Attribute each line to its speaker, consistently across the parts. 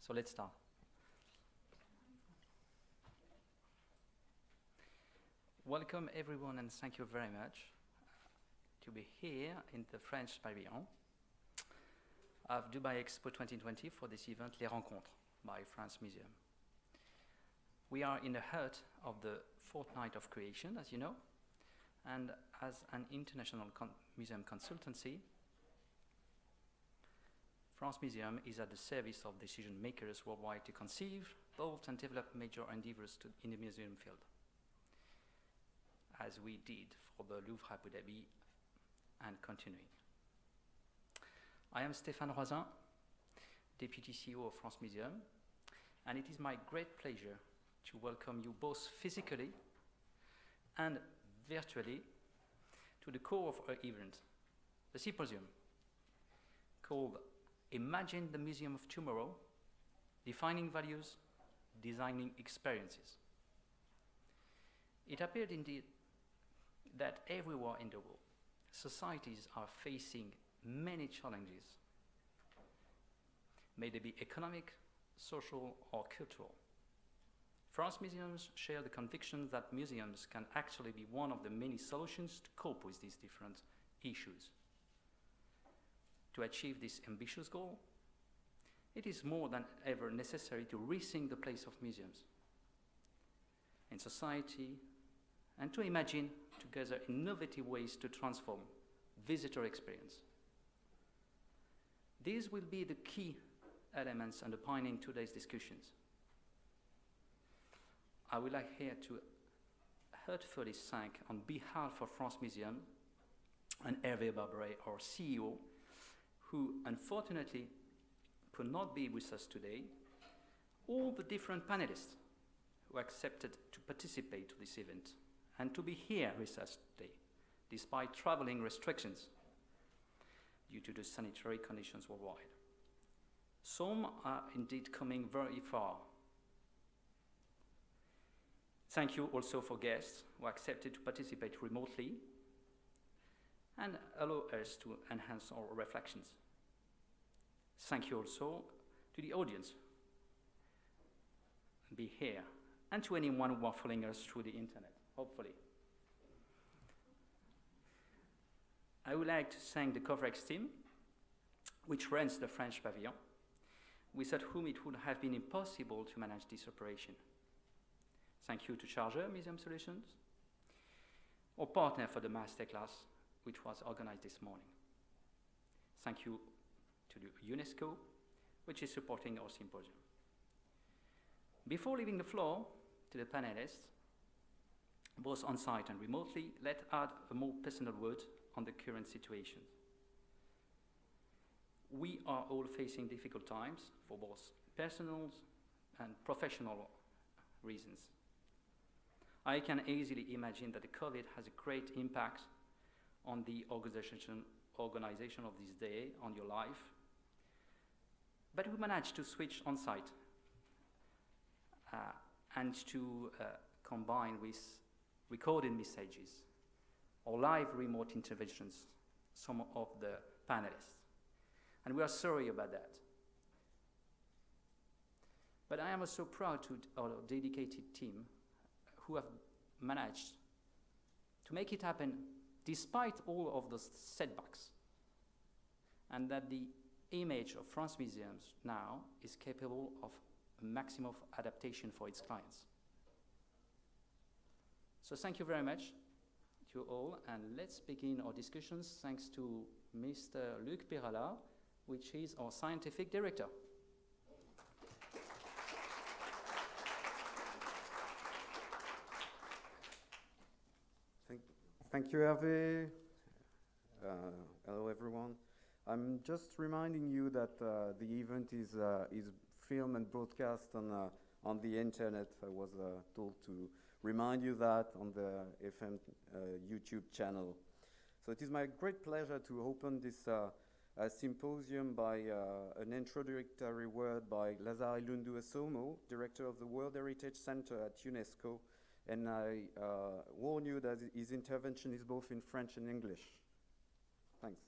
Speaker 1: So let's start. Welcome everyone, and thank you very much to be here in the French Pavilion of Dubai Expo 2020 for this event, Les Rencontres, by France Muséums. We are in the heart of the fortnight of creation, as you know, and as an international museum consultancy, France Museums is at the service of decision makers worldwide to conceive, build, and develop major endeavors in the museum field, as we did for the Louvre Abu Dhabi and continuing. I am Stéphane Roisin, Deputy CEO of France Museums, and it is my great pleasure to welcome you both physically and virtually to the core of our event, the Symposium, called Imagine the Museum of Tomorrow, Defining Values, Designing Experiences. It appeared indeed that everywhere in the world, societies are facing many challenges, may they be economic, social, or cultural. France Museums share the conviction that museums can actually be one of the many solutions to cope with these different issues. To achieve this ambitious goal, it is more than ever necessary to rethink the place of museums in society and to imagine together innovative ways to transform visitor experience. These will be the key elements underpinning today's discussions. I would like here to heartfully thank, on behalf of France Museums and Hervé Barberet, our CEO, who unfortunately could not be with us today, all the different panelists who accepted to participate to this event and to be here with us today, despite traveling restrictions due to the sanitary conditions worldwide. Some are indeed coming very far. Thank you also for guests who accepted to participate remotely and allow us to enhance our reflections. Thank you also to the audience be here and to anyone who are following us through the internet, hopefully. I would like to thank the coverage team, which runs the French Pavilion, without whom it would have been impossible to manage this operation. Thank you to Charger Museum Solutions, our partner for the masterclass, which was organized this morning. Thank you to the UNESCO, which is supporting our symposium. Before leaving the floor to the panelists, both on-site and remotely, let's add a more personal word on the current situation. We are all facing difficult times for both personal and professional reasons. I can easily imagine that the COVID has a great impact on the organization of this day, on your life. But we managed to switch on-site and to combine with recorded messages or live remote interventions, some of the panelists. And we are sorry about that. But I am also proud to our dedicated team who have managed to make it happen despite all of those setbacks, and that the image of France Museums now is capable of a maximum adaptation for its clients. So thank you very much to you all, and let's begin our discussions thanks to Mr. Luc Pirala, which is our scientific director.
Speaker 2: Thank you, Hervé. Hello, everyone. I'm just reminding you that the event is filmed and broadcast on the internet. I was told to remind you that on the FM YouTube channel. So it is my great pleasure to open this symposium by an introductory word by Lazare Lundu Asomo, Director of the World Heritage Center at UNESCO. And I warn you that his intervention is both in French and English. Thanks.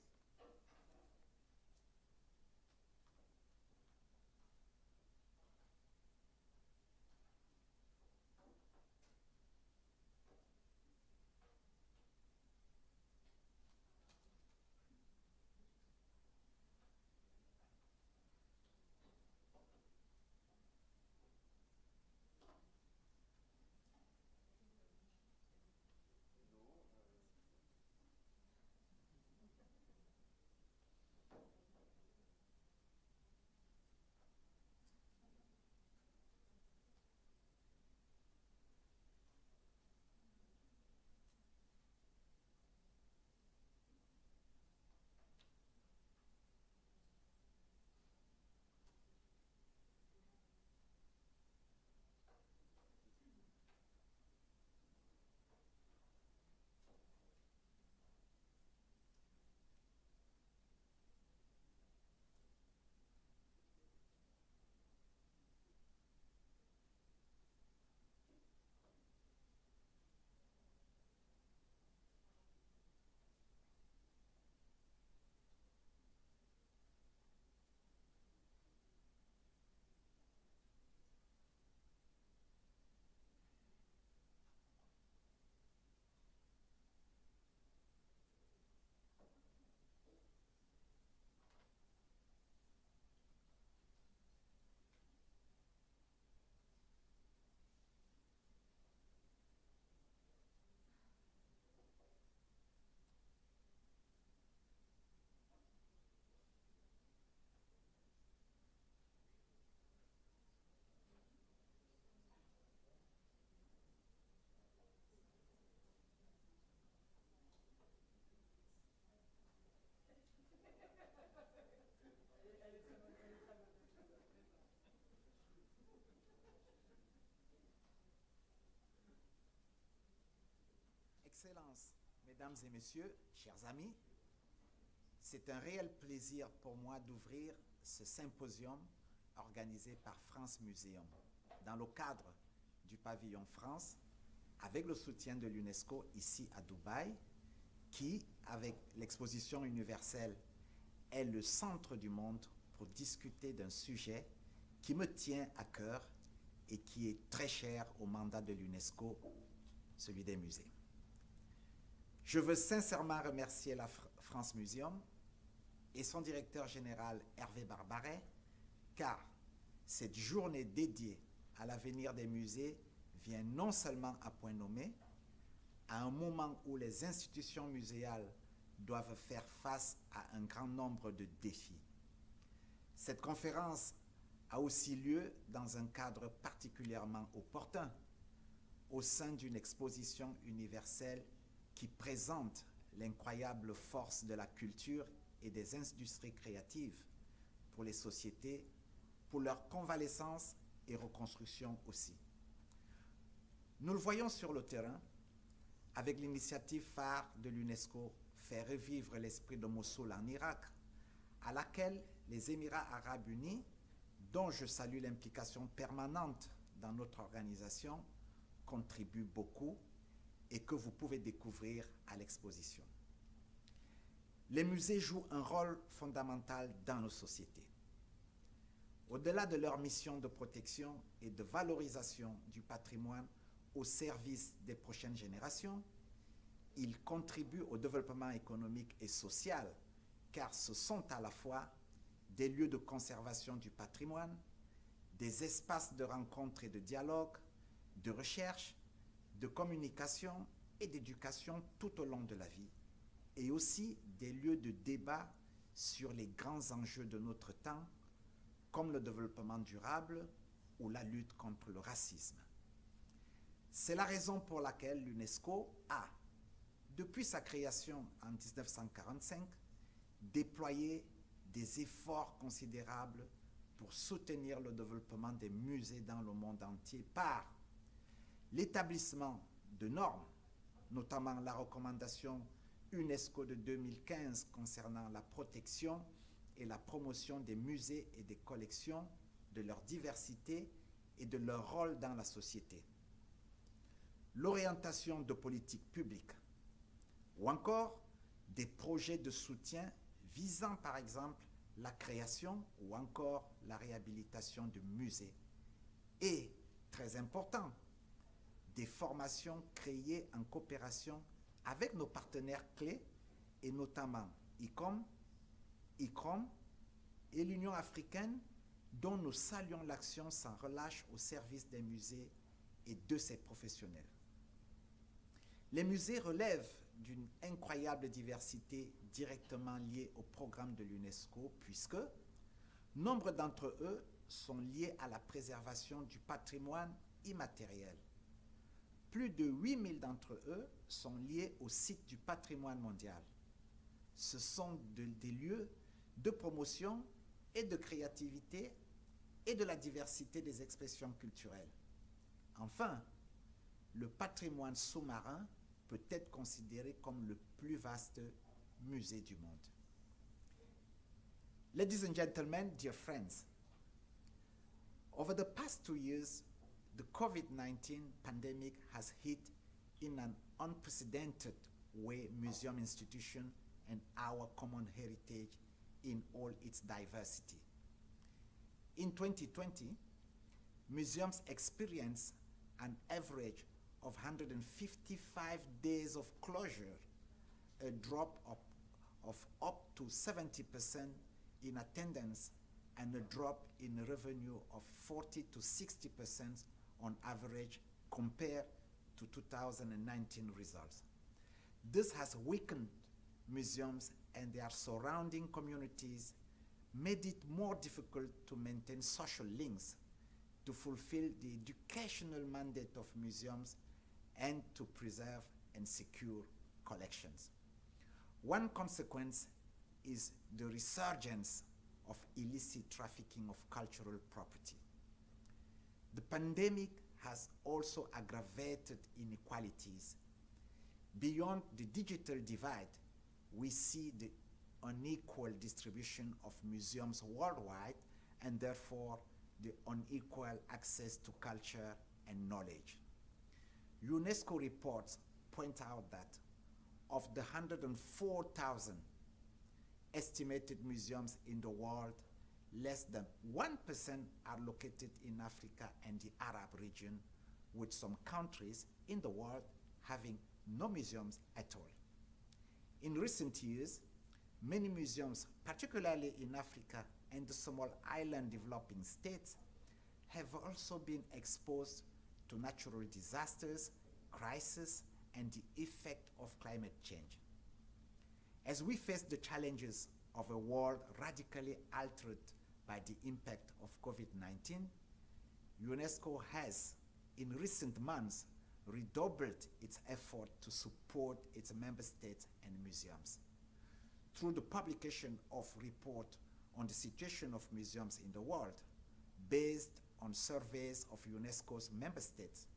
Speaker 3: Excellences, Mesdames et Messieurs, chers amis, c'est un réel plaisir pour moi d'ouvrir ce symposium organisé par France Muséums dans le cadre du pavillon France avec le soutien de l'UNESCO ici à Dubaï qui, avec l'exposition universelle, est le centre du monde pour discuter d'un sujet qui me tient à cœur et qui est très cher au mandat de l'UNESCO, celui des musées. Je veux sincèrement remercier la France Muséums et son directeur général Hervé Barbaret, car cette journée dédiée à l'avenir des musées vient non seulement à point nommé, à un moment où les institutions muséales doivent faire face à un grand nombre de défis. Cette conférence a aussi lieu dans un cadre particulièrement opportun, au sein d'une exposition universelle qui présente l'incroyable force de la culture et des industries créatives pour les sociétés, pour leur convalescence et reconstruction aussi. Nous le voyons sur le terrain, avec l'initiative phare de l'UNESCO Faire revivre l'esprit de Mossoul en Irak, à laquelle les Émirats arabes unis, dont je salue l'implication permanente dans notre organisation, contribuent beaucoup et que vous pouvez découvrir à l'exposition. Les musées jouent un rôle fondamental dans nos sociétés. Au-delà de leur mission de protection et de valorisation du patrimoine au service des prochaines générations, ils contribuent au développement économique et social, car ce sont à la fois des lieux de conservation du patrimoine, des espaces de rencontre et de dialogue, de recherche, de communication et d'éducation tout au long de la vie, et aussi des lieux de débat sur les grands enjeux de notre temps, comme le développement durable ou la lutte contre le racisme. C'est la raison pour laquelle l'UNESCO a, depuis sa création en 1945, déployé des efforts considérables pour soutenir le développement des musées dans le monde entier par l'établissement de normes, notamment la recommandation UNESCO de 2015 concernant la protection et la promotion des musées et des collections, de leur diversité et de leur rôle dans la société. L'orientation de politiques publiques ou encore des projets de soutien visant par exemple la création ou encore la réhabilitation de musées. Et, très important, des formations créées en coopération avec nos partenaires clés et notamment ICOM, ICROM et l'Union africaine dont nous saluons l'action sans relâche au service des musées et de ses professionnels. Les musées relèvent d'une incroyable diversité directement liée au programme de l'UNESCO puisque nombre d'entre eux sont liés à la préservation du patrimoine immatériel. Plus de 8000 d'entre eux sont liés au site du patrimoine mondial. Ce sont des lieux de promotion et de créativité et de la diversité des expressions culturelles. Enfin, le patrimoine sous-marin peut être considéré comme le plus vaste musée du monde. Ladies and gentlemen, dear friends, over the past 2 years, the COVID-19 pandemic has hit in an unprecedented way museum institution and our common heritage in all its diversity. In 2020, museums experienced an average of 155 days of closure, a drop of up to 70% in attendance, and a drop in revenue of 40 to 60% on average compared to 2019 results. This has weakened museums and their surrounding communities, made it more difficult to maintain social links, to fulfill the educational mandate of museums, and to preserve and secure collections. One consequence is the resurgence of illicit trafficking of cultural property. The pandemic has also aggravated inequalities. Beyond the digital divide, we see the unequal distribution of museums worldwide and therefore the unequal access to culture and knowledge. UNESCO reports point out that of the 104,000 estimated museums in the world, less than 1% are located in Africa and the Arab region, with some countries in the world having no museums at all. In recent years, many museums, particularly in Africa and the small island developing states, have also been exposed to natural disasters, crises, and the effect of climate change. As we face the challenges of a world radically altered by the impact of COVID-19, UNESCO has, in recent months, redoubled its effort to support its member states and museums. Through the publication of report on the situation of museums in the world, based on surveys of UNESCO's member states.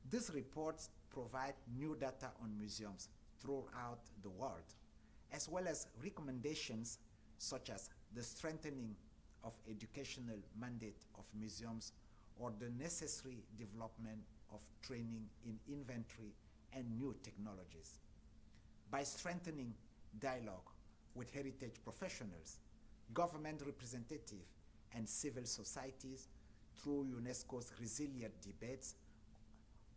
Speaker 3: These reports provide new data on museums throughout the world, as well as recommendations such as the strengthening of educational mandate of museums or the necessary development of training in inventory and new technologies. By strengthening dialogue with heritage professionals, government representatives, and civil societies through UNESCO's resilient debates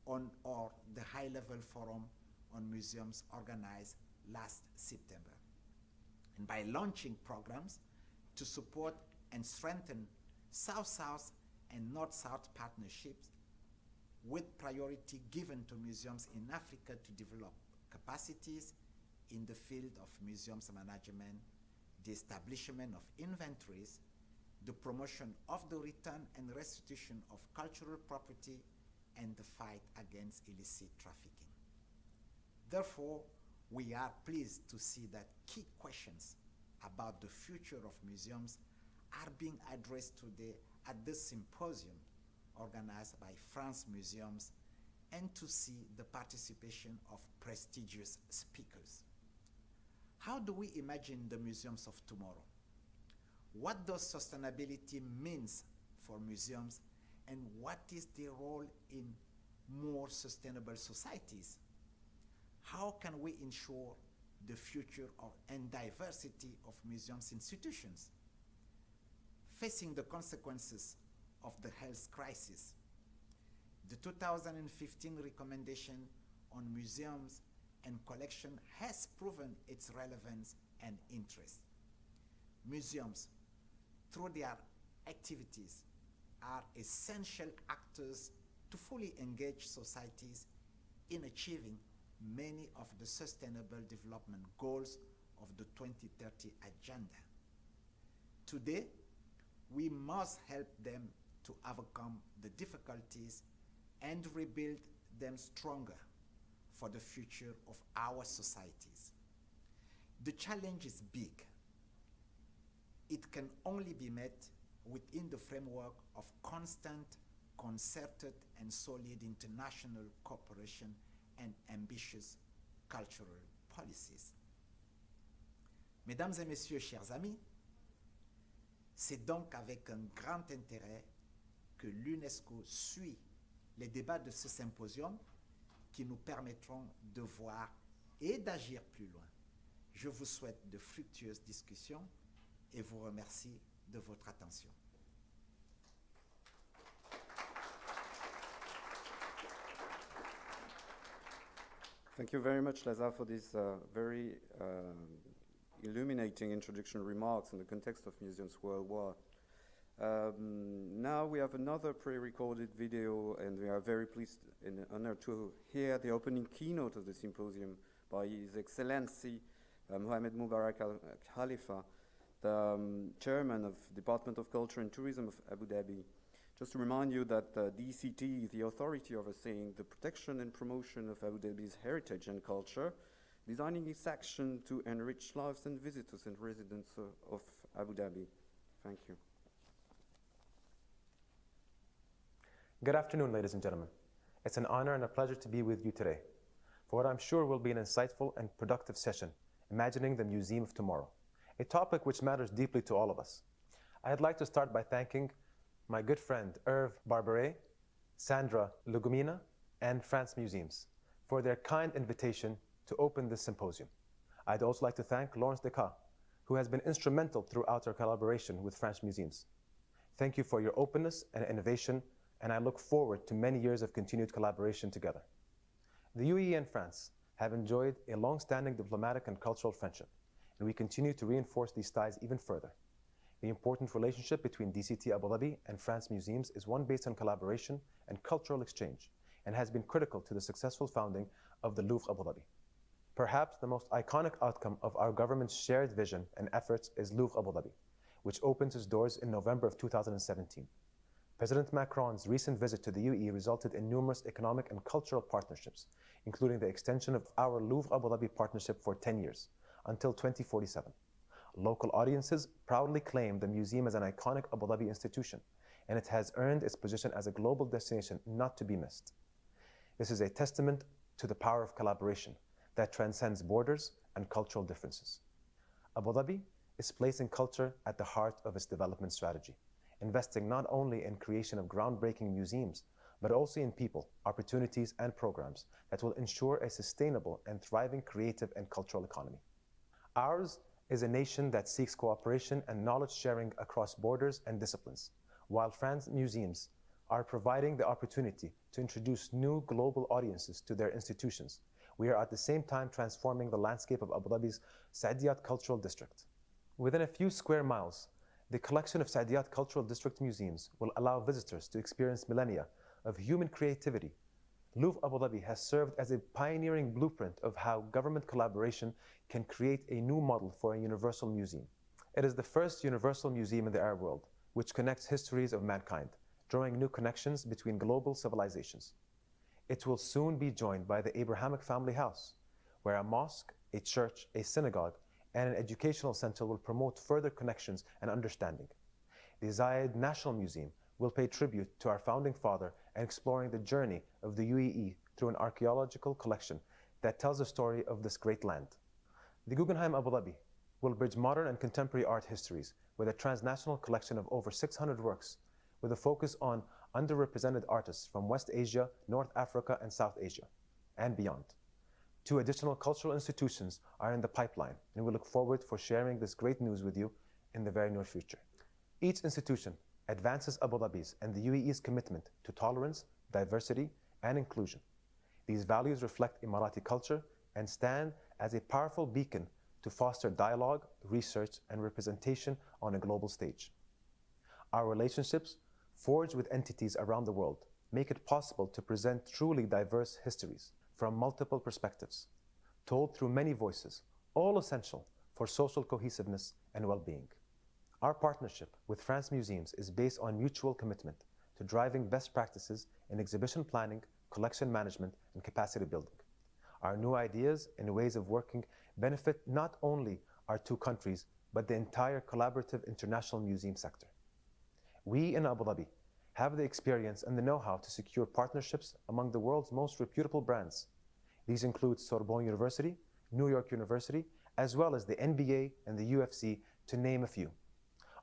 Speaker 3: on or the high-level forum on museums organized last September. And by launching programs to support and strengthen South-South and North-South partnerships with priority given to museums in Africa to develop capacities in the field of museums management, the establishment of inventories, the promotion of the return and restitution of cultural property, and the fight against illicit trafficking. Therefore, we are pleased to see that key questions about the future of museums are being addressed today at this symposium organized by France Muséums, and to see the participation of prestigious speakers. How do we imagine the museums of tomorrow? What does sustainability mean for museums, and what is their role in more sustainable societies? How can we ensure the future and diversity of museums institutions? Facing the consequences of the health crisis, the 2015 recommendation on museums and collection has proven its relevance and interest. Museums, through their activities, are essential actors to fully engage societies in achieving many of the sustainable development goals of the 2030 agenda. Today, we must help them to overcome the difficulties and rebuild them stronger for the future of our societies. The challenge is big. It can only be met within the framework of constant, concerted, and solid international cooperation and ambitious cultural policies. Mesdames et messieurs, chers amis, c'est donc avec un grand intérêt que l'UNESCO suit les débats de ce symposium qui nous permettront de voir et d'agir plus loin. Je vous souhaite de fructueuses discussions et vous remercie de votre attention.
Speaker 2: Thank you very much, Lazare, for these very illuminating introduction remarks in the context of museums worldwide. Now we have another pre-recorded video, and we are very pleased and honored to hear the opening keynote of the symposium by His Excellency Mohamed Mubarak Al Khalifa, the chairman of Department of Culture and Tourism of Abu Dhabi. Just to remind you that DCT, the authority overseeing the protection and promotion of Abu Dhabi's heritage and culture, designing its action to enrich lives and visitors and residents of Abu Dhabi. Thank you.
Speaker 4: Good afternoon, ladies and gentlemen. It's an honor and a pleasure to be with you today. for what I'm sure will be an insightful and productive session, Imagining the Museum of Tomorrow, a topic which matters deeply to all of us. I'd like to start by thanking my good friend Hervé Barberet, Sandra Legumina, and France Muséums for their kind invitation to open this symposium. I'd also like to thank Laurence Descartes, who has been instrumental throughout our collaboration with France Muséums. Thank you for your openness and innovation, and I look forward to many years of continued collaboration together. The UAE and France have enjoyed a long-standing diplomatic and cultural friendship, and we continue to reinforce these ties even further. The important relationship between DCT Abu Dhabi and France Muséums is one based on collaboration and cultural exchange, and has been critical to the successful founding of the Louvre Abu Dhabi. Perhaps the most iconic outcome of our government's shared vision and efforts is Louvre Abu Dhabi, which opens its doors in November of 2017. President Macron's recent visit to the UAE resulted in numerous economic and cultural partnerships, including the extension of our Louvre Abu Dhabi partnership for 10 years, until 2047. Local audiences proudly claim the museum as an iconic Abu Dhabi institution, and it has earned its position as a global destination not to be missed. This is a testament to the power of collaboration that transcends borders and cultural differences. Abu Dhabi is placing culture at the heart of its development strategy, investing not only in creation of groundbreaking museums, but also in people, opportunities, and programs that will ensure a sustainable and thriving creative and cultural economy. Ours is a nation that seeks cooperation and knowledge sharing across borders and disciplines, while France Muséums are providing the opportunity to introduce new global audiences to their institutions. We are at the same time transforming the landscape of Abu Dhabi's Saadiyat Cultural District. Within a few square miles, the collection of Saadiyat Cultural District museums will allow visitors to experience millennia of human creativity. Louvre Abu Dhabi has served as a pioneering blueprint of how government collaboration can create a new model for a universal museum. It is the first universal museum in the Arab world, which connects histories of mankind, drawing new connections between global civilizations. It will soon be joined by the Abrahamic Family House, where a mosque, a church, a synagogue, and an educational center will promote further connections and understanding. The Zayed National Museum will pay tribute to our founding father and exploring the journey of the UAE through an archaeological collection that tells the story of this great land. The Guggenheim Abu Dhabi will bridge modern and contemporary art histories with a transnational collection of over 600 works, with a focus on underrepresented artists from West Asia, North Africa, and South Asia, and beyond. 2 additional cultural institutions are in the pipeline, and we look forward for sharing this great news with you in the very near future. Each institution advances Abu Dhabi's and the UAE's commitment to tolerance, diversity, and inclusion. These values reflect Emirati culture and stand as a powerful beacon to foster dialogue, research, and representation on a global stage. Our relationships, forged with entities around the world, make it possible to present truly diverse histories from multiple perspectives, told through many voices, all essential for social cohesiveness and well-being. Our partnership with France Muséums is based on mutual commitment to driving best practices in exhibition planning, collection management, and capacity building. Our new ideas and ways of working benefit not only our 2 countries, but the entire collaborative international museum sector. We in Abu Dhabi have the experience and the know-how to secure partnerships among the world's most reputable brands. These include Sorbonne University, New York University, as well as the NBA and the UFC, to name a few.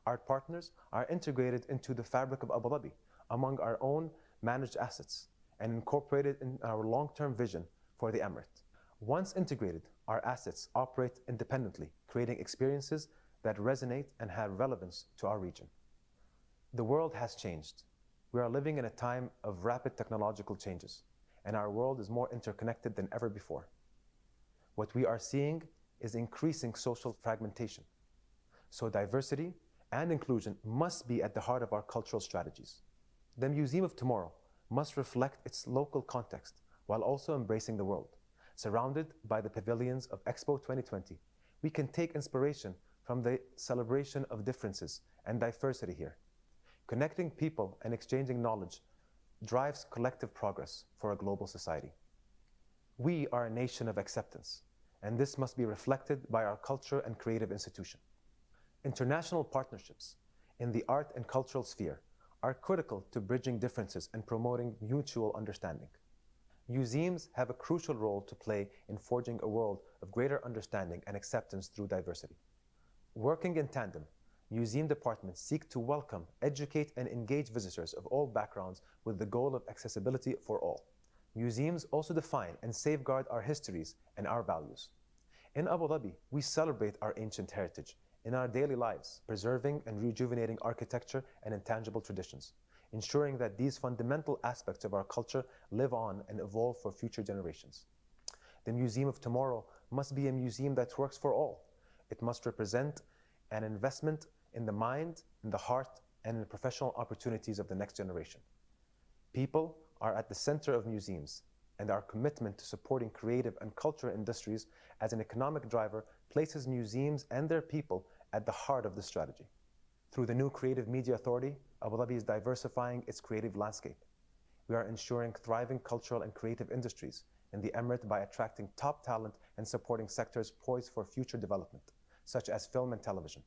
Speaker 4: Our partners are integrated into the fabric of Abu Dhabi among our own managed assets and incorporated in our long-term vision for the Emirate. Once integrated, our assets operate independently, creating experiences that resonate and have relevance to our region. The world has changed. We are living in a time of rapid technological changes, and our world is more interconnected than ever before. What we are seeing is increasing social fragmentation. So diversity and inclusion must be at the heart of our cultural strategies. The Museum of Tomorrow must reflect its local context while also embracing the world. Surrounded by the pavilions of Expo 2020, we can take inspiration from the celebration of differences and diversity here. Connecting people and exchanging knowledge drives collective progress for a global society. We are a nation of acceptance, and this must be reflected by our culture and creative institution. International partnerships in the art and cultural sphere are critical to bridging differences and promoting mutual understanding. Museums have a crucial role to play in forging a world of greater understanding and acceptance through diversity. Working in tandem, museum departments seek to welcome, educate, and engage visitors of all backgrounds with the goal of accessibility for all. Museums also define and safeguard our histories and our values. In Abu Dhabi, we celebrate our ancient heritage in our daily lives, preserving and rejuvenating architecture and intangible traditions, ensuring that these fundamental aspects of our culture live on and evolve for future generations. The Museum of Tomorrow must be a museum that works for all. It must represent an investment in the mind, in the heart, and in the professional opportunities of the next generation. People are at the center of museums, and our commitment to supporting creative and cultural industries as an economic driver places museums and their people at the heart of the strategy. Through the new Creative Media Authority, Abu Dhabi is diversifying its creative landscape. We are ensuring thriving cultural and creative industries in the Emirate by attracting top talent and supporting sectors poised for future development, such as film and television,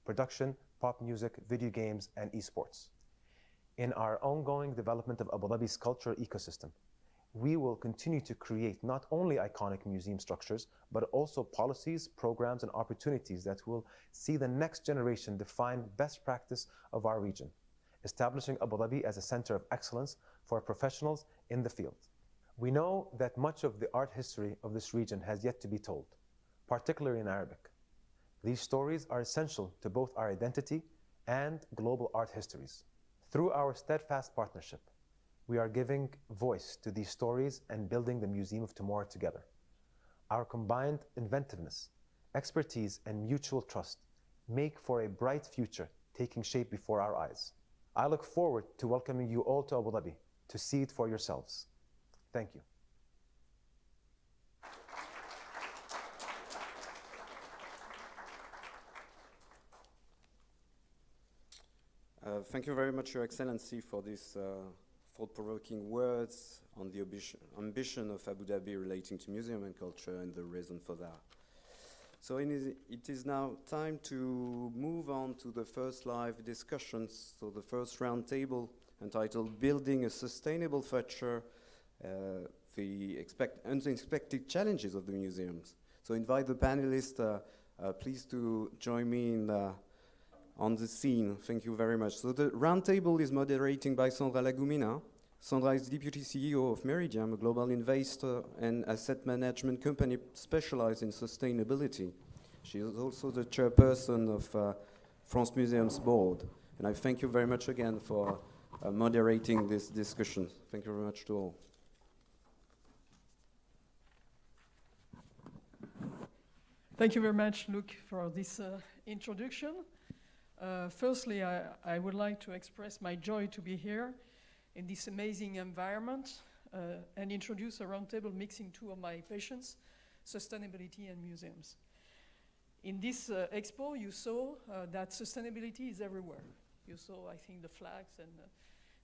Speaker 4: production, pop music, video games, and esports. In our ongoing development of Abu Dhabi's cultural ecosystem, we will continue to create not only iconic museum structures, but also policies, programs, and opportunities that will see the next generation define best practice of our region, establishing Abu Dhabi as a center of excellence for professionals in the field. We know that much of the art history of this region has yet to be told, particularly in Arabic. These stories are essential to both our identity and global art histories. Through our steadfast partnership, we are giving voice to these stories and building the Museum of Tomorrow together. Our combined inventiveness, expertise, and mutual trust make for a bright future taking shape before our eyes. I look forward to welcoming you all to Abu Dhabi to see it for yourselves. Thank you.
Speaker 2: Thank you very much, Your Excellency, for these thought-provoking words on the ambition of Abu Dhabi relating to museum and culture and the reason for that. So it is now time to move on to the first live discussions. So the first roundtable entitled Building a Sustainable Future, the unexpected challenges of the museums. So invite the panelists, please to join me on the scene. Thank you very much. So the roundtable is moderating by Sandra Lagumina. Sandra is Deputy CEO of Meridiam, a global investor and asset management company specialized in sustainability. She is also the chairperson of France Muséums board. And I thank you very much again for moderating this discussion. Thank you very much to all.
Speaker 5: Thank you very much, Luc, for this introduction. Firstly, I would like to express my joy to be here in this amazing environment and introduce a roundtable mixing two of my passions, sustainability and museums. In this expo, you saw that sustainability is everywhere. You saw, I think, the flags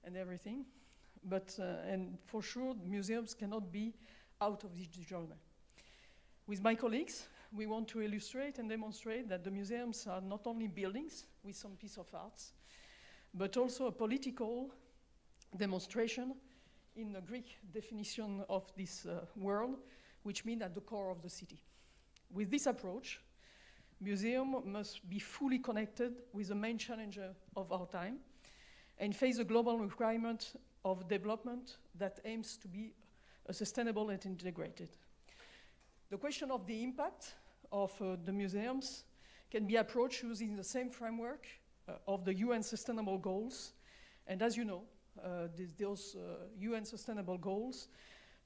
Speaker 5: and everything. But, and for sure, museums cannot be out of this journey. With my colleagues, we want to illustrate and demonstrate that the museums are not only buildings with some piece of arts, but also a political demonstration in the Greek definition of this world, which means at the core of the city. With this approach, museum must be fully connected with the main challenge of our time and face the global requirement of development that aims to be sustainable and integrated. The question of the impact of the museums can be approached using the same framework of the UN Sustainable Goals. And as you know, those UN Sustainable Goals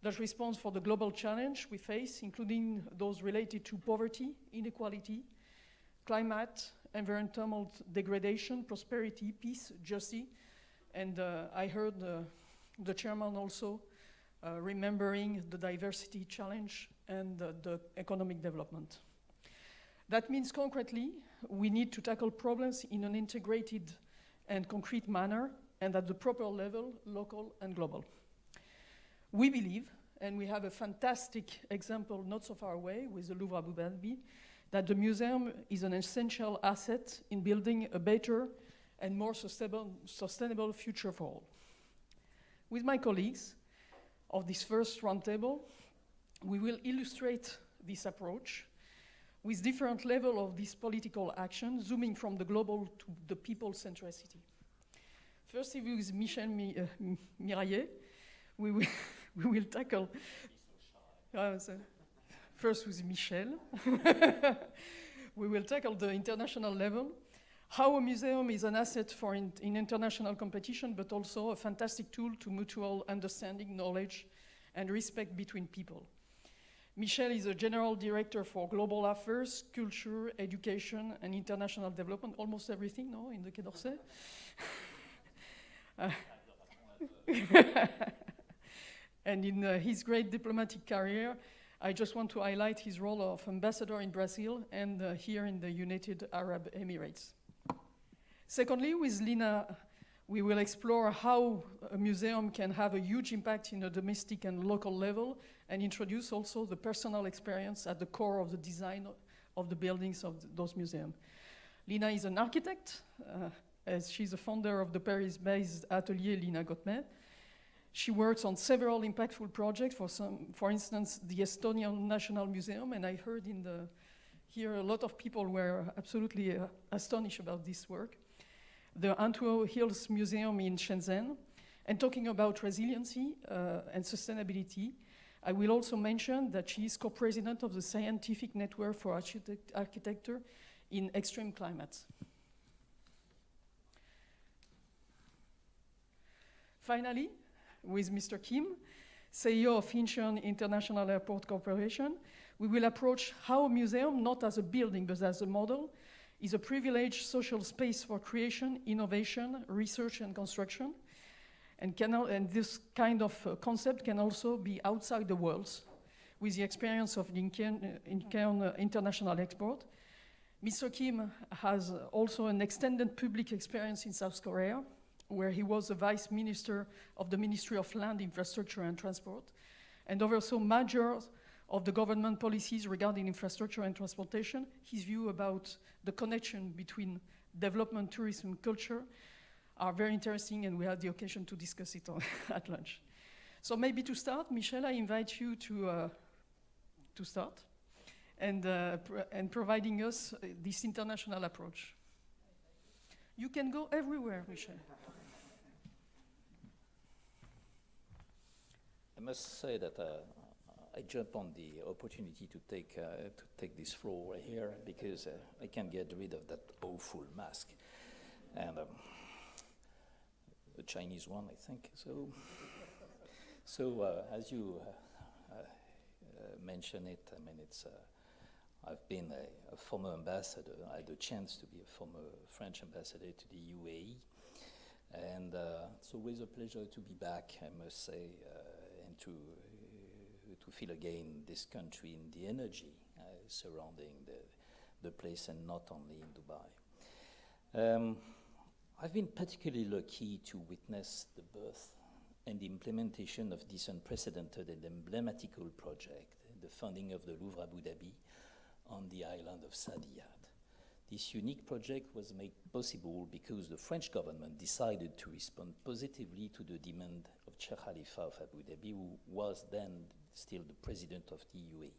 Speaker 5: that respond for the global challenge we face, including those related to poverty, inequality, climate, environmental degradation, prosperity, peace, justice. And I heard the chairman also remembering the diversity challenge and the economic development. That means concretely, we need to tackle problems in an integrated and concrete manner and at the proper level, local and global. We believe, and we have a fantastic example not so far away with the Louvre Abu Dhabi, that the museum is an essential asset in building a better and more sustainable future for all. With my colleagues, of this first roundtable, we will illustrate this approach with different levels of this political action, zooming from the global to the people centricity. First, with Michel Miraillet, we will tackle. First with Michel. We will tackle the international level, how a museum is an asset for in international competition, but also a fantastic tool to mutual understanding, knowledge, and respect between people. Michel is a general director for global affairs, culture, education, and international development, almost everything, no, in the Quai d'Orsay? And in his great diplomatic career, I just want to highlight his role of ambassador in Brazil and here in the United Arab Emirates. Secondly, with Lina, we will explore how a museum can have a huge impact in a domestic and local level and introduce also the personal experience at the core of the design of the buildings of those museums. Lina is an architect, as she's a founder of the Paris-based atelier Lina Gottmet. She works on several impactful projects, for instance, the Estonian National Museum, and I heard here a lot of people were absolutely astonished about this work. The Antwerp Hills Museum in Shenzhen, and talking about resiliency and sustainability, I will also mention that she is co-president of the Scientific Network for Architecture in Extreme Climates. Finally, with Mr. Kim, CEO of Incheon International Airport Corporation, we will approach how a museum, not as a building, but as a model, is a privileged social space for creation, innovation, research, and construction. And this kind of concept can also be outside the walls, with the experience of Incheon International Airport. Mr. Kim has also an extended public experience in South Korea, where he was the Vice Minister of the Ministry of Land, Infrastructure and Transport, and oversaw major of the government policies regarding infrastructure and transportation. His view about the connection between development, tourism, culture are very interesting, and we had the occasion to discuss it at lunch. So maybe to start, Michel, I invite you to start and providing us this international approach. You can go everywhere, Michel.
Speaker 6: I must say that I jump on the opportunity to take this floor here because I can't get rid of that awful mask, and the Chinese one, I think. So as you mentioned it, I mean, I've been a former ambassador. I had the chance to be a former French ambassador to the UAE, and it's always a pleasure to be back, I must say, and to feel again this country in the energy surrounding the place, and not only in Dubai. I've been particularly lucky to witness the birth and the implementation of this unprecedented and emblematical project, the funding of the Louvre Abu Dhabi on the island of Saadiyat. This unique project was made possible because the French government decided to respond positively to the demand of Sheikh Khalifa of Abu Dhabi, who was then still the president of the UAE.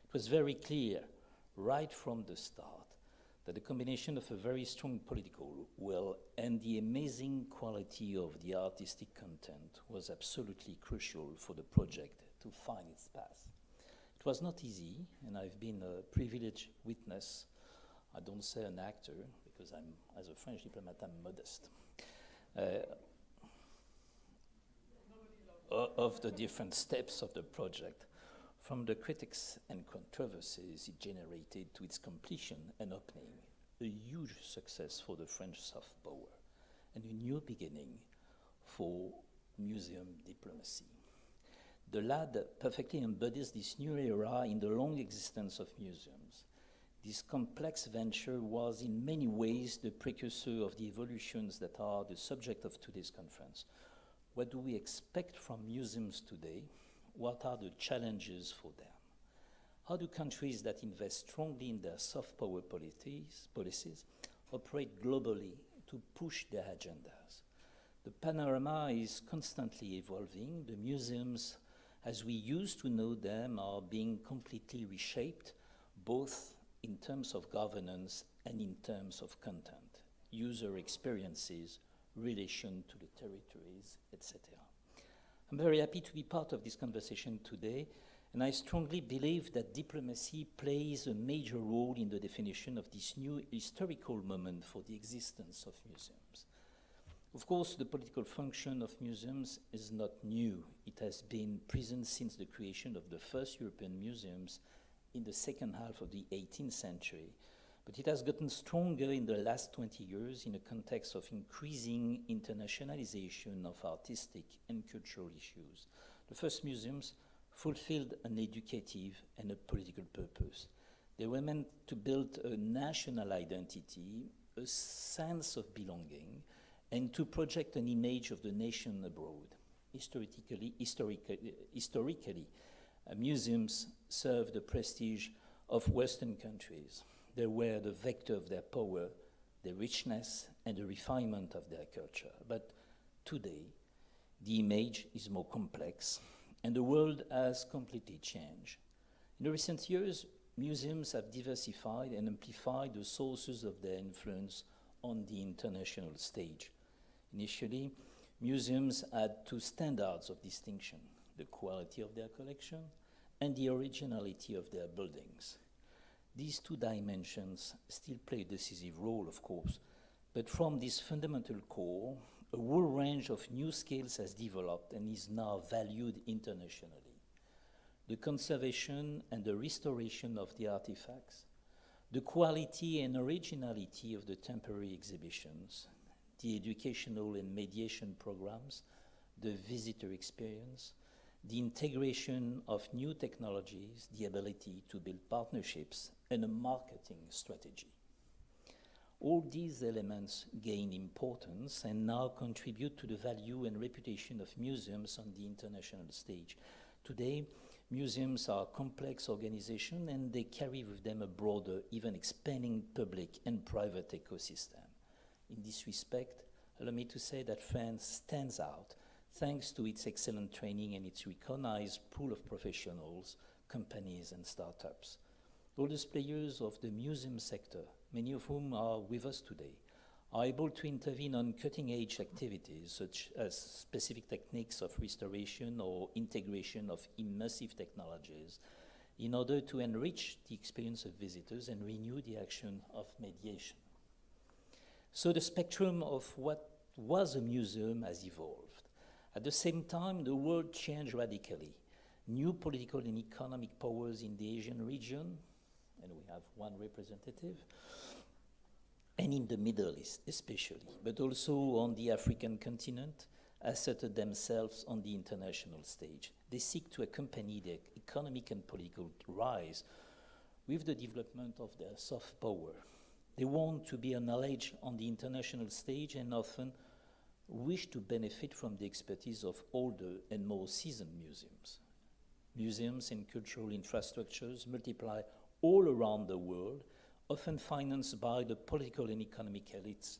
Speaker 6: It was very clear right from the start that the combination of a very strong political will and the amazing quality of the artistic content was absolutely crucial for the project to find its path. It was not easy, and I've been a privileged witness. I don't say an actor, because as a French diplomat, I'm modest, of the different steps of the project, from the critics and controversies it generated to its completion and opening, a huge success for the French soft power, and a new beginning for museum diplomacy. The LAD perfectly embodies this new era in the long existence of museums. This complex venture was in many ways the precursor of the evolutions that are the subject of today's conference. What do we expect from museums today? What are the challenges for them? How do countries that invest strongly in their soft power policies operate globally to push their agendas? The panorama is constantly evolving. The museums as we used to know them are being completely reshaped, both in terms of governance and in terms of content, user experiences, relation to the territories, etc. I'm very happy to be part of this conversation today, and I strongly believe that diplomacy plays a major role in the definition of this new historical moment for the existence of museums. Of course, the political function of museums is not new. It has been present since the creation of the first European museums in the second half of the 18th century. But it has gotten stronger in the last 20 years in a context of increasing internationalization of artistic and cultural issues. The first museums fulfilled an educative and a political purpose. They were meant to build a national identity, a sense of belonging, and to project an image of the nation abroad. Historically, museums served the prestige of Western countries. They were the vector of their power, their richness, and the refinement of their culture. But today, the image is more complex, and the world has completely changed. In the recent years, museums have diversified and amplified the sources of their influence on the international stage. Initially, museums had two standards of distinction: the quality of their collection and the originality of their buildings. These two dimensions still play a decisive role, of course, but from this fundamental core, a whole range of new skills has developed and is now valued internationally. The conservation and the restoration of the artifacts, the quality and originality of the temporary exhibitions, the educational and mediation programs, the visitor experience, the integration of new technologies, the ability to build partnerships, and a marketing strategy. All these elements gain importance and now contribute to the value and reputation of museums on the international stage. Today, museums are complex organizations and they carry with them a broader, even expanding public and private ecosystem. In this respect, allow me to say that France stands out thanks to its excellent training and its recognized pool of professionals, companies, and startups. All these players of the museum sector, many of whom are with us today, are able to intervene on cutting-edge activities such as specific techniques of restoration or integration of immersive technologies in order to enrich the experience of visitors and renew the action of mediation. So the spectrum of what was a museum has evolved. At the same time, the world changed radically. New political and economic powers in the Asian region, and we have one representative, and in the Middle East especially, but also on the African continent, asserted themselves on the international stage. They seek to accompany their economic and political rise with the development of their soft power. They want to be acknowledged on the international stage and often wish to benefit from the expertise of older and more seasoned museums. Museums and cultural infrastructures multiply all around the world, often financed by the political and economic elites.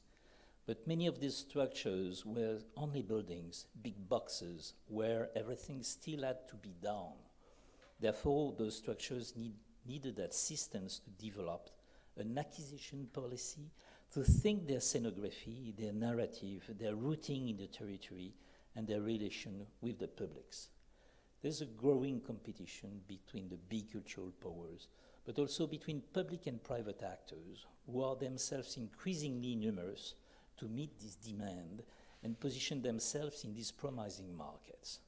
Speaker 6: But many of these structures were only buildings, big boxes, where everything still had to be done. Therefore, those structures needed assistance to develop an acquisition policy, to think their scenography, their narrative, their routing in the territory, and their relation with the publics. There's a growing competition between the big cultural powers, but also between public and private actors who are themselves increasingly numerous to meet this demand and position themselves in these promising markets.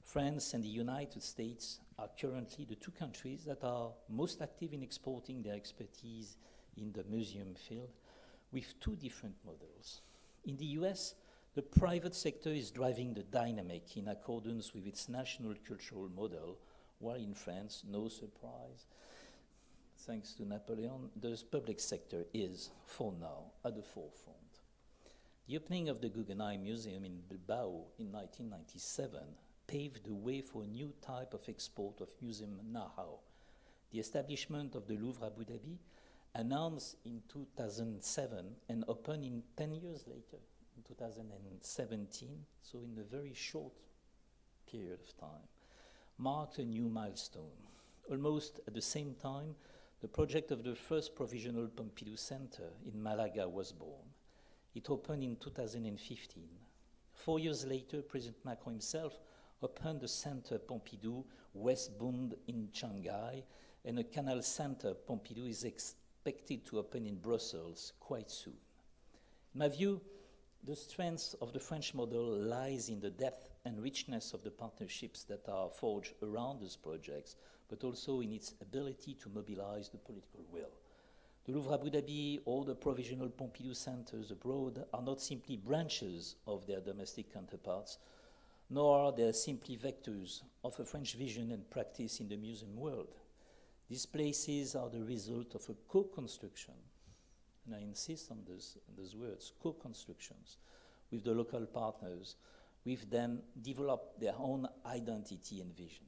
Speaker 6: France and the United States are currently the two countries that are most active in exporting their expertise in the museum field, with two different models. In the US, the private sector is driving the dynamic in accordance with its national cultural model, while in France, no surprise, thanks to Napoleon, the public sector is, for now, at the forefront. The opening of the Guggenheim Museum in Bilbao in 1997 paved the way for a new type of export of museum know-how. The establishment of the Louvre Abu Dhabi, announced in 2007 and opened in 10 years later, in 2017, so in a very short period of time, marked a new milestone. Almost at the same time, the project of the first provisional Pompidou Center in Malaga was born. It opened in 2015. 4 years later, President Macron himself opened the Center Pompidou West Bund in Shanghai, and a Canal Center Pompidou is expected to open in Brussels quite soon. In my view, the strength of the French model lies in the depth and richness of the partnerships that are forged around these projects, but also in its ability to mobilize the political will. The Louvre Abu Dhabi or the provisional Pompidou centers abroad are not simply branches of their domestic counterparts, nor are they simply vectors of a French vision and practice in the museum world. These places are the result of a co-construction, and I insist on those words, co-constructions, with the local partners, with them developed their own identity and vision.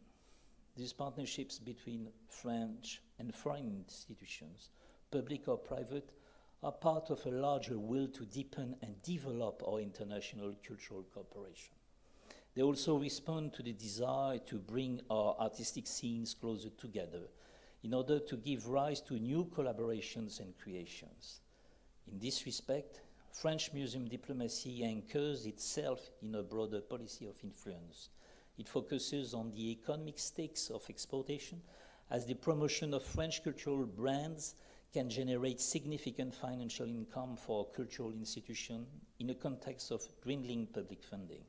Speaker 6: These partnerships between French and foreign institutions, public or private, are part of a larger will to deepen and develop our international cultural cooperation. They also respond to the desire to bring our artistic scenes closer together in order to give rise to new collaborations and creations. In this respect, French museum diplomacy anchors itself in a broader policy of influence. It focuses on the economic stakes of exportation, as the promotion of French cultural brands can generate significant financial income for a cultural institution in a context of dwindling public funding.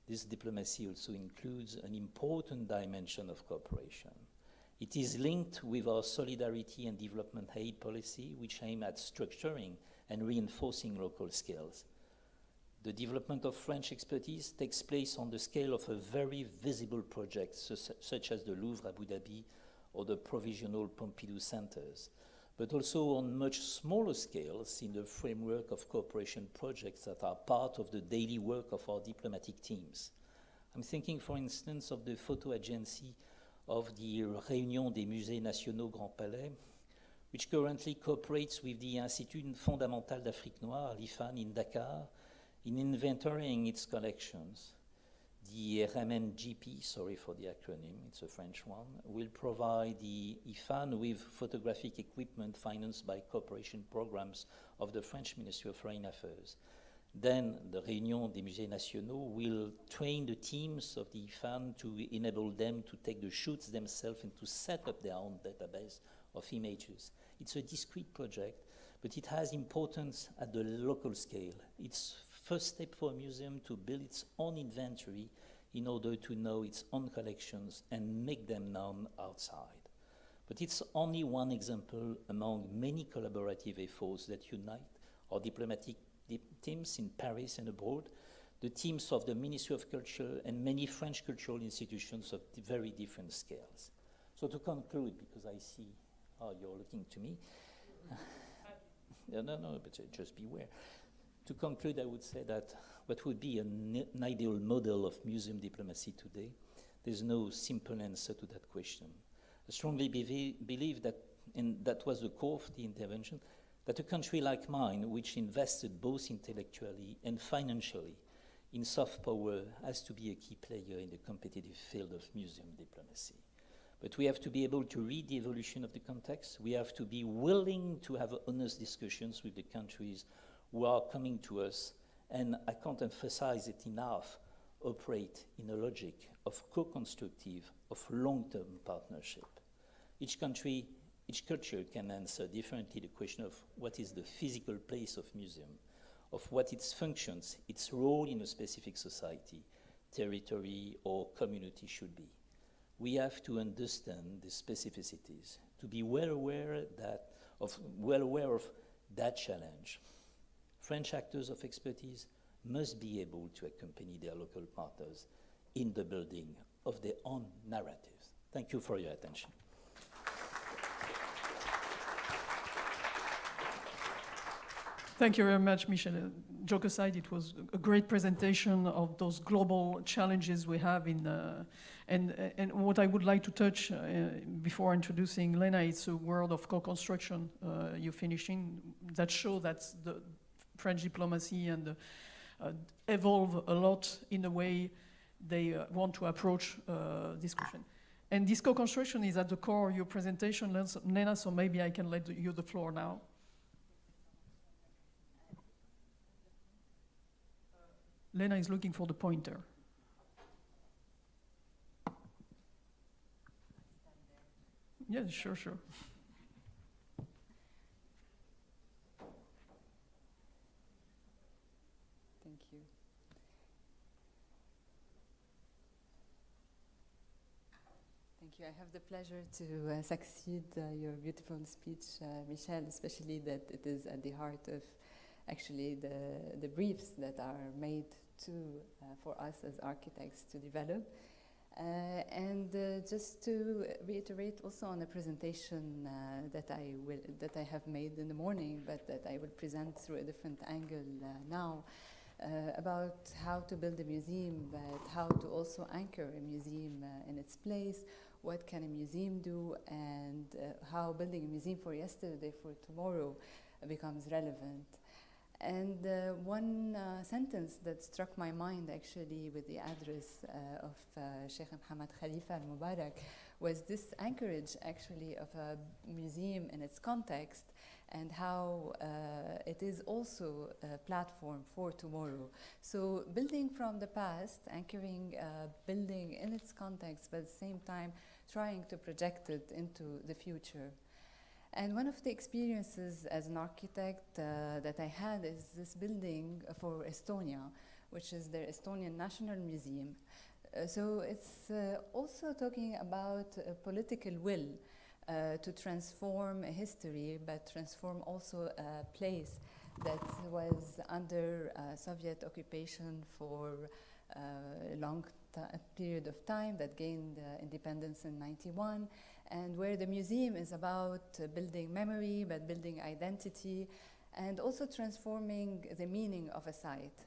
Speaker 6: This diplomacy also includes an important dimension of cooperation. It is linked with our solidarity and development aid policy, which aim at structuring and reinforcing local skills. The development of French expertise takes place on the scale of a very visible project, such as the Louvre Abu Dhabi or the provisional Pompidou centers, but also on much smaller scales in the framework of cooperation projects that are part of the daily work of our diplomatic teams. I'm thinking, for instance, of the photo agency of the Réunion des Musées Nationaux Grand Palais, which currently cooperates with the Institut Fondamental d'Afrique Noire, l'IFAN, in Dakar, in inventorying its collections. The RMNGP, sorry for the acronym, it's a French one, will provide the IFAN with photographic equipment financed by cooperation programs of the French Ministry of Foreign Affairs. Then the Réunion des Musées Nationaux will train the teams of the IFAN to enable them to take the shoots themselves and to set up their own database of images. It's a discrete project, but it has importance at the local scale. It's first step for a museum to build its own inventory in order to know its own collections and make them known outside. But it's only one example among many collaborative efforts that unite our diplomatic teams in Paris and abroad, the teams of the Ministry of Culture and many French cultural institutions of very different scales. So to conclude, because I see, you're looking to me. No, but just beware. To conclude, I would say that what would be an ideal model of museum diplomacy today, there's no simple answer to that question. I strongly believe that, and that was the core of the intervention, that a country like mine, which invested both intellectually and financially in soft power, has to be a key player in the competitive field of museum diplomacy. But we have to be able to read the evolution of the context. We have to be willing to have honest discussions with the countries who are coming to us, and I can't emphasize it enough, operate in a logic of co-constructive, of long-term partnership. Each country, each culture can answer differently the question of what is the physical place of museum, of what its functions, its role in a specific society, territory, or community should be. We have to understand the specificities, to be well aware of that challenge. French actors of expertise must be able to accompany their local partners in the building of their own narratives. Thank you for your attention.
Speaker 5: Thank you very much, Michel. Joke aside, it was a great presentation of those global challenges we have in, and what I would like to touch before introducing Lena, it's a world of co-construction you're finishing that show that the French diplomacy and evolve a lot in a way they want to approach this question. And this co-construction is at the core of your presentation, Lena, so maybe I can let you the floor now. Lena is looking for the pointer. Yeah, sure.
Speaker 7: Thank you. Thank you. I have the pleasure to succeed your beautiful speech, Michel, especially that it is at the heart of actually the briefs that are made for us as architects to develop. And just to reiterate also on a presentation that I have made in the morning, but that I will present through a different angle now, about how to build a museum, but how to also anchor a museum in its place, what can a museum do, and how building a museum for yesterday, for tomorrow becomes relevant. And one sentence that struck my mind actually with the address of Sheikh Mohammed Khalifa al-Mubarak was this anchorage actually of a museum in its context, and how it is also a platform for tomorrow. So building from the past, anchoring building in its context, but at the same time trying to project it into the future. And one of the experiences as an architect that I had is this building for Estonia, which is the Estonian National Museum. So it's also talking about a political will to transform a history, but transform also a place that was under Soviet occupation for a long period of time, that gained independence in '91. And where the museum is about building memory, but building identity, and also transforming the meaning of a site.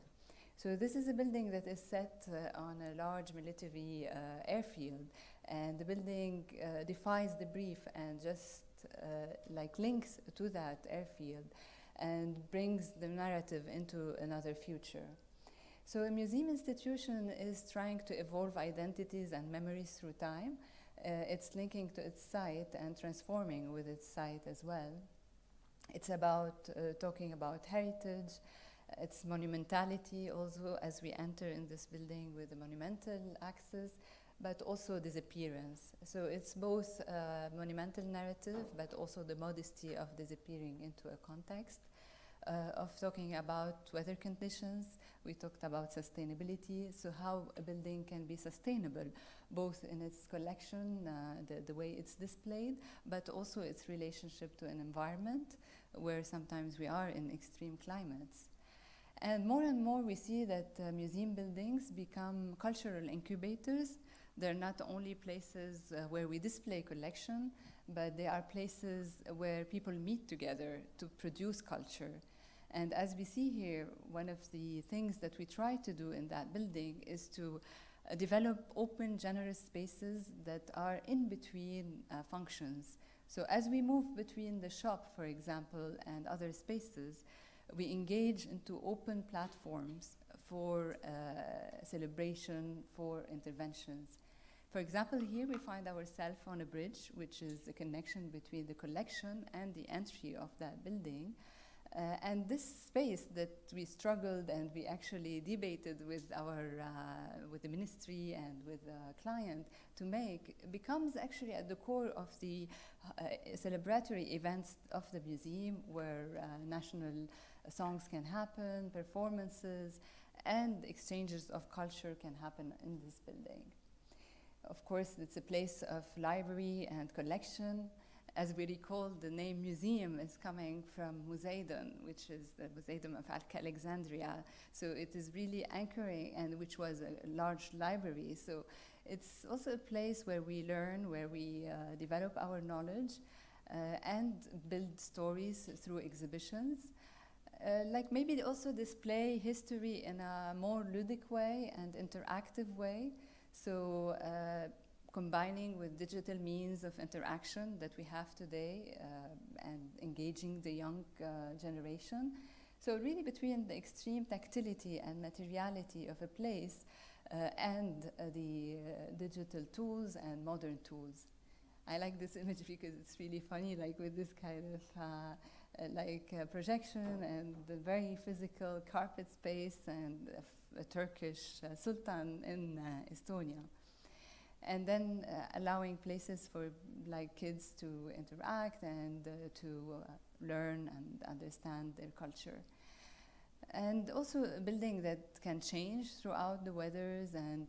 Speaker 7: So this is a building that is set on a large military airfield, and the building defies the brief and just links to that airfield and brings the narrative into another future. So a museum institution is trying to evolve identities and memories through time. It's linking to its site and transforming with its site as well. It's about talking about heritage, its monumentality also as we enter in this building with the monumental axis, but also disappearance. So it's both a monumental narrative, but also the modesty of disappearing into a context. Of talking about weather conditions, we talked about sustainability, so how a building can be sustainable, both in its collection, the way it's displayed, but also its relationship to an environment where sometimes we are in extreme climates. And more we see that museum buildings become cultural incubators. They're not only places where we display collection, but they are places where people meet together to produce culture. And as we see here, one of the things that we try to do in that building is to develop open, generous spaces that are in between functions. So as we move between the shop, for example, and other spaces, we engage into open platforms for celebration, for interventions. For example, here we find ourselves on a bridge, which is a connection between the collection and the entry of that building. And this space that we struggled and we actually debated with with the ministry and with the client to make becomes actually at the core of the celebratory events of the museum, where national songs can happen, performances, and exchanges of culture can happen in this building. Of course, it's a place of library and collection. As we recall, the name museum is coming from Museidon, which is the Museum of Alexandria. So it is really anchoring, and which was a large library. So it's also a place where we learn, where we develop our knowledge and build stories through exhibitions. Like maybe also display history in a more ludic way and interactive way. So combining with digital means of interaction that we have today and engaging the young generation. So really between the extreme tactility and materiality of a place and the digital tools and modern tools. I like this image because it's really funny, like with this kind of projection and the very physical carpet space and a Turkish sultan in Estonia. And then allowing places for like kids to interact and to learn and understand their culture. And also a building that can change throughout the weathers and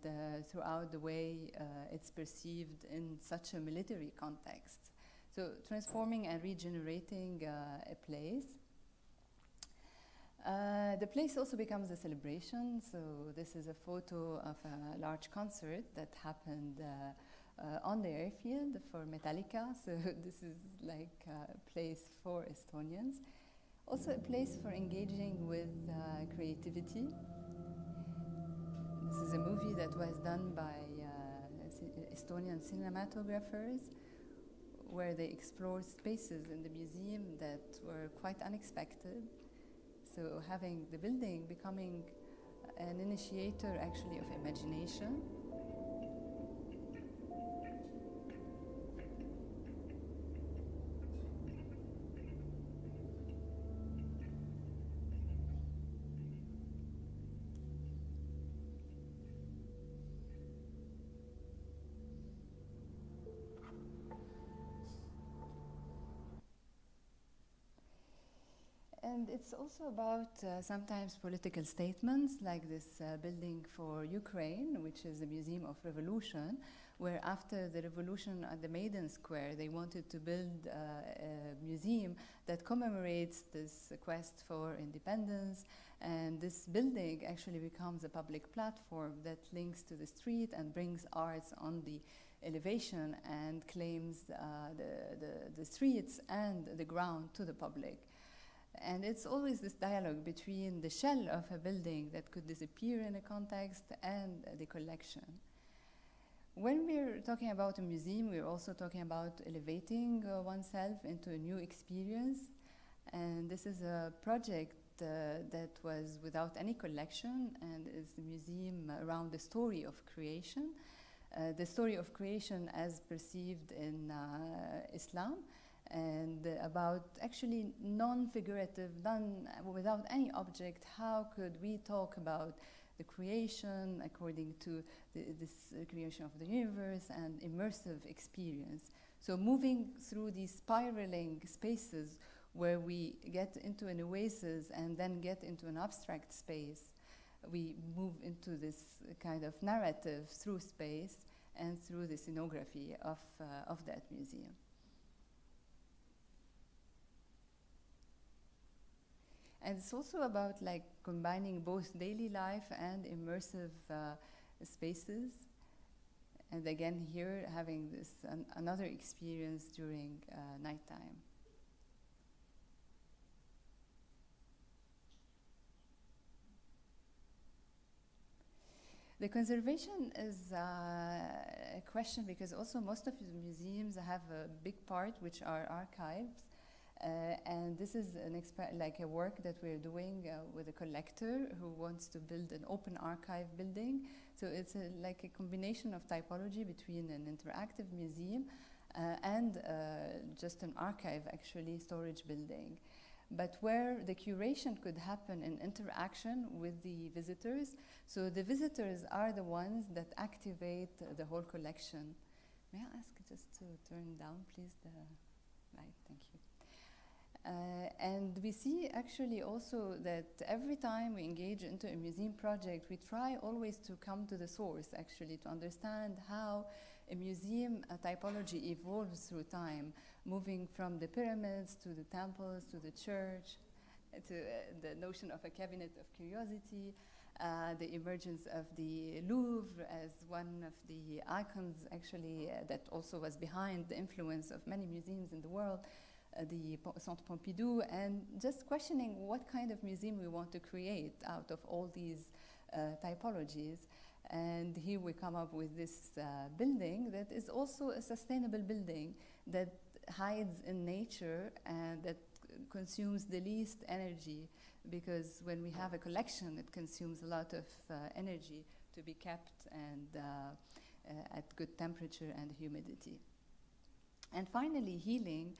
Speaker 7: throughout the way it's perceived in such a military context. So transforming and regenerating a place. The place also becomes a celebration. So this is a photo of a large concert that happened on the airfield for Metallica. So this is like a place for Estonians. Also a place for engaging with creativity. This is a movie that was done by Estonian cinematographers where they explored spaces in the museum that were quite unexpected. So having the building becoming an initiator actually of imagination. And it's also about sometimes political statements, like this building for Ukraine, which is a Museum of Revolution, where after the revolution at the Maidan Square, they wanted to build a museum that commemorates this quest for independence. And this building actually becomes a public platform that links to the street and brings arts on the elevation and claims the streets and the ground to the public. And it's always this dialogue between the shell of a building that could disappear in a context and the collection. When we're talking about a museum, we're also talking about elevating oneself into a new experience. And this is a project that was without any collection and is a museum around the story of creation. The story of creation as perceived in Islam, and about actually non-figurative, without any object, how could we talk about the creation according to this creation of the universe and immersive experience. So moving through these spiraling spaces where we get into an oasis and then get into an abstract space, we move into this kind of narrative through space and through the scenography of that museum. And it's also about like combining both daily life and immersive spaces. And again, here having this another experience during nighttime. The conservation is a question because also most of the museums have a big part which are archives. And this is like a work that we're doing with a collector who wants to build an open archive building. So it's like a combination of typology between an interactive museum and just an archive, actually, storage building. But where the curation could happen in interaction with the visitors. So the visitors are the ones that activate the whole collection. May I ask just to turn down, please, the light? Thank you. And we see actually also that every time we engage into a museum project, we try always to come to the source, actually, to understand how a museum typology evolves through time, moving from the pyramids to the temples to the church, to the notion of a cabinet of curiosity, the emergence of the Louvre as one of the icons, actually, that also was behind the influence of many museums in the world. The Centre Pompidou, and just questioning what kind of museum we want to create out of all these typologies. And here we come up with this building that is also a sustainable building that hides in nature and that consumes the least energy, because when we have a collection, it consumes a lot of energy to be kept and at good temperature and humidity. And finally, healing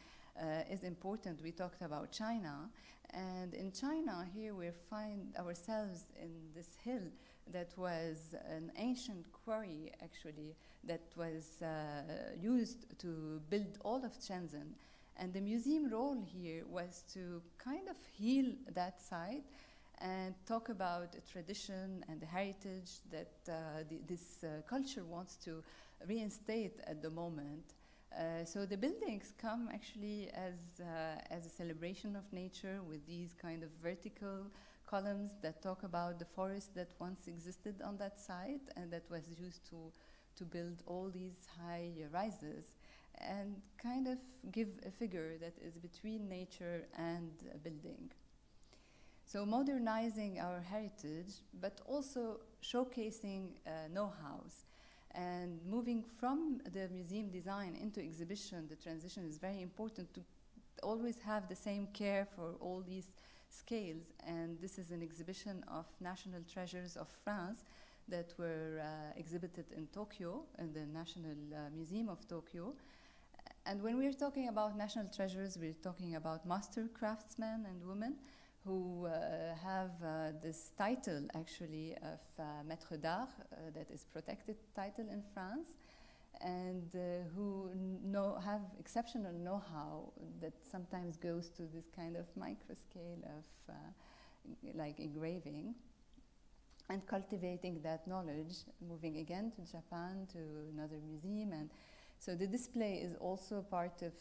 Speaker 7: is important. We talked about China, and in China here we find ourselves in this hill that was an ancient quarry, actually, that was used to build all of Shenzhen. And the museum role here was to kind of heal that site and talk about a tradition and the heritage that this culture wants to reinstate at the moment. So the buildings come actually as a celebration of nature, with these kind of vertical columns that talk about the forest that once existed on that site and that was used to build all these high rises, and kind of give a figure that is between nature and a building. So modernizing our heritage, but also showcasing know-hows. And moving from the museum design into exhibition, the transition is very important to always have the same care for all these scales. And this is an exhibition of national treasures of France that were exhibited in Tokyo, in the National Museum of Tokyo. And when we're talking about national treasures, we're talking about master craftsmen and women who have this title, actually, of maître d'art, that is protected title in France, and who have exceptional know-how that sometimes goes to this kind of microscale of like engraving, and cultivating that knowledge, moving again to Japan, to another museum. And so the display is also part of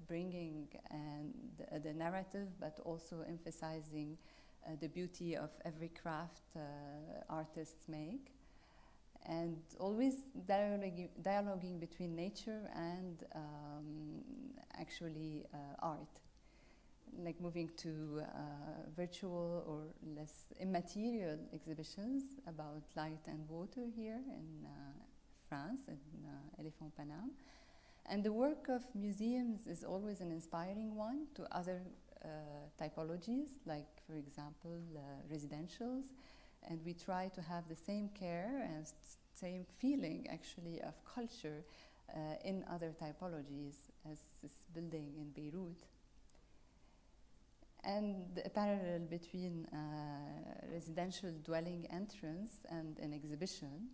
Speaker 7: bringing the narrative, but also emphasizing the beauty of every craft artists make, and always dialoguing between nature and actually art, like moving to virtual or less immaterial exhibitions about light and water here in France, in Éléphant Paname. And the work of museums is always an inspiring one to other typologies, like, for example, residentials. And we try to have the same care and same feeling, actually, of culture in other typologies, as this building in Beirut. And a parallel between residential dwelling entrance and an exhibition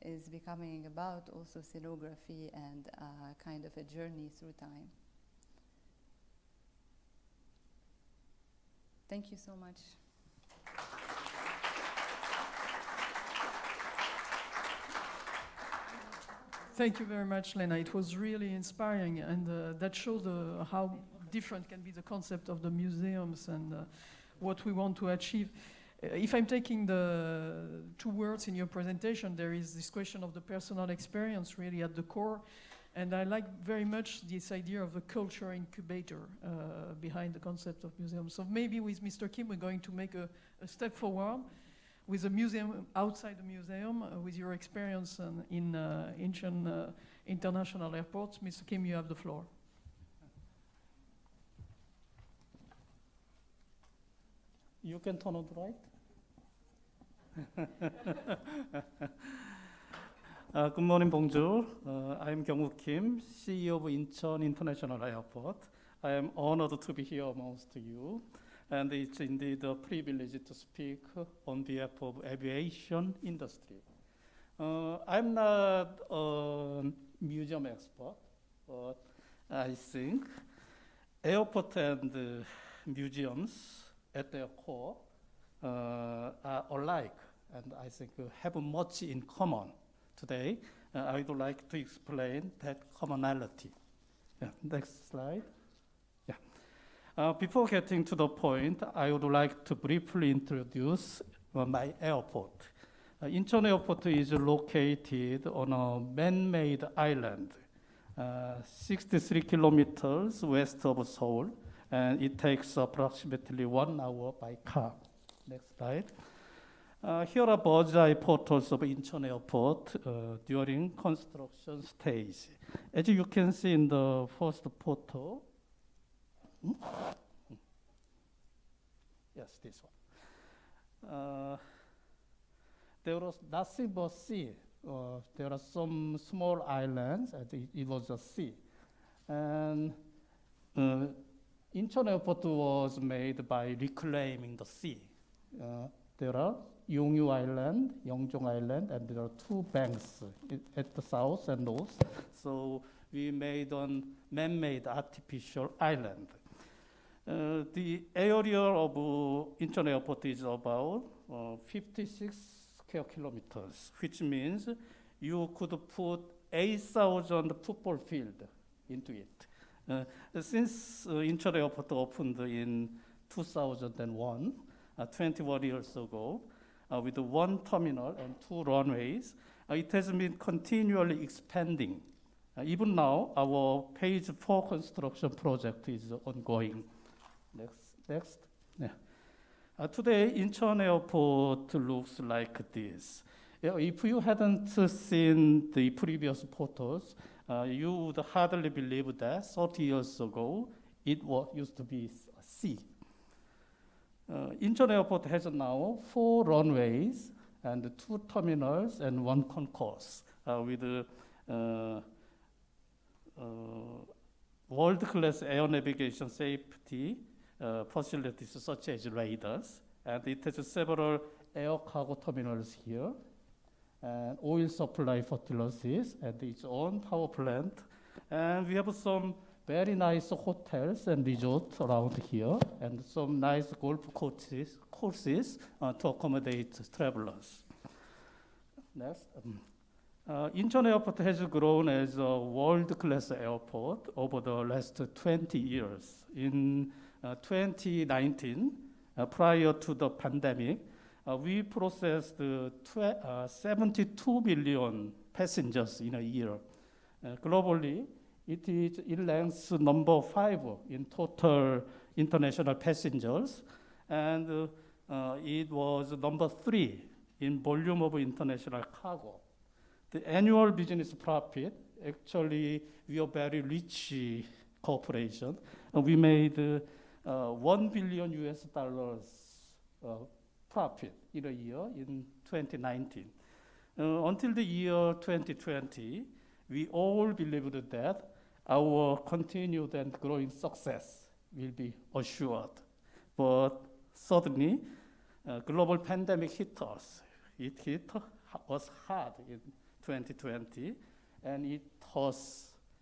Speaker 7: is becoming about also scenography and kind of a journey through time. Thank you so much.
Speaker 5: Thank you very much, Lena. It was really inspiring, and that showed how different can be the concept of the museums and what we want to achieve. If I'm taking the two words in your presentation, there is this question of the personal experience really at the core, and I like very much this idea of a culture incubator behind the concept of museums. So maybe with Mr. Kim, we're going to make a step forward with a museum outside the museum, with your experience in Incheon International Airport. Mr. Kim, you have the floor.
Speaker 8: You can turn on the right. Good morning, bonjour. I'm Kyung-Woo Kim, CEO of Incheon International Airport. I am honored to be here amongst you, and it's indeed a privilege to speak on behalf of aviation industry. I'm not a museum expert, but I think airport and museums at their core are alike, and I think have much in common. Today, I would like to explain that commonality. Yeah, next slide. Yeah. Before getting to the point, I would like to briefly introduce my airport. Incheon Airport is located on a man-made island, 63 kilometers west of Seoul, and it takes approximately 1 hour by car. Next slide. Here are bird's eye photos of Incheon Airport during construction stage. As you can see in the first photo, Yes, this one. There was nothing but sea. There are some small islands, and it was a sea. And Incheon Airport was made by reclaiming the sea. There are Yongyu Island, Yeongjong Island, and there are two banks at the south and north. So we made a man-made artificial island. The area of Incheon Airport is about 56 square kilometers, which means you could put 8,000 football field into it. Since Incheon Airport opened in 2001, 21 years ago, with one terminal and 2 runways, it has been continually expanding. Even now, our phase 4 construction project is ongoing. Next. Yeah. Today, Incheon Airport looks like this. If you hadn't seen the previous photos, you would hardly believe that 30 years ago, it used to be a sea. Incheon Airport has now 4 runways and 2 terminals and 1 concourse with world-class air navigation safety facilities such as radars. And it has several air cargo terminals here, and oil supply facilities, and its own power plant. And we have some very nice hotels and resorts around here, and some nice golf courses to accommodate travelers. Next. Incheon Airport has grown as a world-class airport over the last 20 years. In 2019, prior to the pandemic, we processed 72 million passengers in a year. Globally, it ranks number 5 in total international passengers, and it was number 3 in volume of international cargo. The annual business profit, actually, we are a very rich corporation. We made $1 billion profit in a year in 2019. Until the year 2020, we all believed that our continued and growing success will be assured. But suddenly, global pandemic hit us. It hit us hard in 2020, and it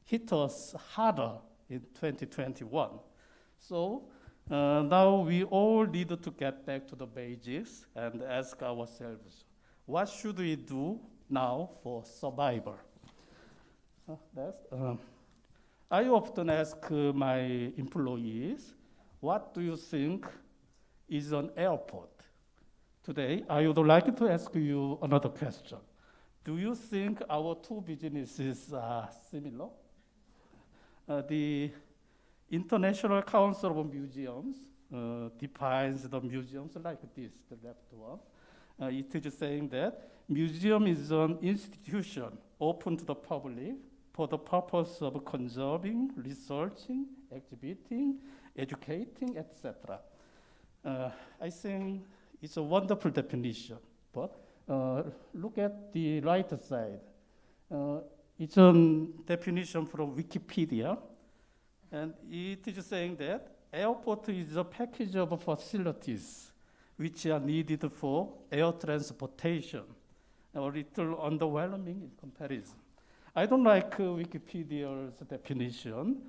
Speaker 8: hit us harder in 2021. So now we all need to get back to the basics and ask ourselves, what should we do now for survival? I often ask my employees, what do you think is an airport? Today, I would like to ask you another question. Do you think our 2 businesses are similar? The International Council of Museums defines the museums like this, the left one. It is saying that museum is an institution open to the public for the purpose of conserving, researching, exhibiting, educating, etc. I think it's a wonderful definition, but look at the right side. It's a definition from Wikipedia, and it is saying that airport is a package of facilities which are needed for air transportation, a little underwhelming in comparison. I don't like Wikipedia's definition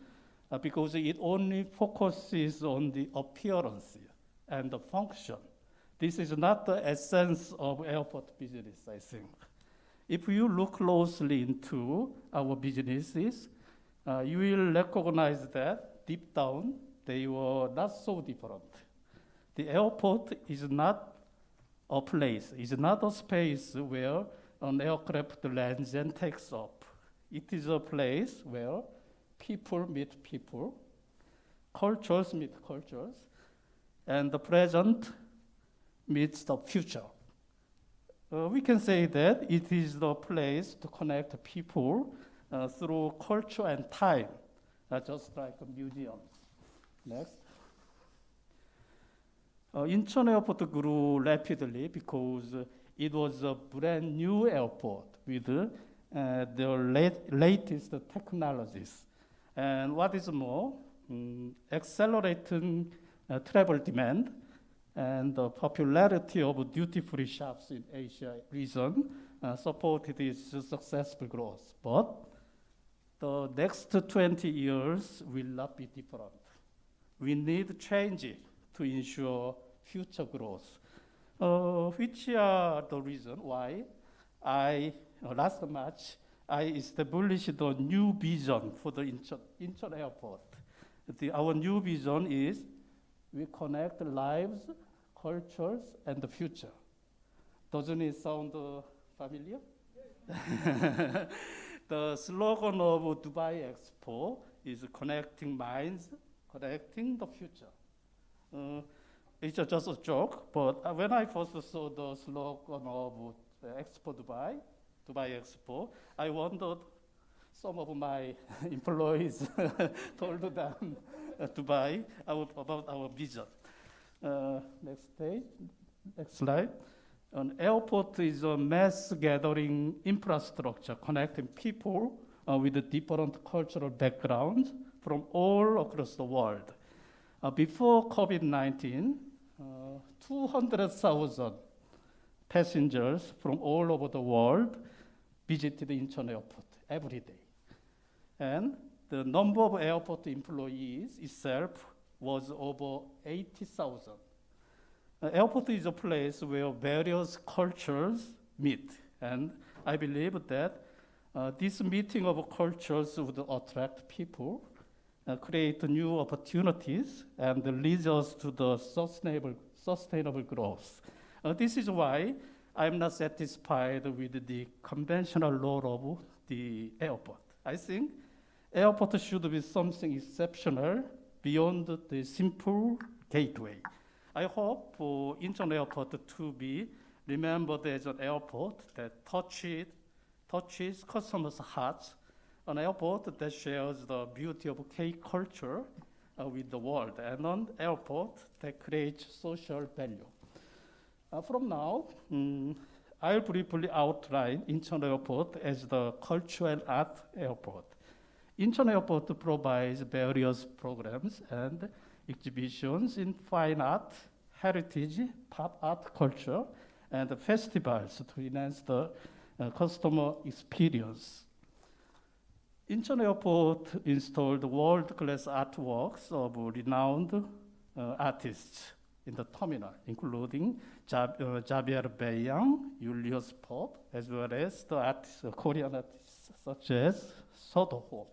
Speaker 8: because it only focuses on the appearance and the function. This is not the essence of airport business, I think. If you look closely into our businesses, you will recognize that deep down, they were not so different. The airport is not a place, is not a space where an aircraft lands and takes off. It is a place where people meet people, cultures meet cultures, and the present meets the future. We can say that it is the place to connect people through culture and time, just like a museum. Next. Incheon Airport grew rapidly because it was a brand new airport with the latest technologies. And what is more, accelerating travel demand and the popularity of duty-free shops in Asia region supported its successful growth. But the next 20 years will not be different. We need change to ensure future growth, which are the reason why last March, I established a new vision for the Incheon Airport. Our new vision is we connect lives, cultures, and the future. Doesn't it sound familiar? The slogan of Dubai Expo is connecting minds, connecting the future. It's just a joke, but when I first saw the slogan of Expo Dubai Expo, I wondered, some of my employees told them Dubai about our vision. Next slide. An airport is a mass gathering infrastructure connecting people with different cultural backgrounds from all across the world. Before COVID-19, 200,000 passengers from all over the world visited Incheon Airport every day. And the number of airport employees itself was over 80,000. Airport is a place where various cultures meet. And I believe that this meeting of cultures would attract people, create new opportunities, and lead us to the sustainable growth. This is why I'm not satisfied with the conventional role of the airport. I think airport should be something exceptional beyond the simple gateway. I hope for Incheon Airport to be remembered as an airport that touches customers' hearts, an airport that shares the beauty of K-culture with the world, and an airport that creates social value. From now, I'll briefly outline Incheon Airport as the cultural art airport. Incheon Airport provides various programs and exhibitions in fine art, heritage, pop art culture, and festivals to enhance the customer experience. Incheon Airport installed world-class artworks of renowned artists in the terminal, including Javier Bayang, Julius Pope, as well as the Korean artists such as Sodo-ho.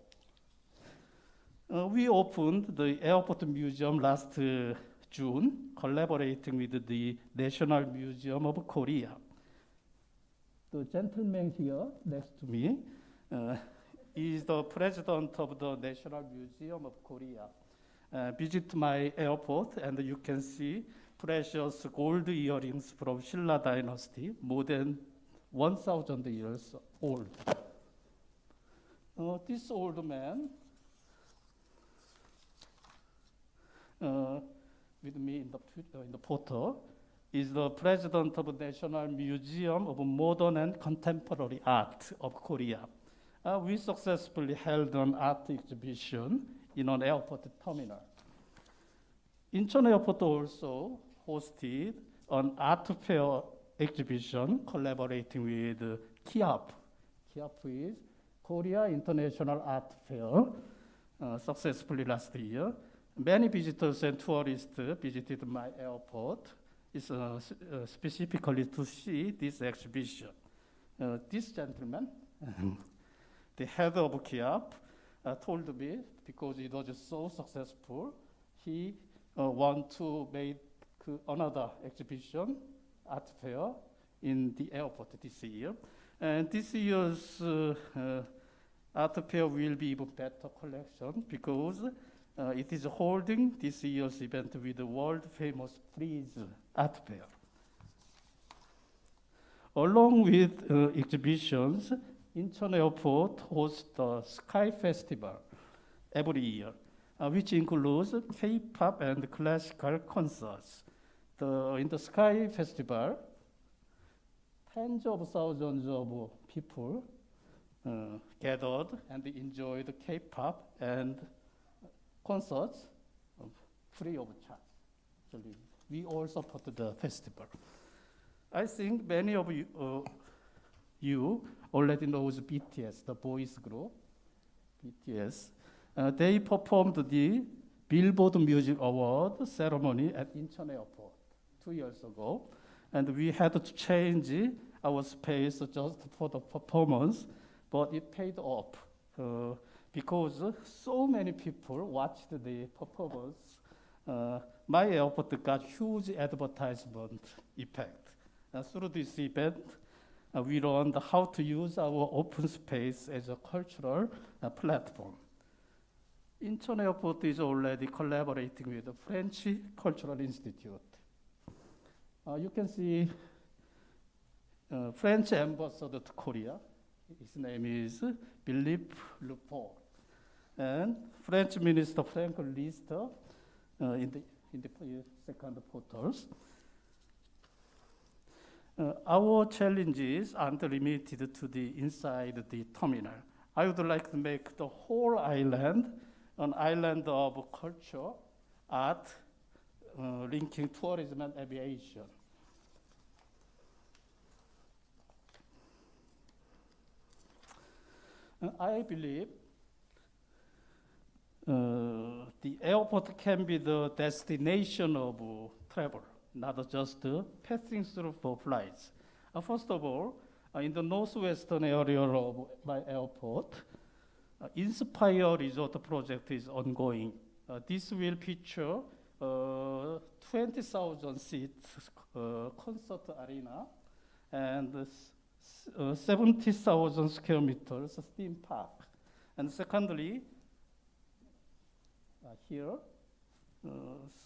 Speaker 8: We opened the Airport Museum last June, collaborating with the National Museum of Korea. The gentleman here next to me is the president of the National Museum of Korea. Visit my airport and you can see precious gold earrings from Silla Dynasty, more than 1,000 years old. This old man with me in the photo is the president of the National Museum of Modern and Contemporary Art of Korea. We successfully held an art exhibition in an airport terminal. Incheon Airport also hosted an art fair exhibition collaborating with KIAP. KIAP is Korea International Art Fair, successfully last year. Many visitors and tourists visited my airport specifically to see this exhibition. This gentleman, the head of KIAP, told me, because it was so successful, he want to make another exhibition, art fair, in the airport this year. And this year's art fair will be even better collection because it is holding this year's event with the world famous Freeze art fair. Along with exhibitions, Incheon Airport hosts the Sky Festival every year, which includes K-pop and classical concerts. in the Sky Festival, tens of thousands of people gathered and enjoyed K-pop and concerts free of charge. Actually, we all supported the festival. I think many of you already knows BTS, the boys group, BTS. They performed the Billboard Music Award ceremony at Incheon Airport 2 years ago, and we had to change our space just for the performance, but it paid off because so many people watched the performance. My airport got huge advertisement effect. Through this event, we learned how to use our open space as a cultural platform. Incheon Airport is already collaborating with the French Cultural Institute. You can see French ambassador to Korea. His name is Philippe Leport. And French Minister Frank Lister in the second photos. Our challenges aren't limited to the inside the terminal. I would like to make the whole island an island of culture, art, linking tourism and aviation. I believe the airport can be the destination of travel, not just passing through for flights. First of all, in the northwestern area of my airport, Inspire Resort project is ongoing. This will feature 20,000 seats concert arena and 70,000 square meters theme park. And secondly, here,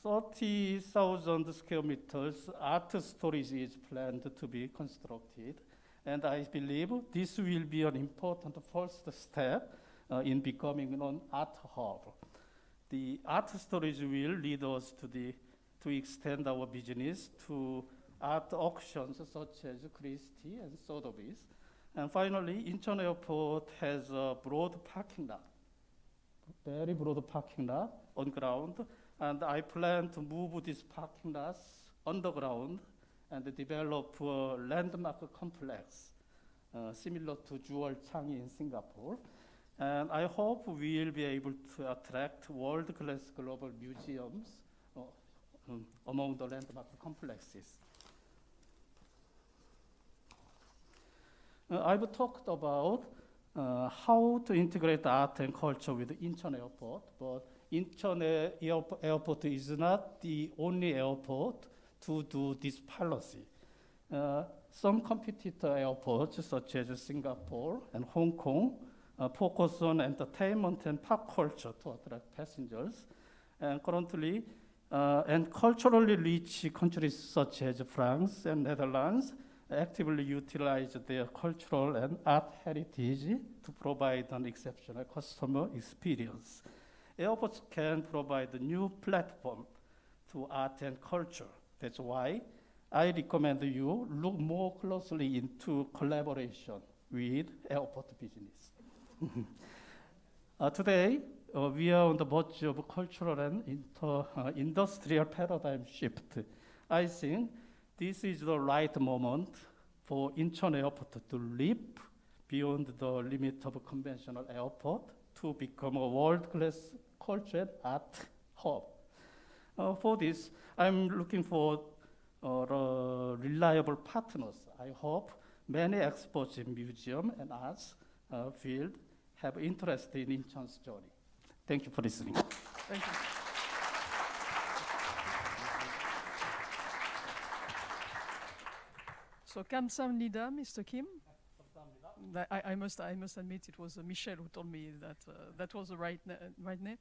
Speaker 8: 30,000 square meters art storage is planned to be constructed. And I believe this will be an important first step in becoming an art hub. The art storage will lead us to extend our business to art auctions such as Christie and Sotheby's. And finally, Incheon Airport has a broad parking lot, very broad parking lot on ground. And I plan to move these parking lots underground and develop a landmark complex similar to Jewel Changi in Singapore. And I hope we will be able to attract world-class global museums among the landmark complexes. I've talked about how to integrate art and culture with Incheon Airport, but Incheon Airport is not the only airport to do this policy. Some competitor airports, such as Singapore and Hong Kong, focus on entertainment and pop culture to attract passengers. And currently, and culturally rich countries such as France and Netherlands actively utilize their cultural and art heritage to provide an exceptional customer experience. Airports can provide a new platform to art and culture. That's why I recommend you look more closely into collaboration with airport business. Today, we are on the verge of cultural and industrial paradigm shift. I think this is the right moment for Incheon Airport to leap beyond the limit of a conventional airport to become a world-class culture and art hub. For this, I'm looking for reliable partners. I hope many experts in museum and arts field have interest in Incheon's journey. Thank you for listening.
Speaker 5: Thank you. So kamsahamnida, Mr. Kim. I must admit it was Michel who told me that that was the right name.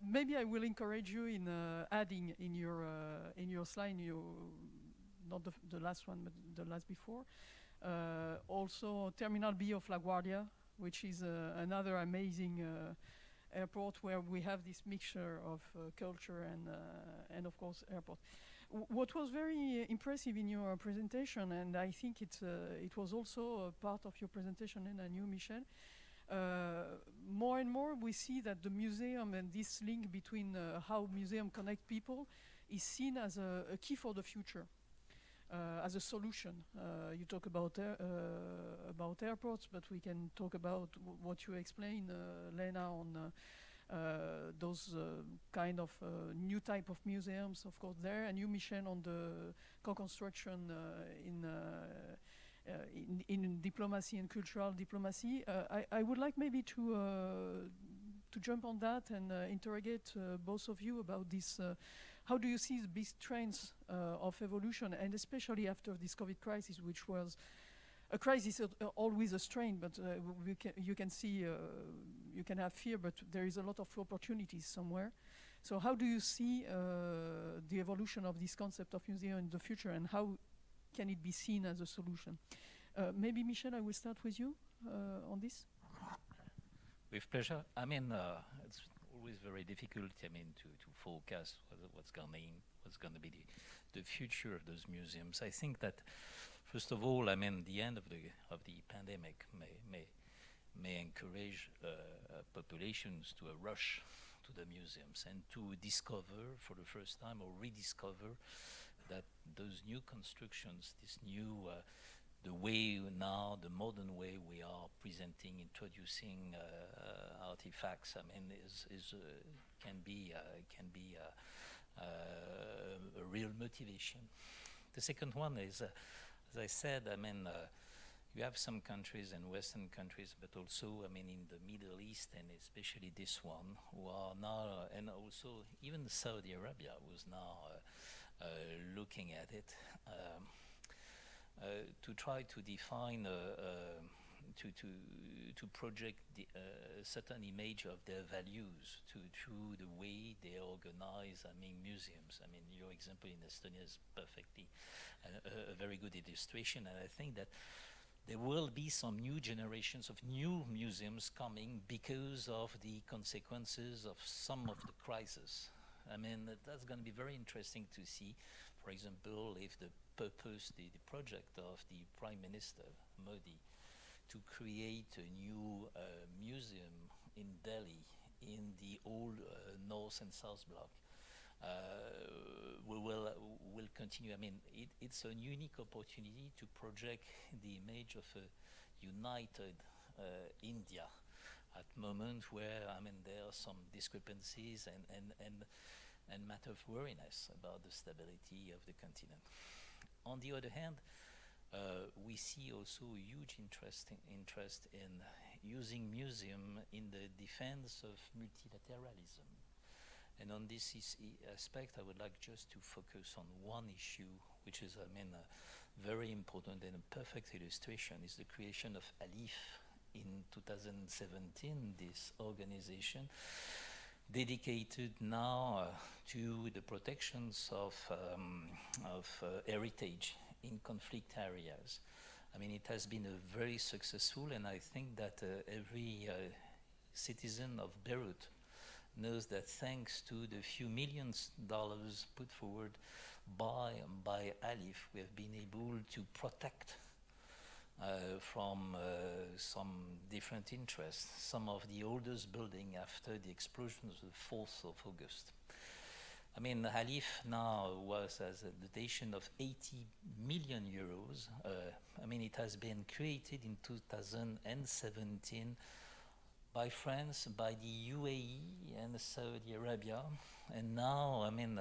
Speaker 5: Maybe I will encourage you in adding in your slide, not the last one, but the last before, also Terminal B of LaGuardia, which is another amazing airport where we have this mixture of culture and of course airport. what was very impressive in your presentation, and I think it was also a part of your presentation, and I knew Michel, more and more we see that the museum and this link between how museum connect people is seen as a key for the future, as a solution. You talk about airports, but we can talk about what you explained, Lena, on those kind of new type of museums, of course, there, and you, Michel, on the co-construction in diplomacy and cultural diplomacy. I would like maybe to jump on that and interrogate both of you about this. How do you see the big trends of evolution, and especially after this COVID crisis, which was a crisis, always a strain, but you can see, you can have fear, but there is a lot of opportunities somewhere. So how do you see the evolution of this concept of museum in the future, and how can it be seen as a solution? Maybe, Michel, I will start with you on this.
Speaker 6: With pleasure. I mean, it's always very difficult, I mean, to forecast what's going to be the future of those museums. I think that, first of all, I mean, the end of the pandemic may encourage populations to a rush to the museums and to discover for the first time or rediscover that those new constructions, this new the way now, the modern way we are presenting, introducing artifacts, I mean, can be a real motivation. The second one is, as I said, I mean, you have some countries and Western countries, but also, I mean, in the Middle East, and especially this one, who are now, and also even Saudi Arabia was now looking at it. To try to define, to project a certain image of their values through the way they organize, I mean, museums. I mean, your example in Estonia is perfectly a very good illustration, and I think that there will be some new generations of new museums coming because of the consequences of some of the crises. I mean, that's going to be very interesting to see, for example, if the purpose, the project of the Prime Minister, Modi, to create a new museum in Delhi, in the old North and South Bloc, will continue. I mean, it's a unique opportunity to project the image of a united India at moment where, I mean, there are some discrepancies and matter of worriness about the stability of the continent. On the other hand, we see also a huge interest in using museum in the defense of multilateralism. And on this aspect, I would like just to focus on one issue, which is, I mean, very important and a perfect illustration, is the creation of ALIF in 2017, this organization dedicated now to the protections of heritage in conflict areas. I mean, it has been a very successful, and I think that every citizen of Beirut knows that thanks to the few millions dollars put forward by ALIF, we have been able to protect from some different interests some of the oldest building after the explosion of the 4th of August. I mean, ALIF now has a dotation of 80 million euros. I mean, it has been created in 2017 by France, by the UAE and Saudi Arabia, and now, I mean,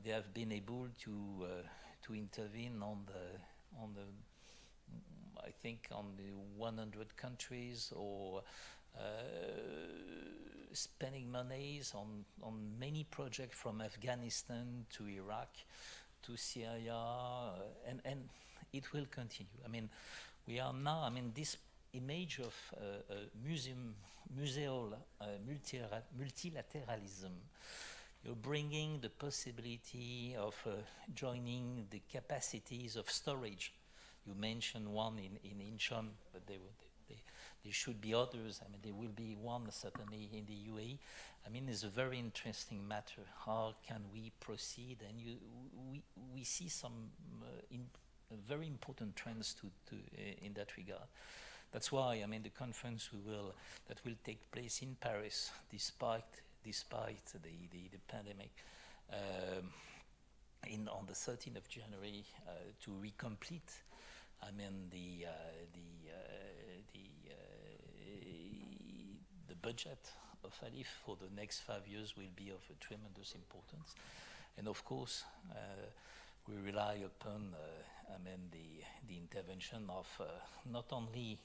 Speaker 6: they have been able to intervene on the I think on the 100 countries, or spending monies on many projects from Afghanistan to Iraq to Syria, and it will continue. I mean, we are now, I mean, this image of museal multilateralism, you're bringing the possibility of joining the capacities of storage. You mentioned one in Incheon, but there should be others. I mean, there will be one certainly in the UAE. I mean, it's a very interesting matter. How can we proceed? And we see some very important trends in that regard. That's why, I mean, the conference that will take place in Paris, despite the pandemic, on the 13th of January, to recomplete, I mean, the budget of ALIF for the next 5 years will be of a tremendous importance. And of course, we rely upon, I mean, the intervention of not only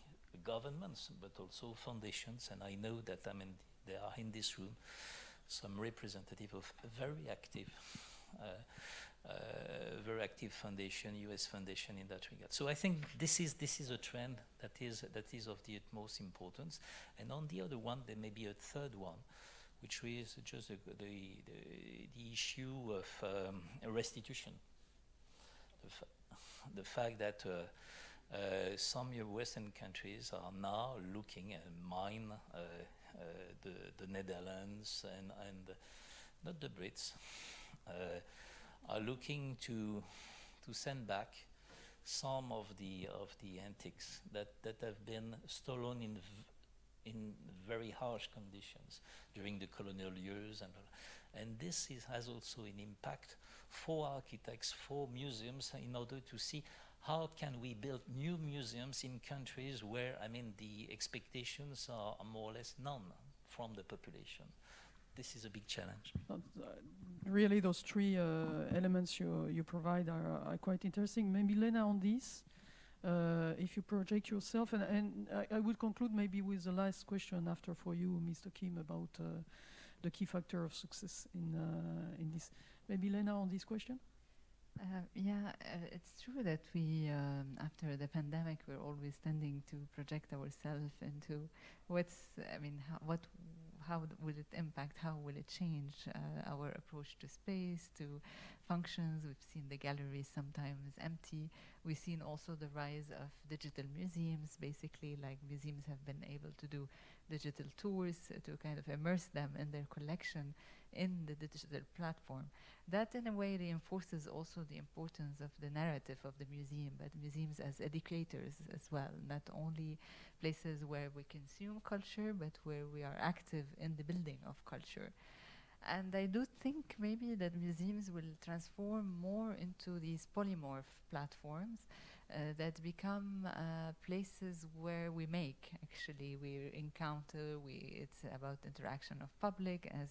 Speaker 6: governments, but also foundations. And I know that, I mean, there are in this room some representative of a very active foundation, US foundation in that regard. So I think this is a trend that is of the utmost importance. And on the other one, there may be a third one, which is just the issue of restitution. The fact that some Western countries are now looking at the Netherlands and not the Brits, are looking to send back some of the antiques that have been stolen in very harsh conditions during the colonial years, and this has also an impact for architects, for museums, in order to see how can we build new museums in countries where, I mean, the expectations are more or less none from the population. This is a big challenge.
Speaker 5: Really, those three elements you provide are quite interesting. Maybe Lena on this, if you project yourself, and I would conclude maybe with the last question after for you, Mr. Kim, about the key factor of success in this. Maybe Lena on this question?
Speaker 7: It's true that we, after the pandemic, we're always tending to project ourselves into how will it impact, how will it change our approach to space, to functions. We've seen the galleries sometimes empty. We've seen also the rise of digital museums, basically, like museums have been able to do digital tours to kind of immerse them in their collection in the digital platform. That in a way reinforces also the importance of the narrative of the museum, but museums as educators as well, not only places where we consume culture, but where we are active in the building of culture. And I do think maybe that museums will transform more into these polymorph platforms that become places where we make, actually, we encounter, it's about interaction of public, as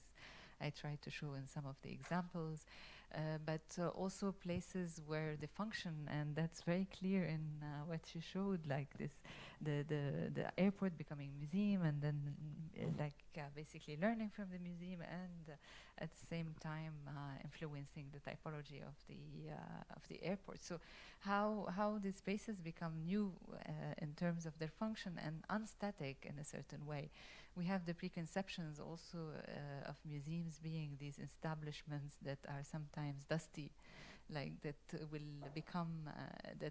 Speaker 7: I tried to show in some of the examples, but also places where the function, and that's very clear in what you showed, like this, the airport becoming museum, and then basically learning from the museum, and at the same time influencing the typology of the airport. So how these spaces become new in terms of their function and unstatic in a certain way. We have the preconceptions also of museums being these establishments that are sometimes dusty, like that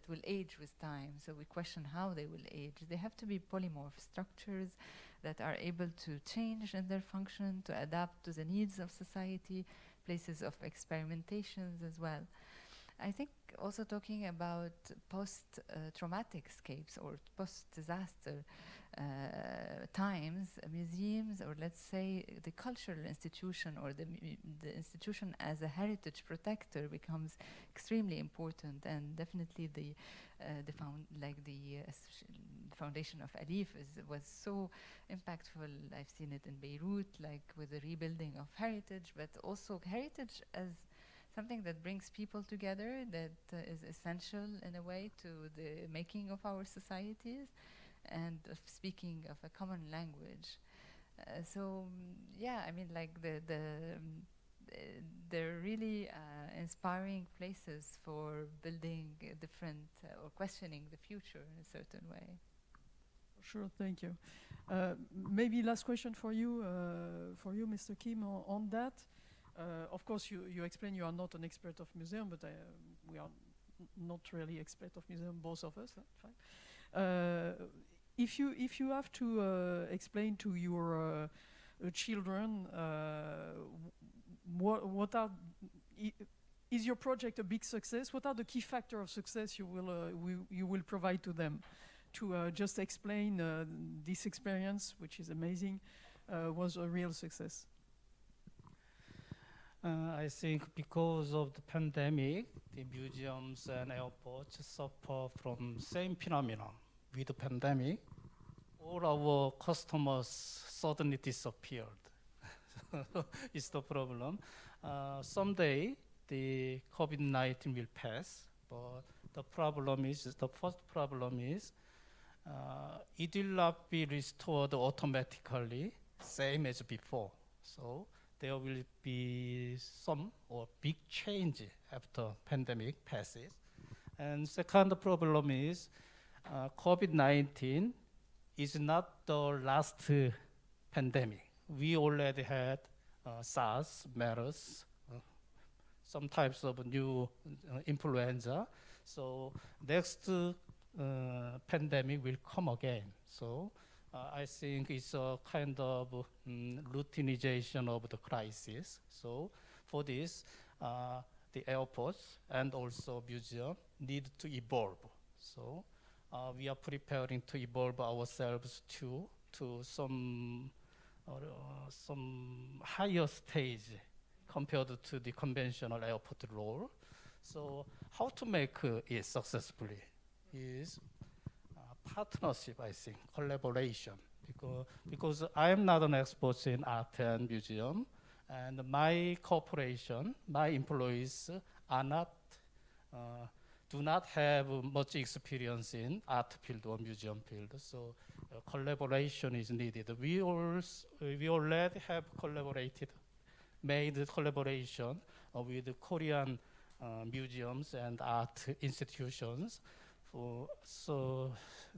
Speaker 7: will age with time. So we question how they will age. They have to be polymorph structures that are able to change in their function, to adapt to the needs of society, places of experimentations as well. I think also talking about post-traumatic scapes or post-disaster times, museums, or let's say the cultural institution or the institution as a heritage protector becomes extremely important, and definitely the foundation of ALIF was so impactful. I've seen it in Beirut, like with the rebuilding of heritage, but also heritage as something that brings people together, that is essential in a way to the making of our societies, and of speaking of a common language. I mean, like they're really inspiring places for building different or questioning the future in a certain way.
Speaker 5: Sure, thank you. Maybe last question for you, Mr. Kim, on that. Of course, you explain you are not an expert of museum, but we are not really expert of museum, both of us. Fine. if you have to explain to your children what are is your project a big success? What are the key factors of success you will provide to them? To just explain this experience, which is amazing, was a real success.
Speaker 8: I think because of the pandemic, the museums and airports suffer from same phenomenon. With the pandemic, all our customers suddenly disappeared. It's the problem. Someday, the COVID-19 will pass, but the first problem is, it will not be restored automatically, same as before. So there will be some or big change after pandemic passes. And second problem is, COVID-19 is not the last pandemic. We already had SARS, MERS, some types of new influenza. So next pandemic will come again. So I think it's a kind of routinization of the crisis. So for this, the airports and also museum need to evolve. So we are preparing to evolve ourselves to some higher stage compared to the conventional airport role. So how to make it successfully is partnership, I think, collaboration. Because I am not an expert in art and museum, and my corporation, my employees are not, do not have much experience in art field or museum field. So collaboration is needed. We already have made collaboration with the Korean museums and art institutions. So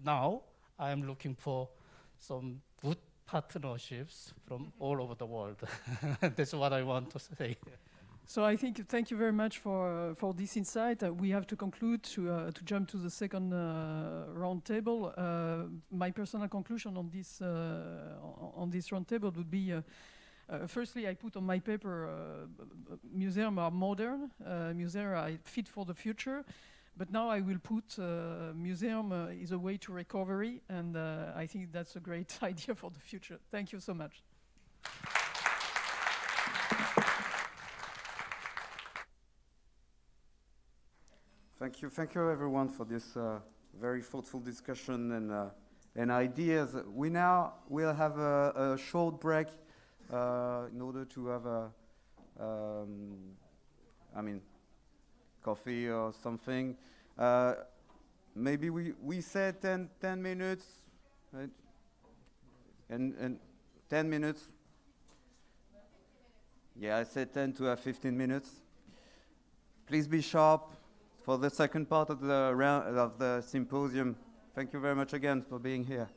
Speaker 8: now I am looking for some good partnerships from all over the world. That's what I want to say.
Speaker 5: So I think thank you very much for this insight. We have to conclude to jump to the second roundtable. My personal conclusion on this roundtable would be. Firstly, I put on my paper, museums are modern, museums are fit for the future, but now I will put museum is a way to recovery, and I think that's a great idea for the future. Thank you so much.
Speaker 2: Thank you everyone for this very thoughtful discussion and ideas. We now will have a short break in order to have coffee or something. Maybe we said 10 minutes, right? And 10 minutes. Yeah, I said 10 to 15 minutes. Please be sharp for the second part of the round of the symposium. Thank you very much again for being here.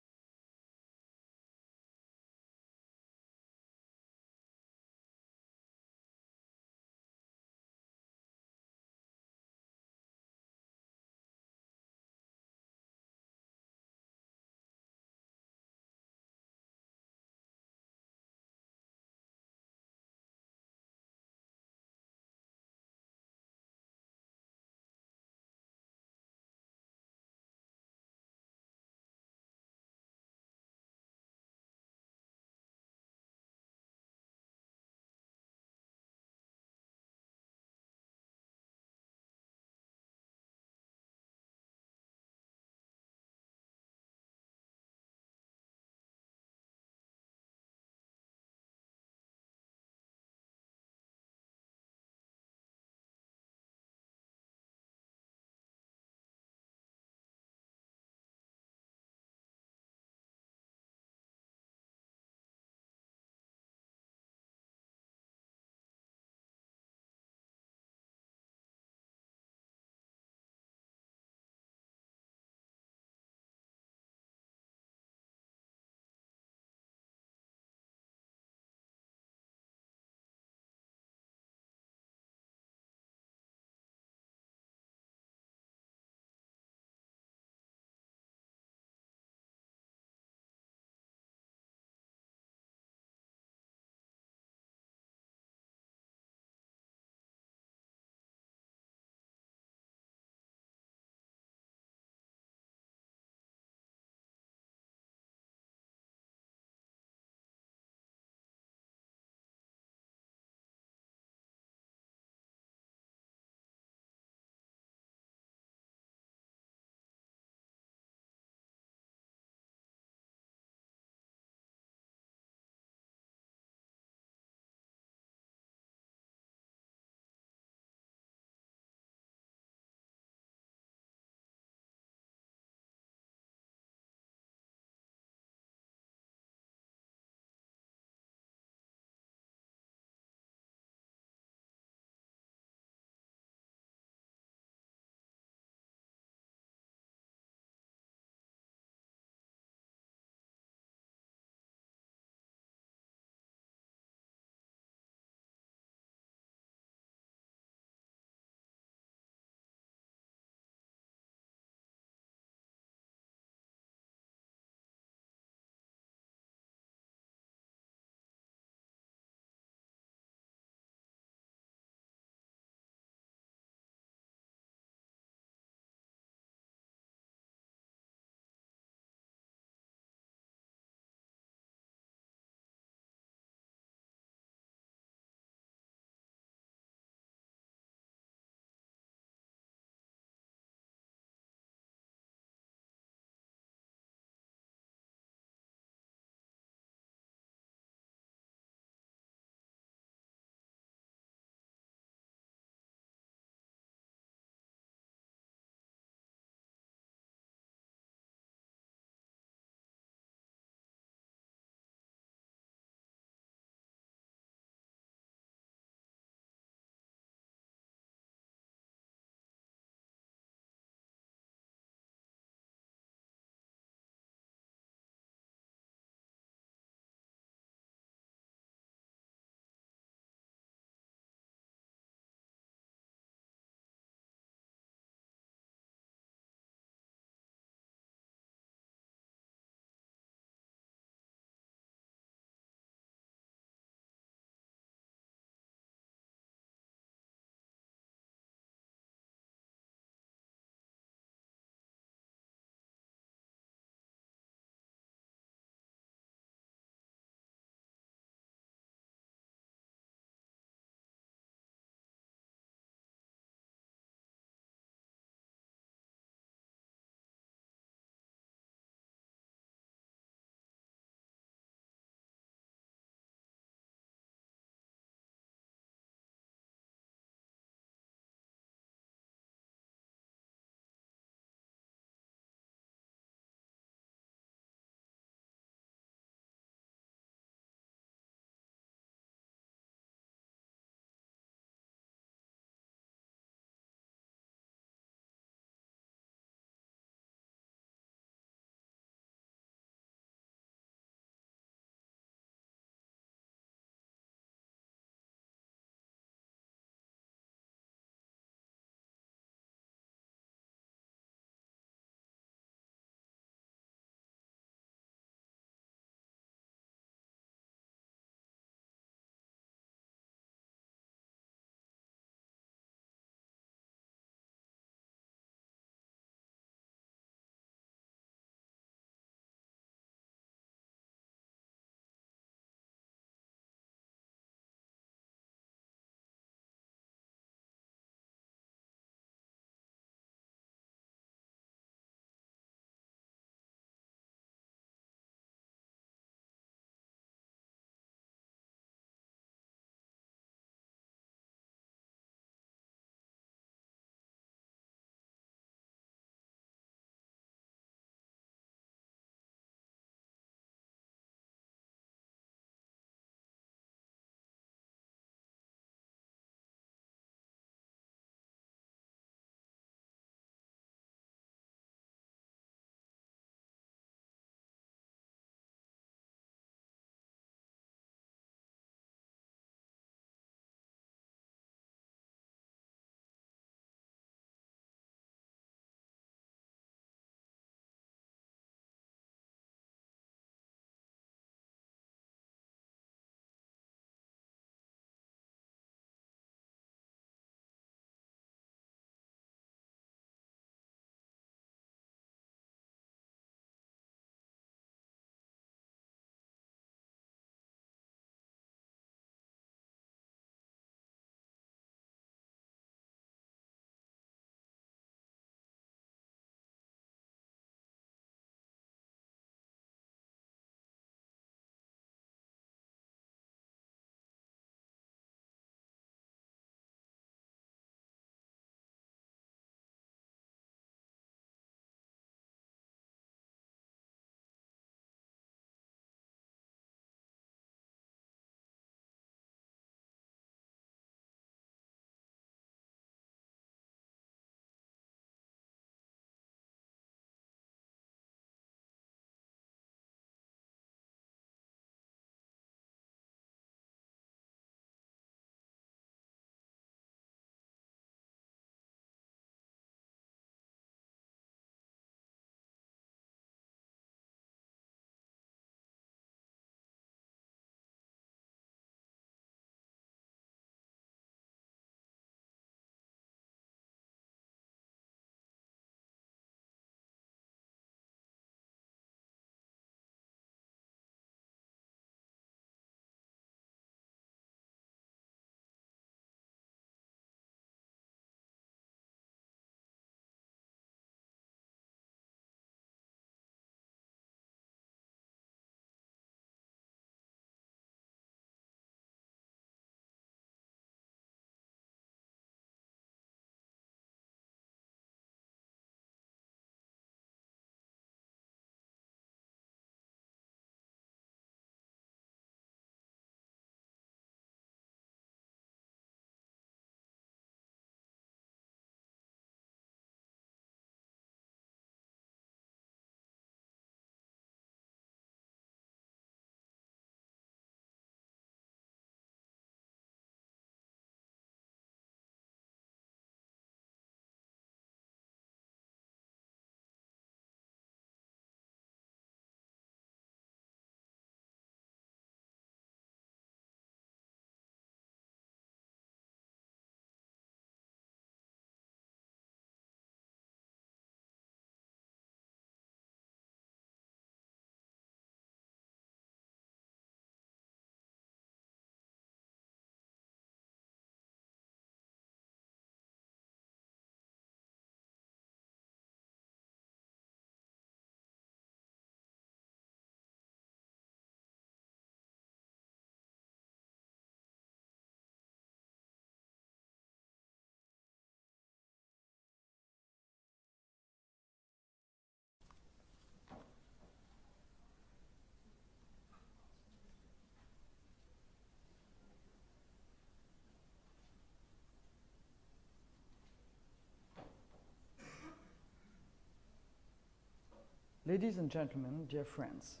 Speaker 9: Ladies and gentlemen, dear friends,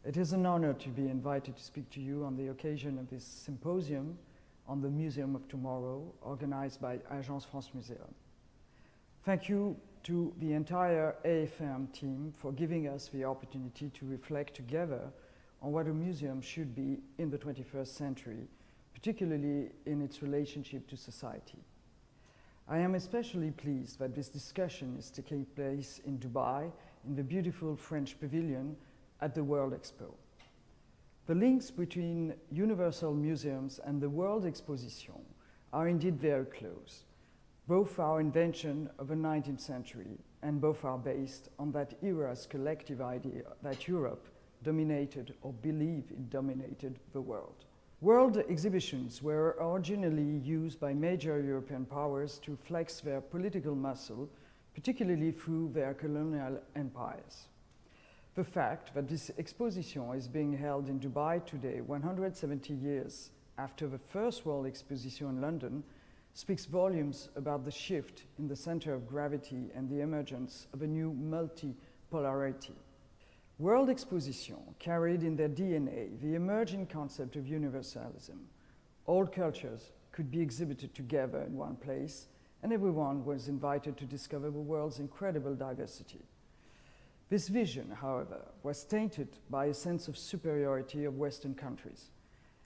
Speaker 9: it is an honor to be invited to speak to you on the occasion of this symposium on the Museum of Tomorrow, organized by Agence France Muséums. Thank you to the entire AFM team for giving us the opportunity to reflect together on what a museum should be in the 21st century, particularly in its relationship to society. I am especially pleased that this discussion is taking place in Dubai, in the beautiful French Pavilion at the World Expo. The links between Universal Museums and the World Exposition are indeed very close. Both are invention of the 19th century, and both are based on that era's collective idea that Europe dominated or believed it dominated the world. World exhibitions were originally used by major European powers to flex their political muscle, particularly through their colonial empires. The fact that this exposition is being held in Dubai today, 170 years after the first World Exposition in London, speaks volumes about the shift in the center of gravity and the emergence of a new multipolarity. World Exposition carried in their DNA the emerging concept of universalism. All cultures could be exhibited together in one place, and everyone was invited to discover the world's incredible diversity. This vision, however, was tainted by a sense of superiority of Western countries.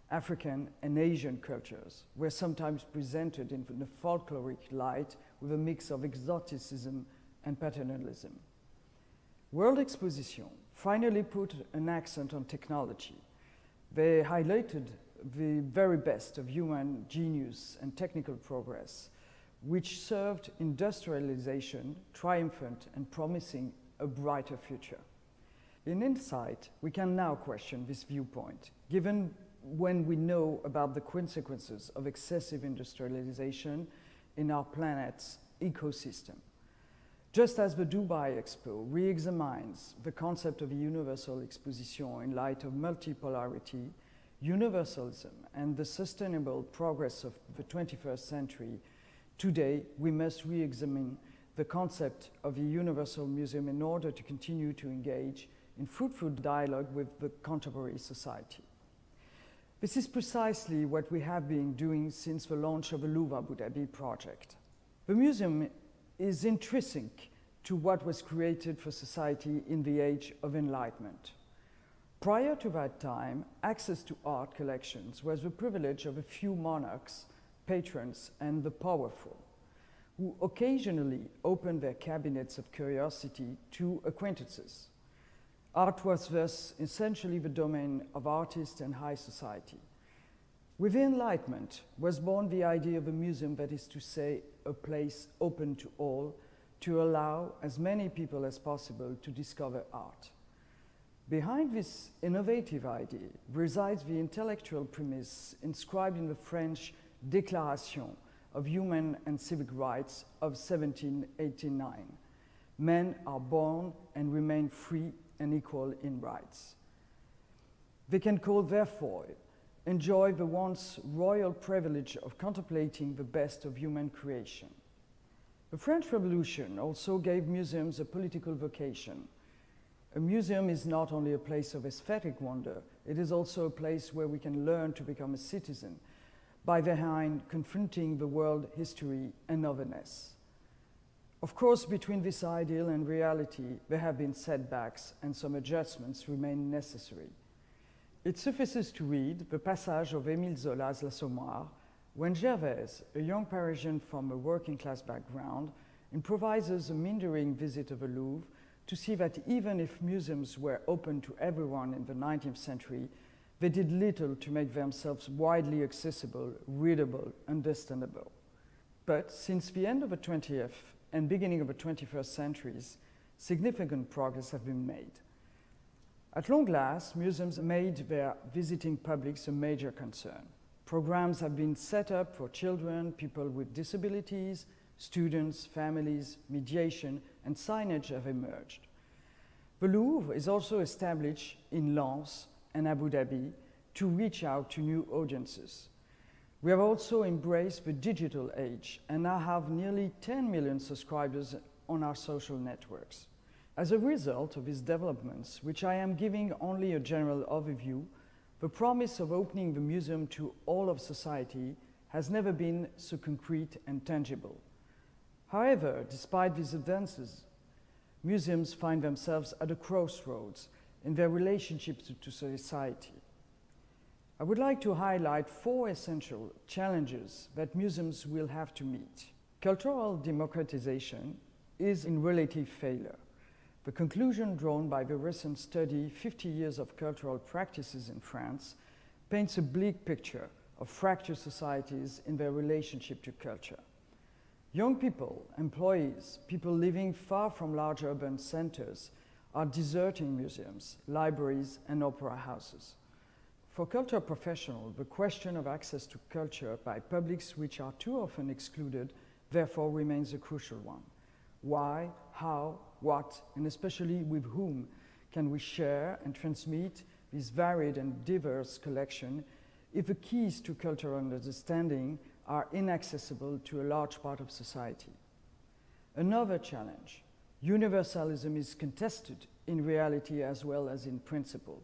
Speaker 9: African and Asian cultures were sometimes presented in a folkloric light with a mix of exoticism and paternalism. World Exposition finally put an accent on technology. They highlighted the very best of human genius and technical progress, which served industrialization, triumphant and promising a brighter future. In hindsight, we can now question this viewpoint, given when we know about the consequences of excessive industrialization in our planet's ecosystem. Just as the Dubai Expo re-examines the concept of a universal exposition in light of multipolarity, universalism, and the sustainable progress of the 21st century, today we must re-examine the concept of a universal museum in order to continue to engage in fruitful dialogue with the contemporary society. This is precisely what we have been doing since the launch of the Louvre Abu Dhabi project. The museum is intrinsic to what was created for society in the age of enlightenment. Prior to that time, access to art collections was the privilege of a few monarchs, patrons, and the powerful, who occasionally opened their cabinets of curiosity to acquaintances. Art was thus essentially the domain of artists and high society. With the Enlightenment was born the idea of a museum, that is to say, a place open to all, to allow as many people as possible to discover art. Behind this innovative idea resides the intellectual premise inscribed in the French Déclaration of Human and Civic Rights of 1789. Men are born and remain free and equal in rights. They can therefore enjoy the once royal privilege of contemplating the best of human creation. The French Revolution also gave museums a political vocation. A museum is not only a place of aesthetic wonder, it is also a place where we can learn to become a citizen by behind confronting the world history and otherness. Of course, between this ideal and reality, there have been setbacks and some adjustments remain necessary. It suffices to read the passage of Émile Zola's L'Assommoir, when Gervaise, a young Parisian from a working-class background, improvises a meandering visit of the Louvre to see that even if museums were open to everyone in the 19th century, they did little to make themselves widely accessible, readable, understandable. But since the end of the 20th and beginning of the 21st centuries, significant progress have been made. At long last, museums made their visiting publics a major concern. Programs have been set up for children, people with disabilities, students, families, mediation, and signage have emerged. The Louvre is also established in Lens and Abu Dhabi to reach out to new audiences. We have also embraced the digital age and now have nearly 10 million subscribers on our social networks. As a result of these developments, which I am giving only a general overview, the promise of opening the museum to all of society has never been so concrete and tangible. However, despite these advances, museums find themselves at a crossroads in their relationship to society. I would like to highlight 4 essential challenges that museums will have to meet. Cultural democratization is in relative failure. The conclusion drawn by the recent study, 50 Years of Cultural Practices in France, paints a bleak picture of fractured societies in their relationship to culture. Young people, employees, people living far from large urban centers are deserting museums, libraries, and opera houses. For culture professionals, the question of access to culture by publics which are too often excluded therefore remains a crucial one. Why, how, what, and especially with whom can we share and transmit this varied and diverse collection if the keys to cultural understanding are inaccessible to a large part of society? Another challenge, universalism is contested in reality as well as in principle.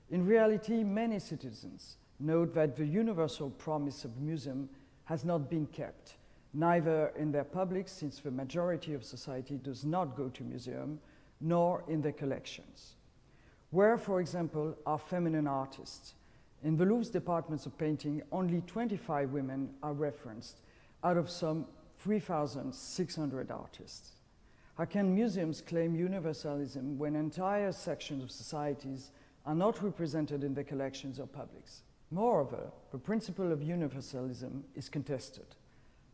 Speaker 9: In reality, many citizens note that the universal promise of museum has not been kept, neither in their public, since the majority of society does not go to museum, nor in their collections. Where, for example, are feminine artists? In the Louvre's departments of painting, only 25 women are referenced out of some 3,600 artists. How can museums claim universalism when entire sections of societies are not represented in their collections or publics? Moreover, the principle of universalism is contested.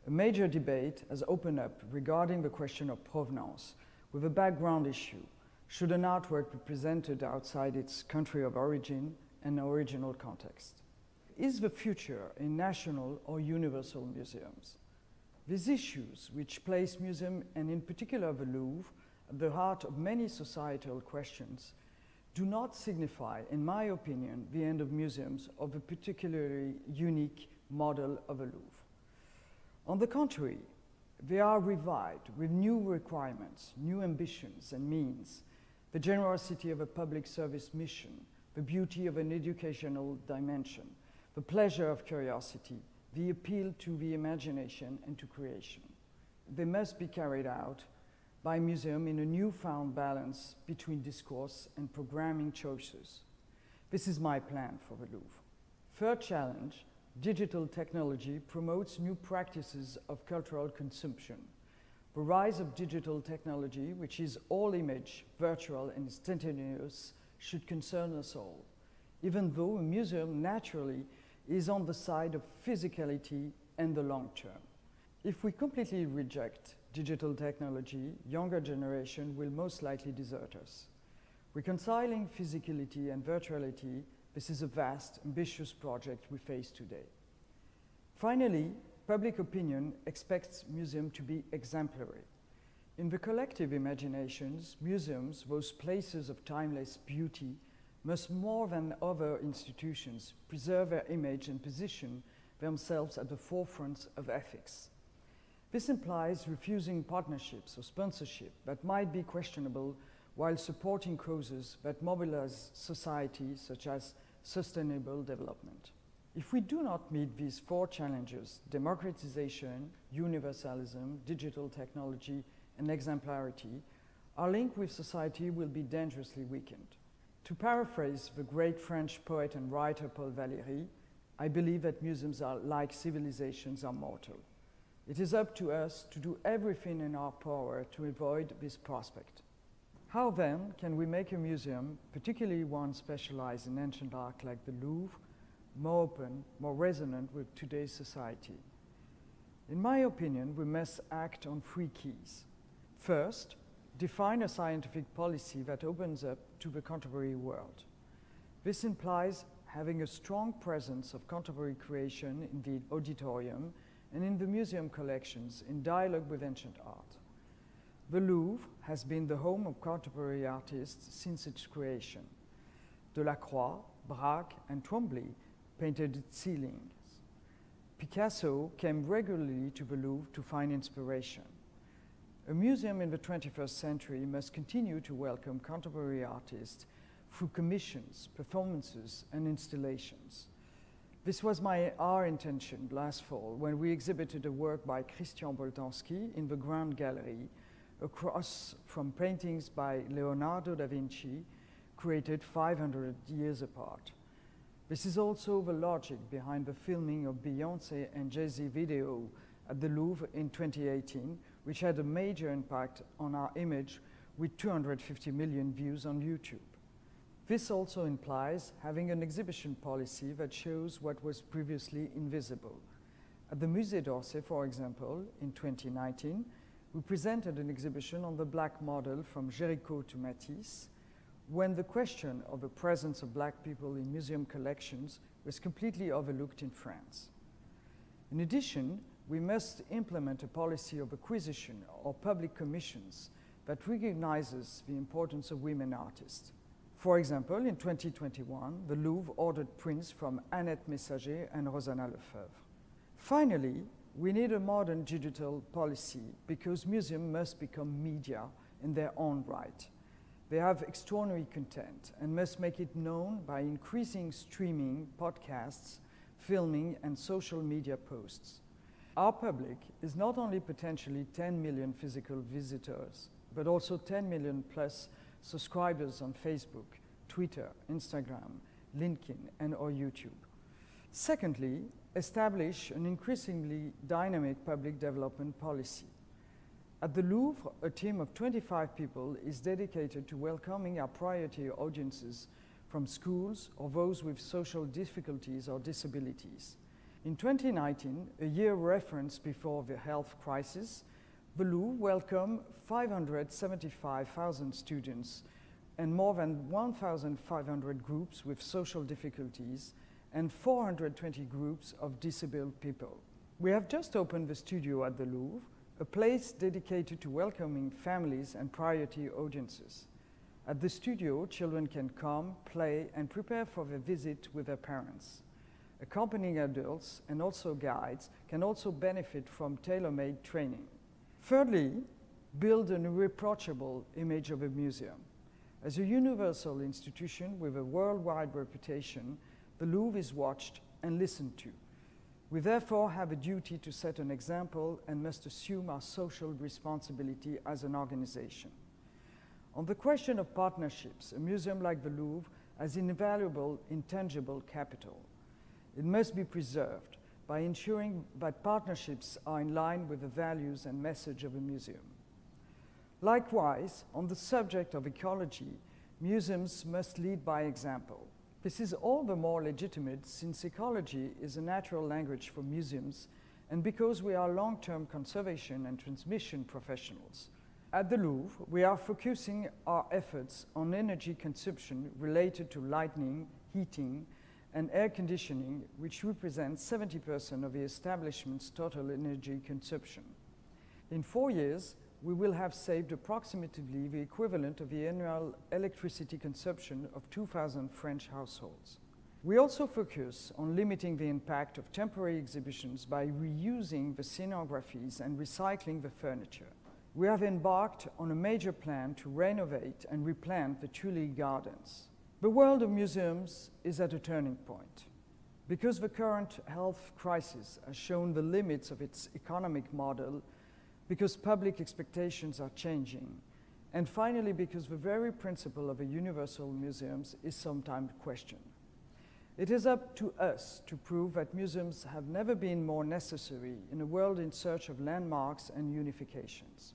Speaker 9: A major debate has opened up regarding the question of provenance, with a background issue. Should an artwork be presented outside its country of origin and original context? Is the future in national or universal museums? These issues, which place museums, and in particular the Louvre, at the heart of many societal questions, do not signify, in my opinion, the end of museums or the particularly unique model of a Louvre. On the contrary, they are revived with new requirements, new ambitions and means, the generosity of a public service mission, the beauty of an educational dimension, the pleasure of curiosity, the appeal to the imagination and to creation. They must be carried out by museum in a newfound balance between discourse and programming choices. This is my plan for the Louvre. Third challenge, digital technology promotes new practices of cultural consumption. The rise of digital technology, which is all image, virtual and instantaneous, should concern us all, even though a museum naturally is on the side of physicality and the long term. If we completely reject digital technology, younger generation will most likely desert us. Reconciling physicality and virtuality, this is a vast, ambitious project we face today. Finally, public opinion expects museums to be exemplary. In the collective imaginations, museums, those places of timeless beauty, must more than other institutions preserve their image and position themselves at the forefront of ethics. This implies refusing partnerships or sponsorship that might be questionable while supporting causes that mobilize society, such as sustainable development. If we do not meet these 4 challenges, democratization, universalism, digital technology, and exemplarity, our link with society will be dangerously weakened. To paraphrase the great French poet and writer Paul Valéry, I believe that museums are like civilizations are mortal. It is up to us to do everything in our power to avoid this prospect. How then can we make a museum, particularly one specialized in ancient art like the Louvre, more open, more resonant with today's society? In my opinion, we must act on 3 keys. First, define a scientific policy that opens up to the contemporary world. This implies having a strong presence of contemporary creation in the auditorium and in the museum collections in dialogue with ancient art. The Louvre has been the home of contemporary artists since its creation. Delacroix, Braque, and Trombley painted its ceilings. Picasso came regularly to the Louvre to find inspiration. A museum in the 21st century must continue to welcome contemporary artists through commissions, performances, and installations. This was our intention last fall when we exhibited a work by Christian Boltanski in the Grand Gallery, across from paintings by Leonardo da Vinci, created 500 years apart. This is also the logic behind the filming of Beyoncé and Jay-Z video at the Louvre in 2018, which had a major impact on our image with 250 million views on YouTube. This also implies having an exhibition policy that shows what was previously invisible. At the Musée d'Orsay, for example, in 2019, we presented an exhibition on the black model from Géricault to Matisse, when the question of the presence of black people in museum collections was completely overlooked in France. In addition, we must implement a policy of acquisition or public commissions that recognizes the importance of women artists. For example, in 2021, the Louvre ordered prints from Annette Messager and Rosanna Lefebvre. Finally, we need a modern digital policy because museums must become media in their own right. They have extraordinary content and must make it known by increasing streaming, podcasts, filming, and social media posts. Our public is not only potentially 10 million physical visitors, but also 10 million plus subscribers on Facebook, Twitter, Instagram, LinkedIn, and or YouTube. Secondly, establish an increasingly dynamic public development policy. At the Louvre, a team of 25 people is dedicated to welcoming our priority audiences from schools or those with social difficulties or disabilities. In 2019, a year referenced before the health crisis, the Louvre welcomed 575,000 students and more than 1,500 groups with social difficulties and 420 groups of disabled people. We have just opened the studio at the Louvre, a place dedicated to welcoming families and priority audiences. At the studio, children can come, play, and prepare for their visit with their parents. Accompanying adults and also guides can also benefit from tailor-made training. Thirdly, build an irreproachable image of a museum. As a universal institution with a worldwide reputation, the Louvre is watched and listened to. We therefore have a duty to set an example and must assume our social responsibility as an organization. On the question of partnerships, a museum like the Louvre has invaluable intangible capital. It must be preserved by ensuring that partnerships are in line with the values and message of a museum. Likewise, on the subject of ecology, museums must lead by example. This is all the more legitimate since ecology is a natural language for museums and because we are long-term conservation and transmission professionals. At the Louvre, we are focusing our efforts on energy consumption related to lighting, heating, and air conditioning, which represents 70% of the establishment's total energy consumption. In 4 years, we will have saved approximately the equivalent of the annual electricity consumption of 2,000 French households. We also focus on limiting the impact of temporary exhibitions by reusing the scenographies and recycling the furniture. We have embarked on a major plan to renovate and replant the Tuileries Gardens. The world of museums is at a turning point. Because the current health crisis has shown the limits of its economic model, because public expectations are changing, and finally because the very principle of a universal museums is sometimes questioned. It is up to us to prove that museums have never been more necessary in a world in search of landmarks and unifications.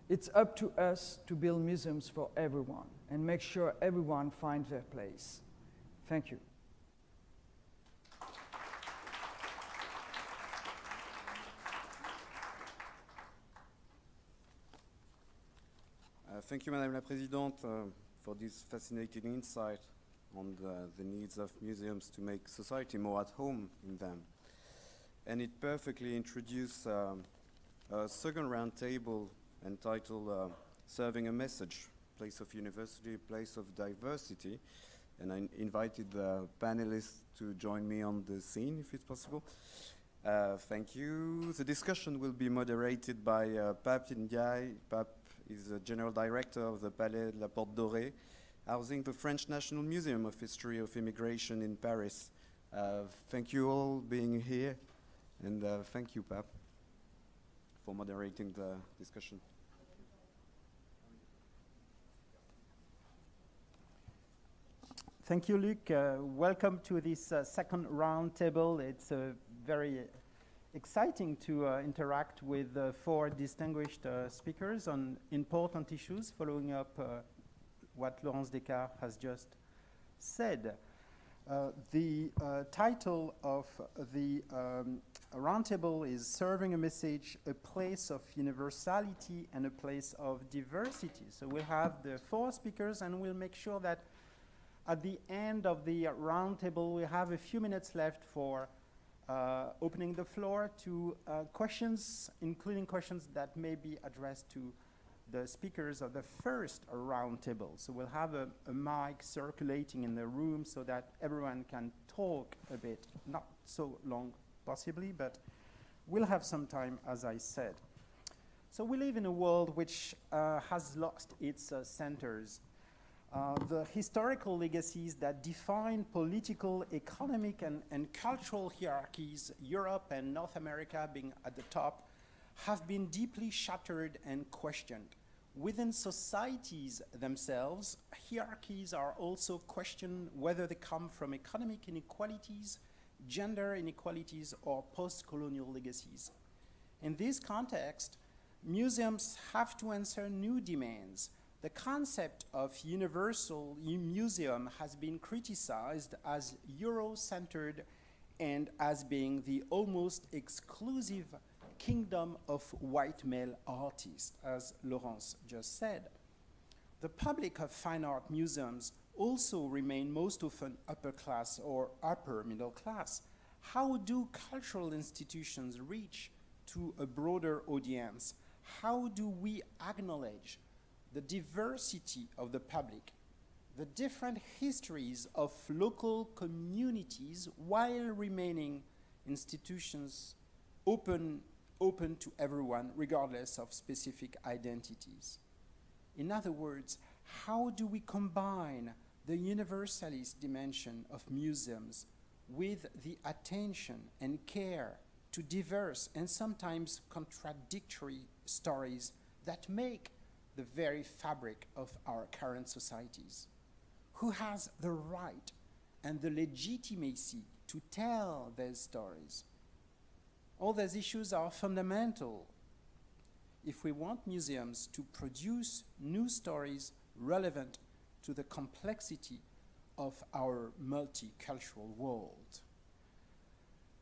Speaker 9: It's up to us to build museums for everyone and make sure everyone finds their place. Thank you.
Speaker 2: Thank you, Madame la Présidente, for this fascinating insight on the needs of museums to make society more at home in them. And it perfectly introduced a second round table entitled Serving a Message, Place of University, Place of Diversity. And I invited the panelists to join me on the scene, if it's possible. Thank you. The discussion will be moderated by Pape Ndiaye. Pape is the General Director of the Palais de la Porte Dorée, housing the French National Museum of History of Immigration in Paris. Thank you all being here, and thank you, Pape, for moderating the discussion.
Speaker 10: Thank you, Luc. Welcome to this second roundtable. It's very exciting to interact with four distinguished speakers on important issues, following up what Laurence Descartes has just said. The title of the roundtable is Serving a Message, a Place of Universality and a Place of Diversity. So we'll have the four speakers, and we'll make sure that at the end of the roundtable, we have a few minutes left for opening the floor to questions, including questions that may be addressed to the speakers of the first roundtable. So we'll have a mic circulating in the room so that everyone can talk a bit, not so long possibly, but we'll have some time, as I said. So we live in a world which has lost its centers. The historical legacies that define political, economic, and cultural hierarchies, Europe and North America being at the top, have been deeply shattered and questioned. Within societies themselves, hierarchies are also questioned, whether they come from economic inequalities, gender inequalities, or post-colonial legacies. In this context, museums have to answer new demands. The concept of universal museum has been criticized as Euro-centered and as being the almost exclusive kingdom of white male artists, as Laurence just said. The public of fine art museums also remain most often upper class or upper middle class. How do cultural institutions reach to a broader audience? How do we acknowledge the diversity of the public, the different histories of local communities, while remaining institutions open to everyone, regardless of specific identities? In other words, how do we combine the universalist dimension of museums with the attention and care to diverse and sometimes contradictory stories that make the very fabric of our current societies? Who has the right and the legitimacy to tell these stories? All these issues are fundamental if we want museums to produce new stories relevant to the complexity of our multicultural world.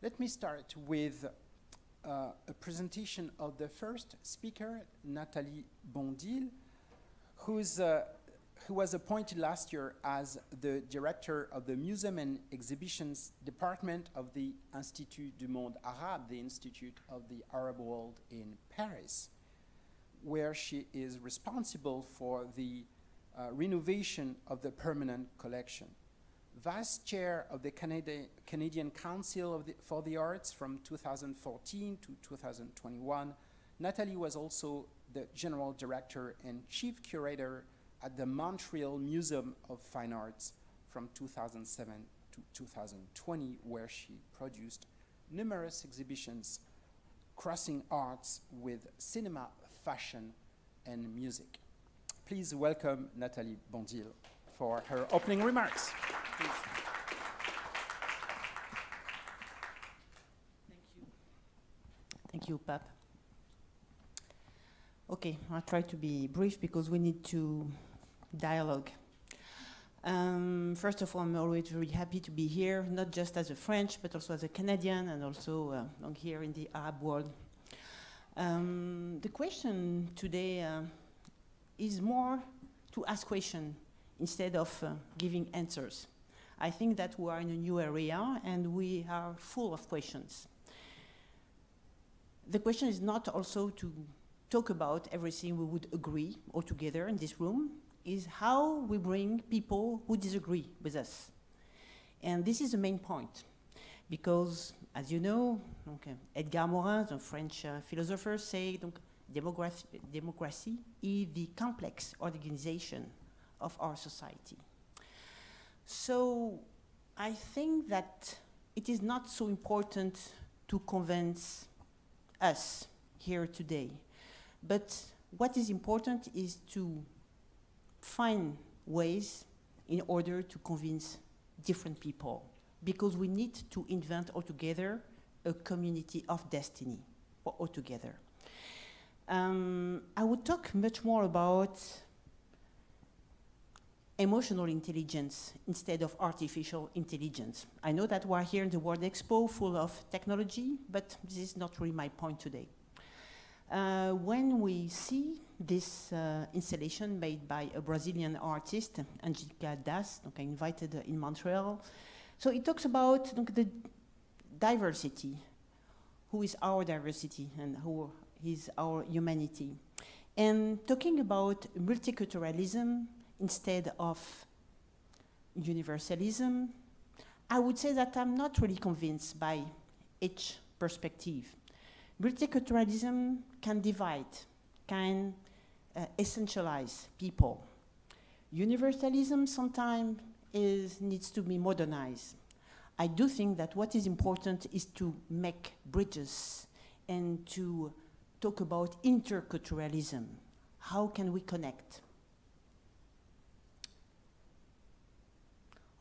Speaker 10: Let me start with a presentation of the first speaker, Nathalie Bondil, who was appointed last year as the director of the Museum and Exhibitions Department of the Institut du Monde Arabe, the Institute of the Arab World in Paris, where she is responsible for the renovation of the permanent collection. Vice Chair of the Canadian Council for the Arts from 2014 to 2021, Nathalie was also the General Director and Chief Curator at the Montreal Museum of Fine Arts from 2007 to 2020, where she produced numerous exhibitions crossing arts with cinema, fashion, and music. Please welcome Nathalie Bondil for her opening remarks. Please.
Speaker 11: Thank you, Pape. Okay, I'll try to be brief because we need to dialogue. First of all, I'm always very happy to be here, not just as a French, but also as a Canadian and also here in the Arab world. The question today is more to ask questions instead of giving answers. I think that we are in a new area and we are full of questions. The question is not also to talk about everything we would agree all together in this room, is how we bring people who disagree with us. And this is the main point, Because, as you know, Edgar Morin, the French philosopher, say democracy is the complex organization of our society. So I think that it is not so important to convince us here today, but what is important is to find ways in order to convince different people, because we need to invent altogether a community of destiny altogether. I would talk much more about emotional intelligence instead of artificial intelligence. I know that we're here in the World Expo full of technology, but this is not really my point today. When we see this installation made by a Brazilian artist, Angelica Das, I invited her in Montreal. So it talks about the diversity, who is our diversity and who is our humanity. And talking about multiculturalism instead of universalism, I would say that I'm not really convinced by each perspective. Multiculturalism can divide, can essentialize people. Universalism sometimes needs to be modernized. I do think that what is important is to make bridges and to talk about interculturalism. How can we connect?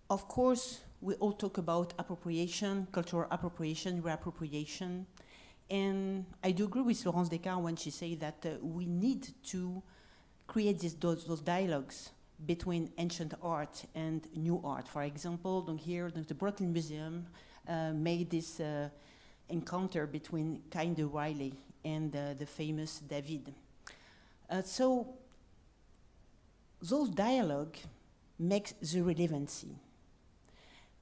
Speaker 11: Of course, we all talk about appropriation, cultural appropriation, reappropriation. And I do agree with Laurence Descartes when she says that we need to create those dialogues between ancient art and new art. For example, here the Brooklyn Museum made this encounter between Kinder Riley and the famous David. So those dialogue makes the relevancy.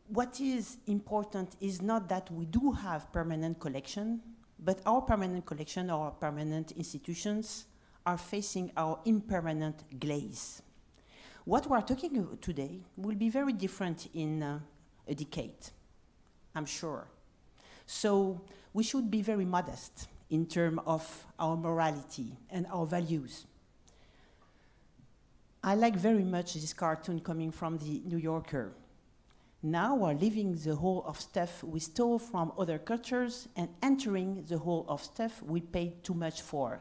Speaker 11: What is important is not that we do have permanent collection, but our permanent collection, our permanent institutions are facing our impermanent glaze. What we're talking about today will be very different in a decade, I'm sure. So we should be very modest in terms of our morality and our values. I like very much this cartoon coming from the New Yorker. Now we're leaving the whole of stuff we stole from other cultures and entering the whole of stuff we paid too much for.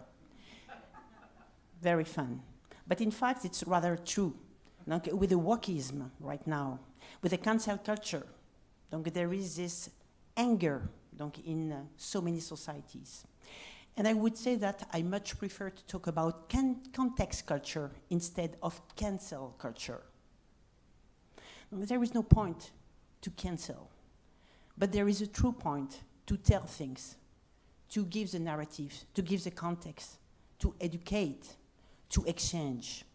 Speaker 11: Very fun. But in fact, it's rather true. With the wokeism right now, with the cancel culture, there is this anger in so many societies. And I would say that I much prefer to talk about context culture instead of cancel culture. There is no point to cancel, but there is a true point to tell things, to give the narrative, to give the context, to educate, to exchange.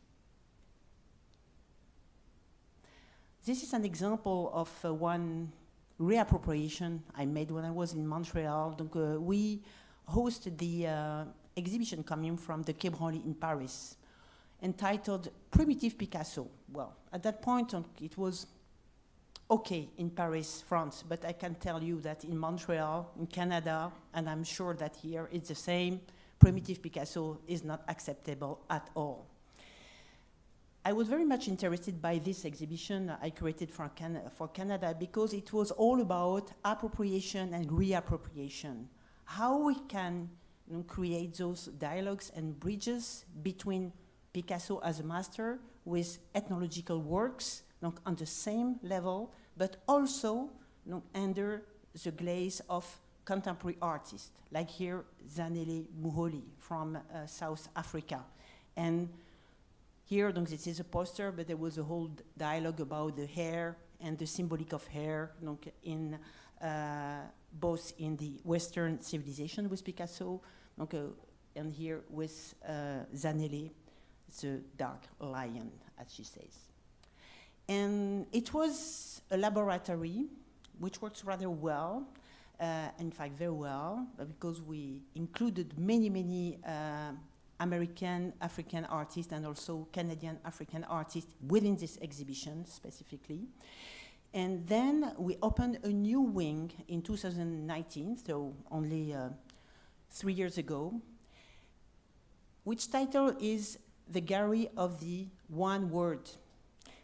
Speaker 11: This is an example of one reappropriation I made when I was in Montreal. We hosted the exhibition coming from the Quai Branly in Paris, entitled Primitive Picasso. Well, at that point, it was okay in Paris, France, but I can tell you that in Montreal, in Canada, and I'm sure that here it's the same, Primitive Picasso is not acceptable at all. I was very much interested by this exhibition I created for Canada because it was all about appropriation and reappropriation. How we can create those dialogues and bridges between Picasso as a master with ethnological works on the same level, but also under the glaze of contemporary artists, like here Zanele Muholi from South Africa. And here, this is a poster, but there was a whole dialogue about the hair and the symbolic of hair, both in the Western civilization with Picasso, and here with Zanele, the dark lion, as she says. And it was a laboratory which works rather well, in fact very well, because we included many American, African artists and also Canadian African artists within this exhibition specifically. And then we opened a new wing in 2019, so only 3 years ago, which title is The Gallery of the One Word.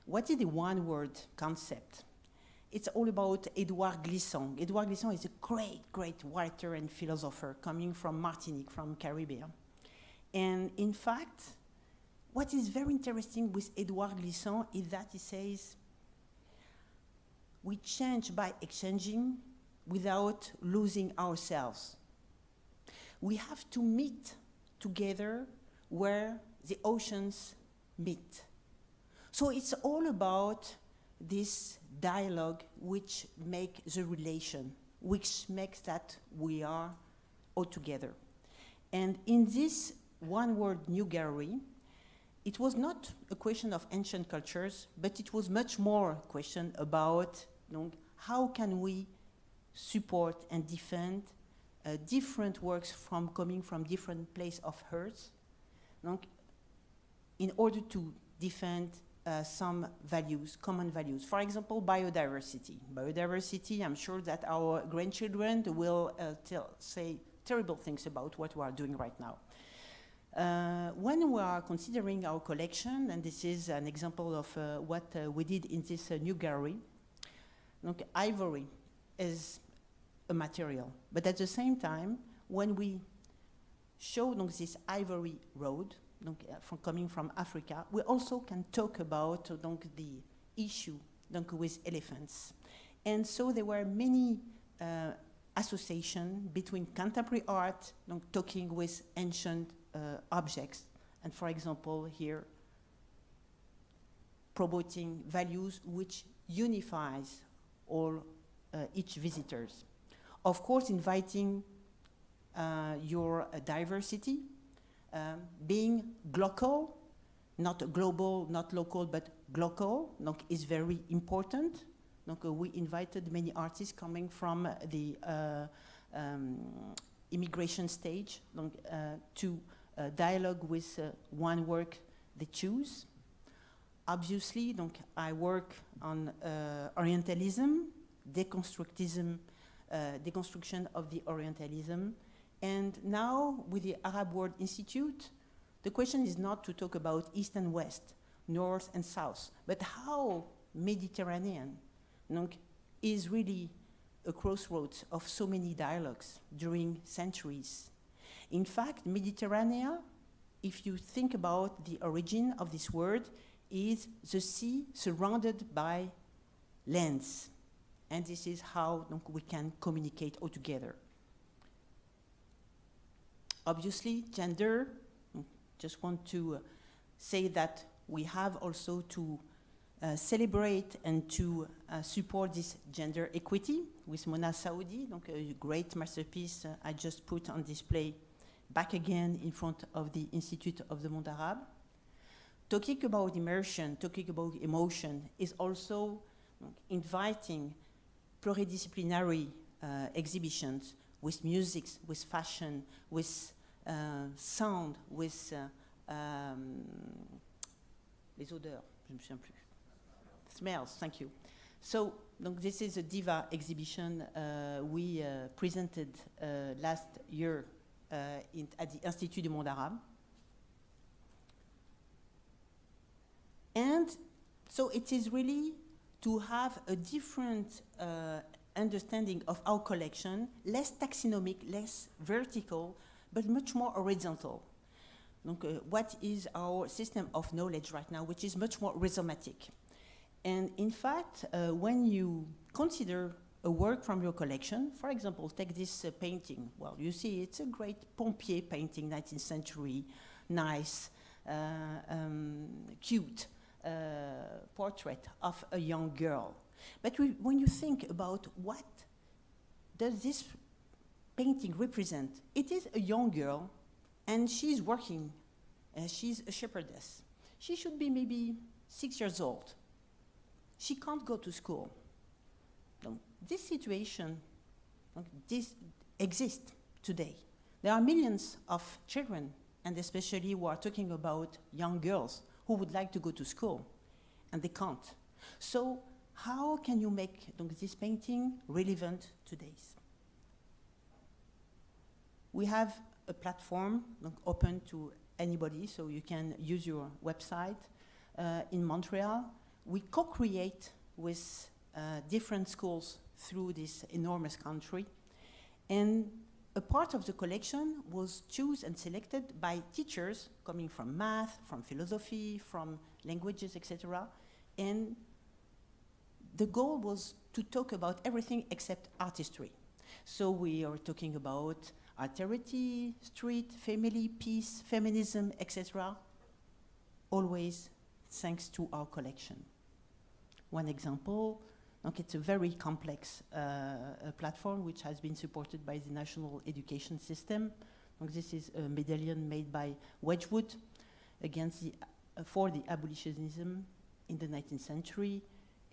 Speaker 11: What is the one word concept? It's all about Edouard Glissant. Edouard Glissant is a great, great writer and philosopher coming from Martinique, from Caribbean. And in fact, what is very interesting with Edouard Glissant is that he says, we change by exchanging without losing ourselves. We have to meet together where the oceans meet. So it's all about this dialogue which makes the relation, which makes that we are all together. And in this one word new gallery, it was not a question of ancient cultures, but it was much more a question about how can we support and defend different works coming from different places of Earth, in order to defend some values, common values. For example, biodiversity. Biodiversity, I'm sure that our grandchildren will say terrible things about what we are doing right now. When we are considering our collection, and this is an example of what we did in this new gallery, ivory is a material, but at the same time, when we show this ivory road, coming from Africa, we also can talk about the issue with elephants. And so there were many associations between contemporary art, talking with ancient objects, and for example here, promoting values which unifies all each visitors. Of course, inviting your diversity, being local, not global, not local, but local, is very important. We invited many artists coming from the immigration stage to dialogue with one work they choose. Obviously, I work on Orientalism, deconstruction of the Orientalism. And now, with the Arab World Institute, the question is not to talk about East and West, North and South, but how Mediterranean is really a crossroads of so many dialogues during centuries. In fact, Mediterranean, if you think about the origin of this word, is the sea surrounded by lands. And this is how we can communicate all together. Obviously, gender, just want to say that we have also to celebrate and to support this gender equity with Mona Saoudi, a great masterpiece I just put on display back again in front of the Institute of the Monde Arabe. Talking about immersion, talking about emotion is also inviting pluridisciplinary exhibitions with music, with fashion, with sound, with les odeurs, je ne me souviens plus. Smells, thank you. So, this is a Diva exhibition we presented last year at the Institut du Monde Arabe. And so it is really to have a different understanding of our collection, less taxonomic, less vertical, but much more horizontal. What is our system of knowledge right now, which is much more rhizomatic. And in fact, when you consider a work from your collection, for example, take this painting. Well, you see, it's a great Pompier painting, 19th century, nice, cute portrait of a young girl. But when you think about what does this painting represent, it is a young girl, and she's working. She's a shepherdess. She should be maybe 6 years old. She can't go to school. This situation, this exists today. There are millions of children, and especially who are talking about young girls who would like to go to school, and they can't. So how can you make donc, this painting relevant today? We have a platform donc, open to anybody, so you can use your website. In Montreal, we co-create with different schools through this enormous country. And a part of the collection was chosen and selected by teachers coming from math, from philosophy, from languages, etc. And the goal was to talk about everything except artistry. So we are talking about alterity, street, family, peace, feminism, etc. Always thanks to our collection. One example, donc it's a very complex platform which has been supported by the National Education System. Donc this is a medallion made by Wedgwood against for the abolitionism in the 19th century.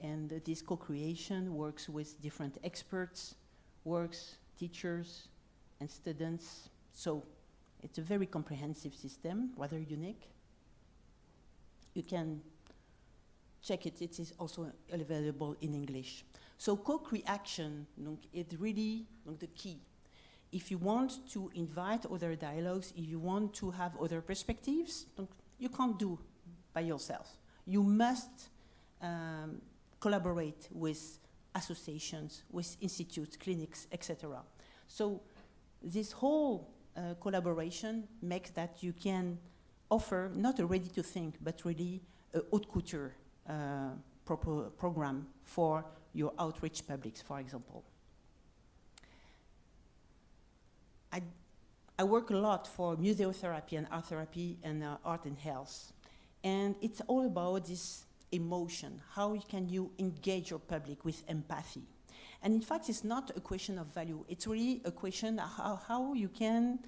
Speaker 11: And this co-creation works with different experts, teachers, and students. So it's a very comprehensive system, rather unique. You can check it. It is also available in English. So co-creation is really the key. If you want to invite other dialogues, if you want to have other perspectives, you can't do by yourself. You must collaborate with associations, with institutes, clinics, etc. So this whole collaboration makes that you can offer not a ready-to-think, but really a haute couture program for your outreach publics, for example. I work a lot for museotherapy and art therapy and art and health. And it's all about this emotion. How can you engage your public with empathy? And in fact, it's not a question of value. It's really a question of how you can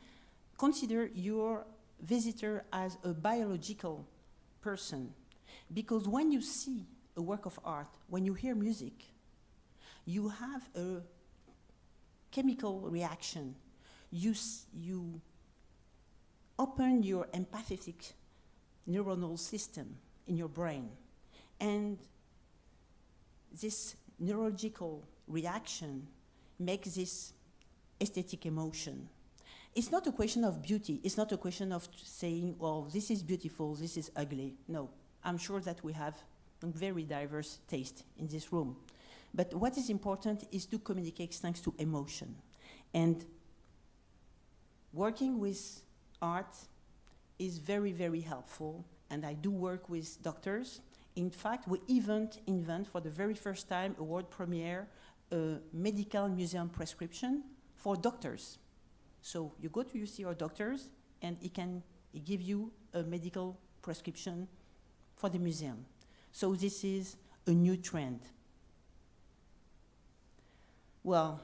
Speaker 11: consider your visitor as a biological person. Because when you see a work of art, when you hear music, you have a chemical reaction. You open your empathetic neuronal system in your brain. And this neurological reaction makes this aesthetic emotion. It's not a question of beauty. It's not a question of saying, well, this is beautiful, this is ugly. No, I'm sure that we have a very diverse taste in this room. But what is important is to communicate thanks to emotion. And working with art is very, very helpful. And I do work with doctors. In fact, we even invent for the very first time, a world premiere, a medical museum prescription for doctors. So you go to see your doctors, and he give you a medical prescription for the museum. So this is a new trend. Well,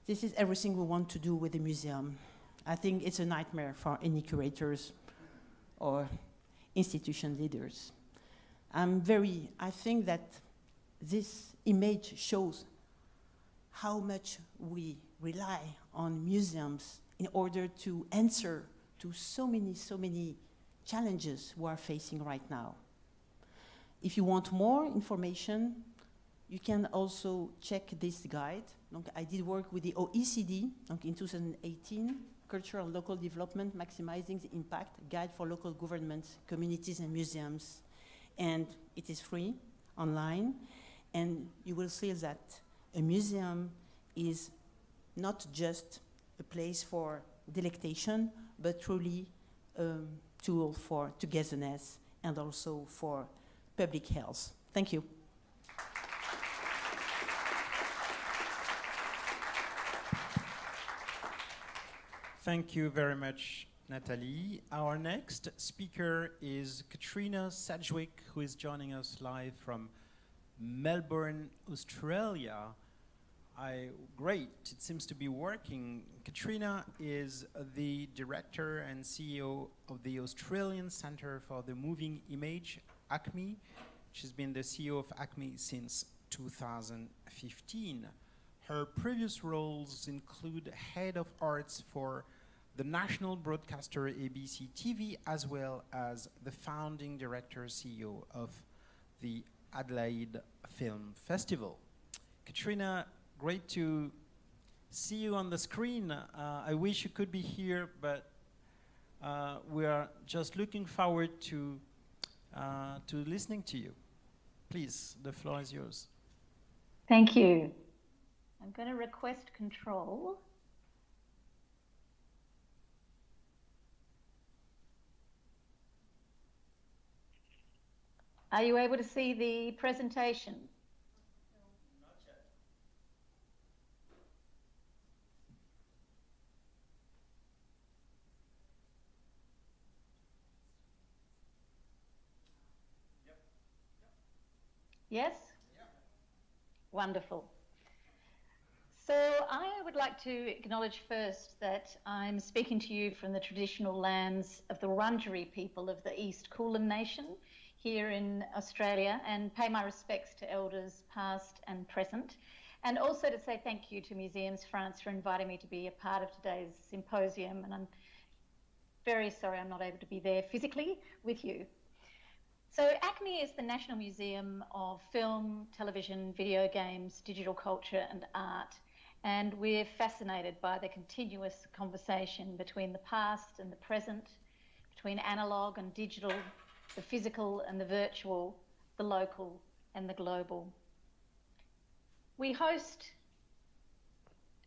Speaker 11: this is everything we want to do with the museum. I think it's a nightmare for any curators or institution leaders. I think that this image shows how much we rely on museums in order to answer to so many challenges we are facing right now. If you want more information, you can also check this guide. I did work with the OECD in 2018, Cultural and Local Development, Maximizing the Impact, Guide for Local Governments, Communities and Museums. And it is free, online. And you will see that a museum is not just a place for delectation, but truly a tool for togetherness and also for public health. Thank you.
Speaker 10: Thank you very much, Nathalie. Our next speaker is Katrina Sedgwick, who is joining us live from Melbourne, Australia. Great, it seems to be working. Katrina is the director and CEO of the Australian Centre for the Moving Image, ACME. She's been the CEO of ACME since 2015. Her previous roles include head of arts for the national broadcaster ABC TV, as well as the founding director CEO of the Adelaide Film Festival. Katrina, great to see you on the screen. I wish you could be here, but we are just looking forward to listening to you. Please, the floor is yours.
Speaker 12: Thank you. I'm going to request control. Are you able to see the presentation?
Speaker 10: Not yet. Yep.
Speaker 12: Yes?
Speaker 10: Yeah.
Speaker 12: Wonderful. So I would like to acknowledge first that I'm speaking to you from the traditional lands of the Wurundjeri people of the East Kulin Nation here in Australia, and pay my respects to elders past and present, and also to say thank you to Museums France for inviting me to be a part of today's symposium, and I'm very sorry I'm not able to be there physically with you. So ACME is the National Museum of Film, Television, Video Games, Digital Culture and Art, and we're fascinated by the continuous conversation between the past and the present, between analogue and digital, the physical and the virtual, the local and the global. We host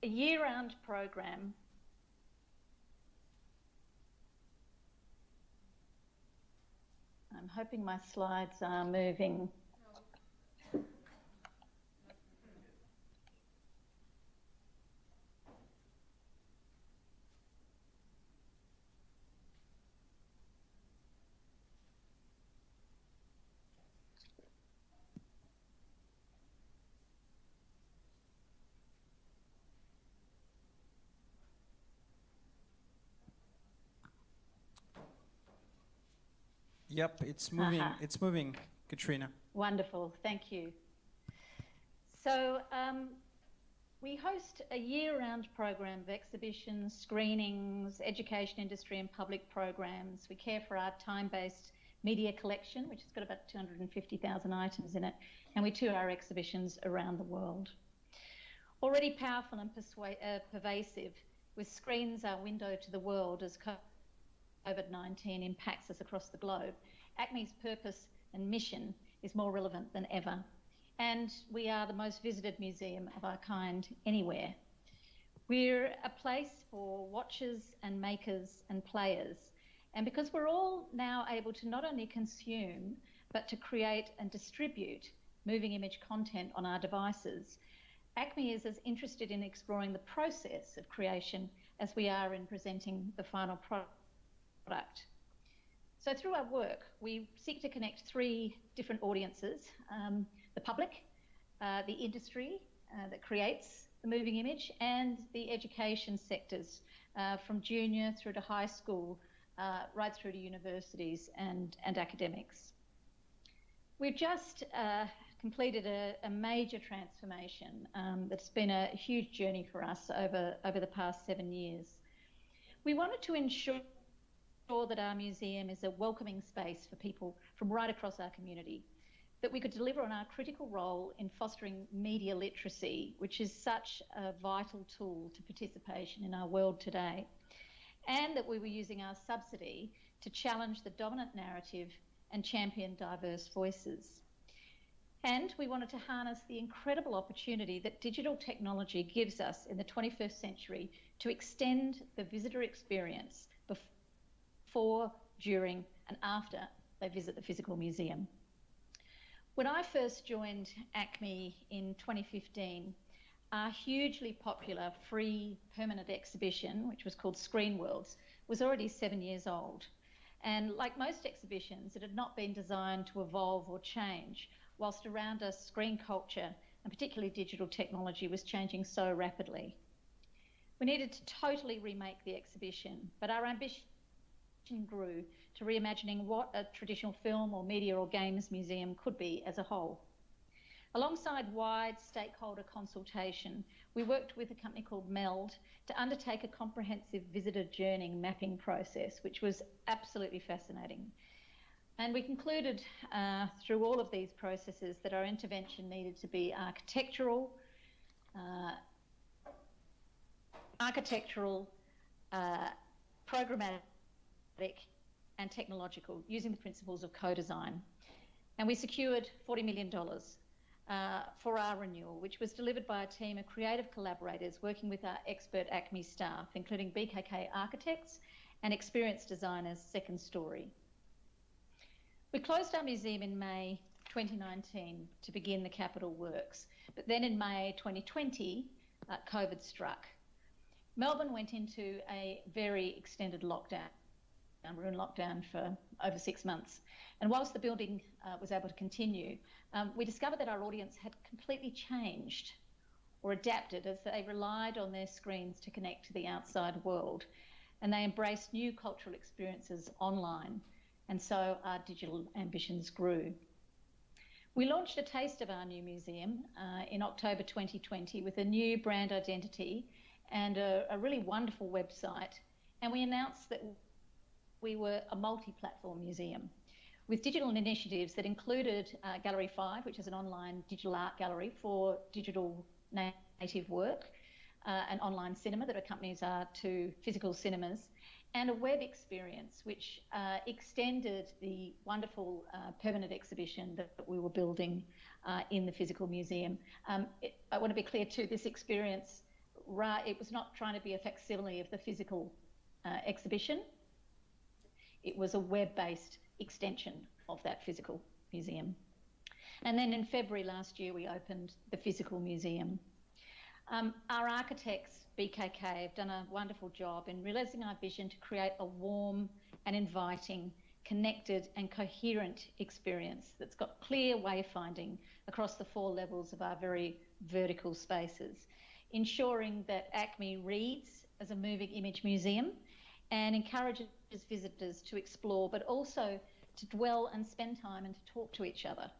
Speaker 12: a year-round program I'm hoping my slides are moving.
Speaker 10: Yep, it's moving. It's moving, Katrina.
Speaker 12: Wonderful, thank you. So we host a year-round program of exhibitions, screenings, education industry and public programs. We care for our time-based media collection, which has got about 250,000 items in it, and we tour our exhibitions around the world. Already powerful and pervasive, with Screens Our Window to the World as COVID-19 impacts us across the globe, ACME's purpose and mission is more relevant than ever. And we are the most visited museum of our kind anywhere. We're a place for watchers and makers and players. And because we're all now able to not only consume, but to create and distribute moving image content on our devices, ACME is as interested in exploring the process of creation as we are in presenting the final product. So through our work, we seek to connect three different audiences, the public, the industry that creates the moving image, and the education sectors, from junior through to high school, right through to universities and academics. We've just completed a major transformation that's been a huge journey for us over the past 7 years. We wanted to ensure that our museum is a welcoming space for people from right across our community, that we could deliver on our critical role in fostering media literacy, which is such a vital tool to participation in our world today, and that we were using our subsidy to challenge the dominant narrative and champion diverse voices. And we wanted to harness the incredible opportunity that digital technology gives us in the 21st century to extend the visitor experience before, during, and after they visit the physical museum. When I first joined ACME in 2015, our hugely popular free permanent exhibition, which was called Screen Worlds, was already 7 years old. And like most exhibitions, it had not been designed to evolve or change, whilst around us screen culture, and particularly digital technology, was changing so rapidly. We needed to totally remake the exhibition, but our ambition grew to reimagining what a traditional film or media or games museum could be as a whole. Alongside wide stakeholder consultation, we worked with a company called Meld to undertake a comprehensive visitor journey mapping process, which was absolutely fascinating. And we concluded through all of these processes that our intervention needed to be architectural, programmatic and technological, using the principles of co-design. And we secured $40 million for our renewal, which was delivered by a team of creative collaborators working with our expert ACME staff, including BKK architects and experienced designers, Second Story. We closed our museum in May 2019 to begin the capital works, but then in May 2020, COVID struck. Melbourne went into a very extended lockdown. We were in lockdown for over 6 months. And whilst the building was able to continue, we discovered that our audience had completely changed or adapted as they relied on their screens to connect to the outside world. And they embraced new cultural experiences online. And so our digital ambitions grew. We launched a taste of our new museum in October 2020 with a new brand identity and a really wonderful website. And we announced that we were a multi-platform museum with digital initiatives that included Gallery 5, which is an online digital art gallery for digital native work, an online cinema that accompanies our 2 physical cinemas, and a web experience which extended the wonderful permanent exhibition that we were building in the physical museum. I want to be clear too, this experience, it was not trying to be a facsimile of the physical exhibition. It was a web-based extension of that physical museum. And then in February last year, we opened the physical museum. Our architects, BKK, have done a wonderful job in realising our vision to create a warm and inviting, connected and coherent experience that's got clear wayfinding across the 4 levels of our very vertical spaces, ensuring that ACME reads as a moving image museum and encourages visitors to explore, but also to dwell and spend time and to talk to each other.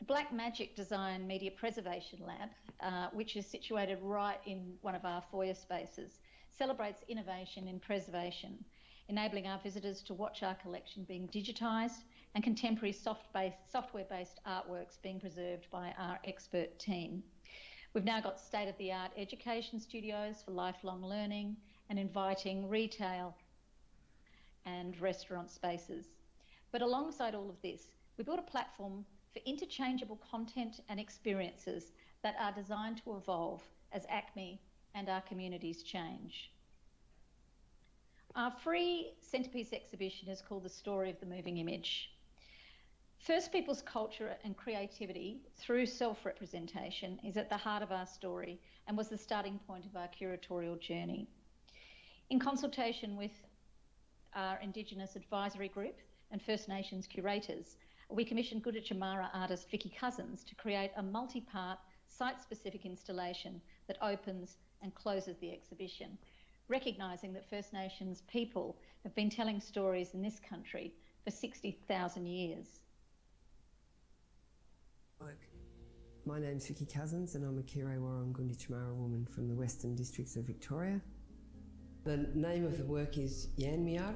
Speaker 12: The Black Magic Design Media Preservation Lab, which is situated right in one of our foyer spaces, celebrates innovation in preservation, enabling our visitors to watch our collection being digitised and contemporary software-based artworks being preserved by our expert team. We've now got state-of-the-art education studios for lifelong learning and inviting retail and restaurant spaces. But alongside all of this, we built a platform for interchangeable content and experiences that are designed to evolve as ACME and our communities change. Our free centrepiece exhibition is called The Story of the Moving Image. First People's culture and creativity through self-representation is at the heart of our story and was the starting point of our curatorial journey. In consultation with our Indigenous Advisory Group and First Nations curators, we commissioned Gunditjmara artist Vicky Cousins to create a multi-part, site-specific installation that opens and closes the exhibition, recognising that First Nations people have been telling stories in this country for 60,000 years.
Speaker 13: My name's Vicky Cousins and I'm a Kire Warong Gunditjmara woman from the Western Districts of Victoria. The name of the work is Yanmiar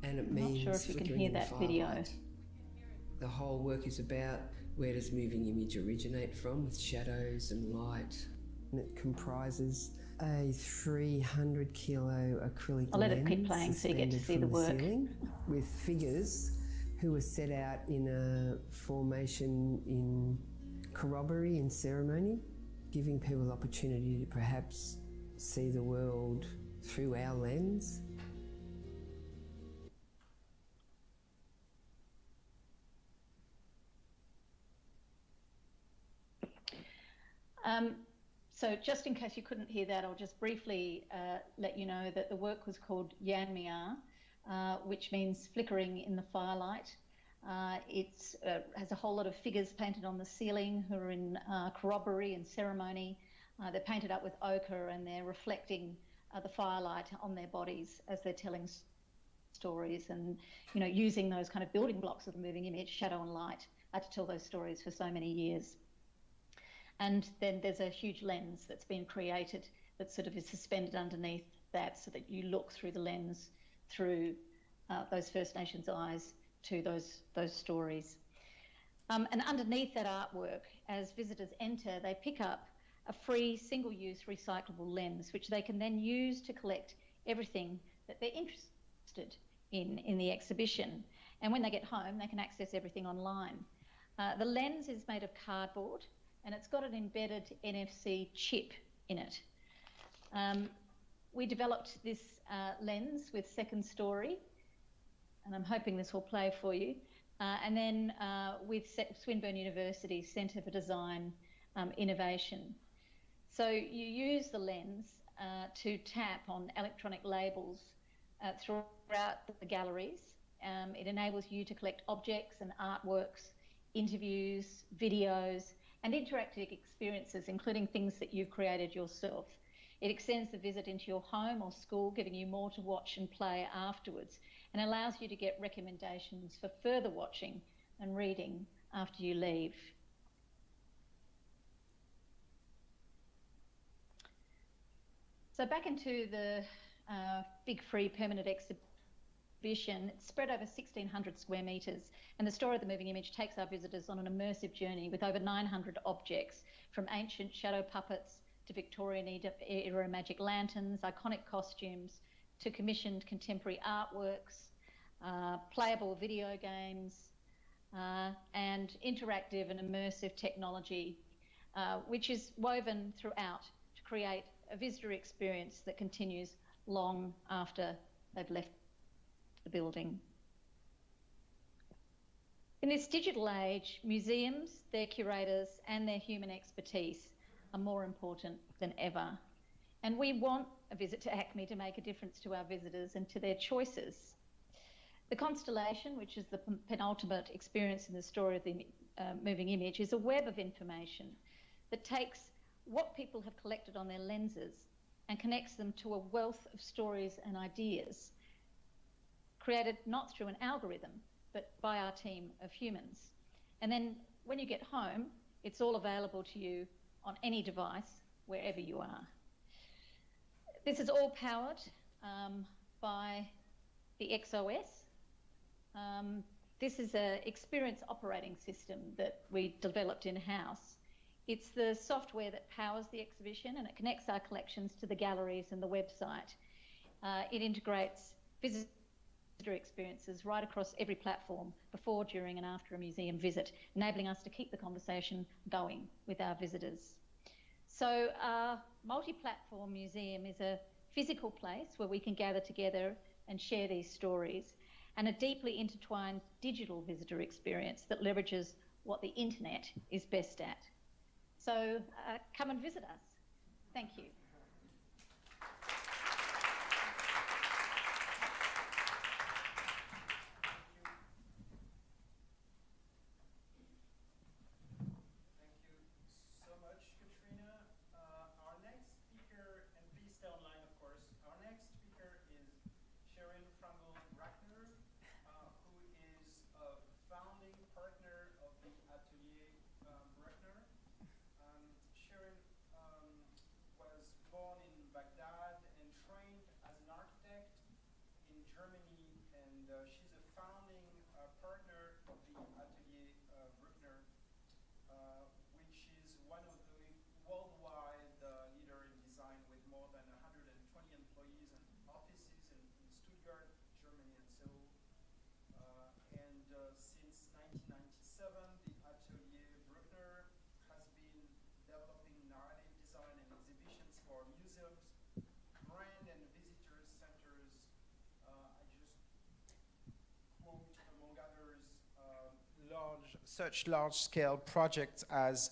Speaker 13: and it means
Speaker 12: I'm not sure if you can hear that video.
Speaker 13: The whole work is about where does moving image originate from, with shadows and light. And it comprises a 300 kilo acrylic
Speaker 12: I'll let it keep playing so you get to see the work.
Speaker 13: With figures who were set out in a formation in corroboree and ceremony, giving people the opportunity to perhaps see the world through our lens.
Speaker 12: So just in case you couldn't hear that, I'll just briefly let you know that the work was called Yanmiar, which means flickering in the firelight. It has a whole lot of figures painted on the ceiling who are in corroboree and ceremony. They're painted up with ochre and they're reflecting the firelight on their bodies as they're telling stories and, you know, using those kind of building blocks of the moving image, shadow and light, to tell those stories for so many years. And then there's a huge lens that's been created that sort of is suspended underneath that so that you look through the lens through those First Nations eyes to those stories. And underneath that artwork, as visitors enter, they pick up a free single-use recyclable lens, which they can then use to collect everything that they're interested in the exhibition. And when they get home, they can access everything online. The lens is made of cardboard, and it's got an embedded NFC chip in it. We developed this lens with Second Story, and I'm hoping this will play for you. And then with Swinburne University's Centre for Design Innovation. So you use the lens to tap on electronic labels throughout the galleries. It enables you to collect objects and artworks, interviews, videos, and interactive experiences, including things that you've created yourself. It extends the visit into your home or school, giving you more to watch and play afterwards, and allows you to get recommendations for further watching and reading after you leave. So back into the big free permanent exhibition, it's spread over 1,600 square metres, and the story of the moving image takes our visitors on an immersive journey with over 900 objects, from ancient shadow puppets to Victorian era magic lanterns, iconic costumes, to commissioned contemporary artworks, playable video games, and interactive and immersive technology, which is woven throughout to create a visitor experience that continues long after they've left the building. In this digital age, museums, their curators, and their human expertise are more important than ever. And we want a visit to ACME to make a difference to our visitors and to their choices. The Constellation, which is the penultimate experience in the story of the moving image, is a web of information that takes what people have collected on their lenses and connects them to a wealth of stories and ideas, created not through an algorithm, but by our team of humans. And then when you get home, it's all available to you on any device, wherever you are. This is all powered by the XOS. This is an experience operating system that we developed in-house. It's the software that powers the exhibition, and it connects our collections to the galleries and the website. It integrates visitor experiences right across every platform before, during and after a museum visit, enabling us to keep the conversation going with our visitors. So our multi-platform museum is a physical place where we can gather together and share these stories, and a deeply intertwined digital visitor experience that leverages what the internet is best at. So come and visit us. Thank you.
Speaker 10: Such large-scale projects as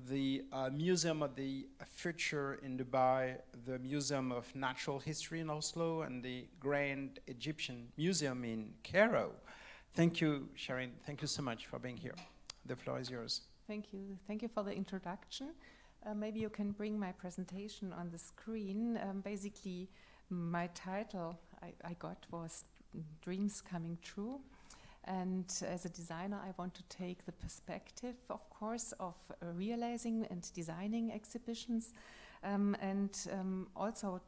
Speaker 10: the Museum of the Future in Dubai, the Museum of Natural History in Oslo, and the Grand Egyptian Museum in Cairo. Thank you, Sharon. Thank you so much for being here. The floor is yours.
Speaker 14: Thank you. Thank you for the introduction. Maybe you can bring my presentation on the screen. Basically, my title I got was Dreams Coming True. And as a designer, I want to take the perspective, of course, of realizing and designing exhibitions, and also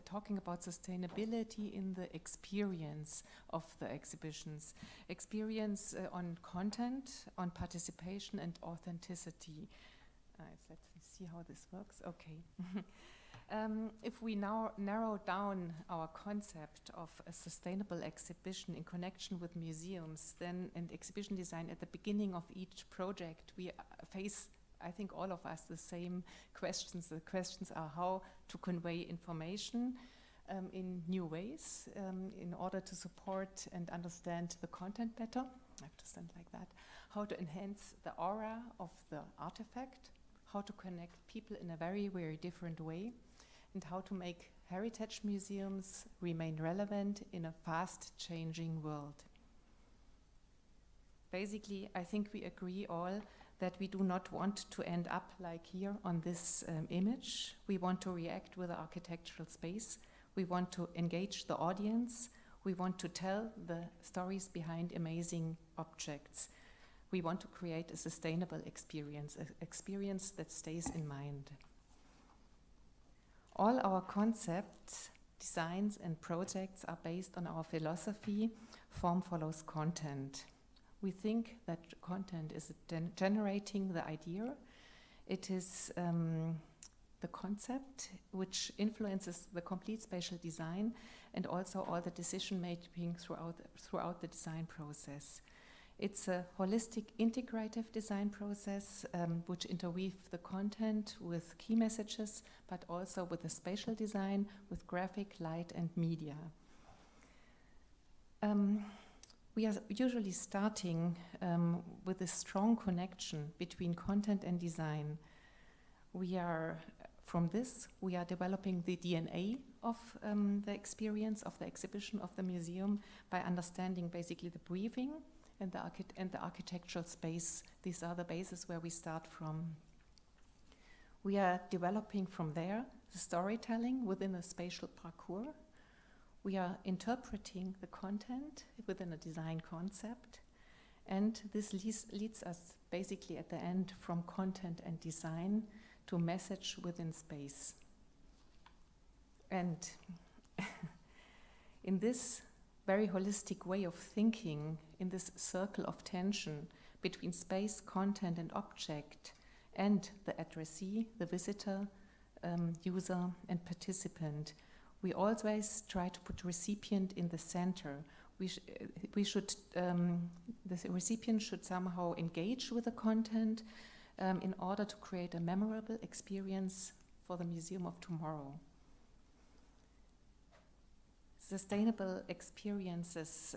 Speaker 14: talking about sustainability in the experience of the exhibitions. Experience on content, on participation and authenticity. Let's see how this works. Okay. If we now narrow down our concept of a sustainable exhibition in connection with museums, then in exhibition design at the beginning of each project, we face, I think all of us, the same questions. The questions are how to convey information in new ways in order to support and understand the content better. I have to stand like that. How to enhance the aura of the artifact, how to connect people in a very, very different way, and how to make heritage museums remain relevant in a fast-changing world. Basically, I think we agree all that we do not want to end up like here on this image. We want to react with the architectural space. We want to engage the audience. We want to tell the stories behind amazing objects. We want to create a sustainable experience, an experience that stays in mind. All our concepts, designs, and projects are based on our philosophy, form follows content. We think that content is generating the idea. It is the concept which influences the complete spatial design and also all the decision making throughout the design process. It's a holistic integrative design process which interweaves the content with key messages, but also with the spatial design, with graphic, light, and media. We are usually starting with a strong connection between content and design. From this, we are developing the DNA of the experience, of the exhibition, of the museum, by understanding basically the briefing and the architectural space. These are the bases where we start from. We are developing from there the storytelling within a spatial parcours. We are interpreting the content within a design concept, and this leads us basically at the end from content and design to message within space. And in this very holistic way of thinking, in this circle of tension between space, content, and object, and the addressee, the visitor, user, and participant, we always try to put recipient in the center. The recipient should somehow engage with the content in order to create a memorable experience for the Museum of Tomorrow. Sustainable experiences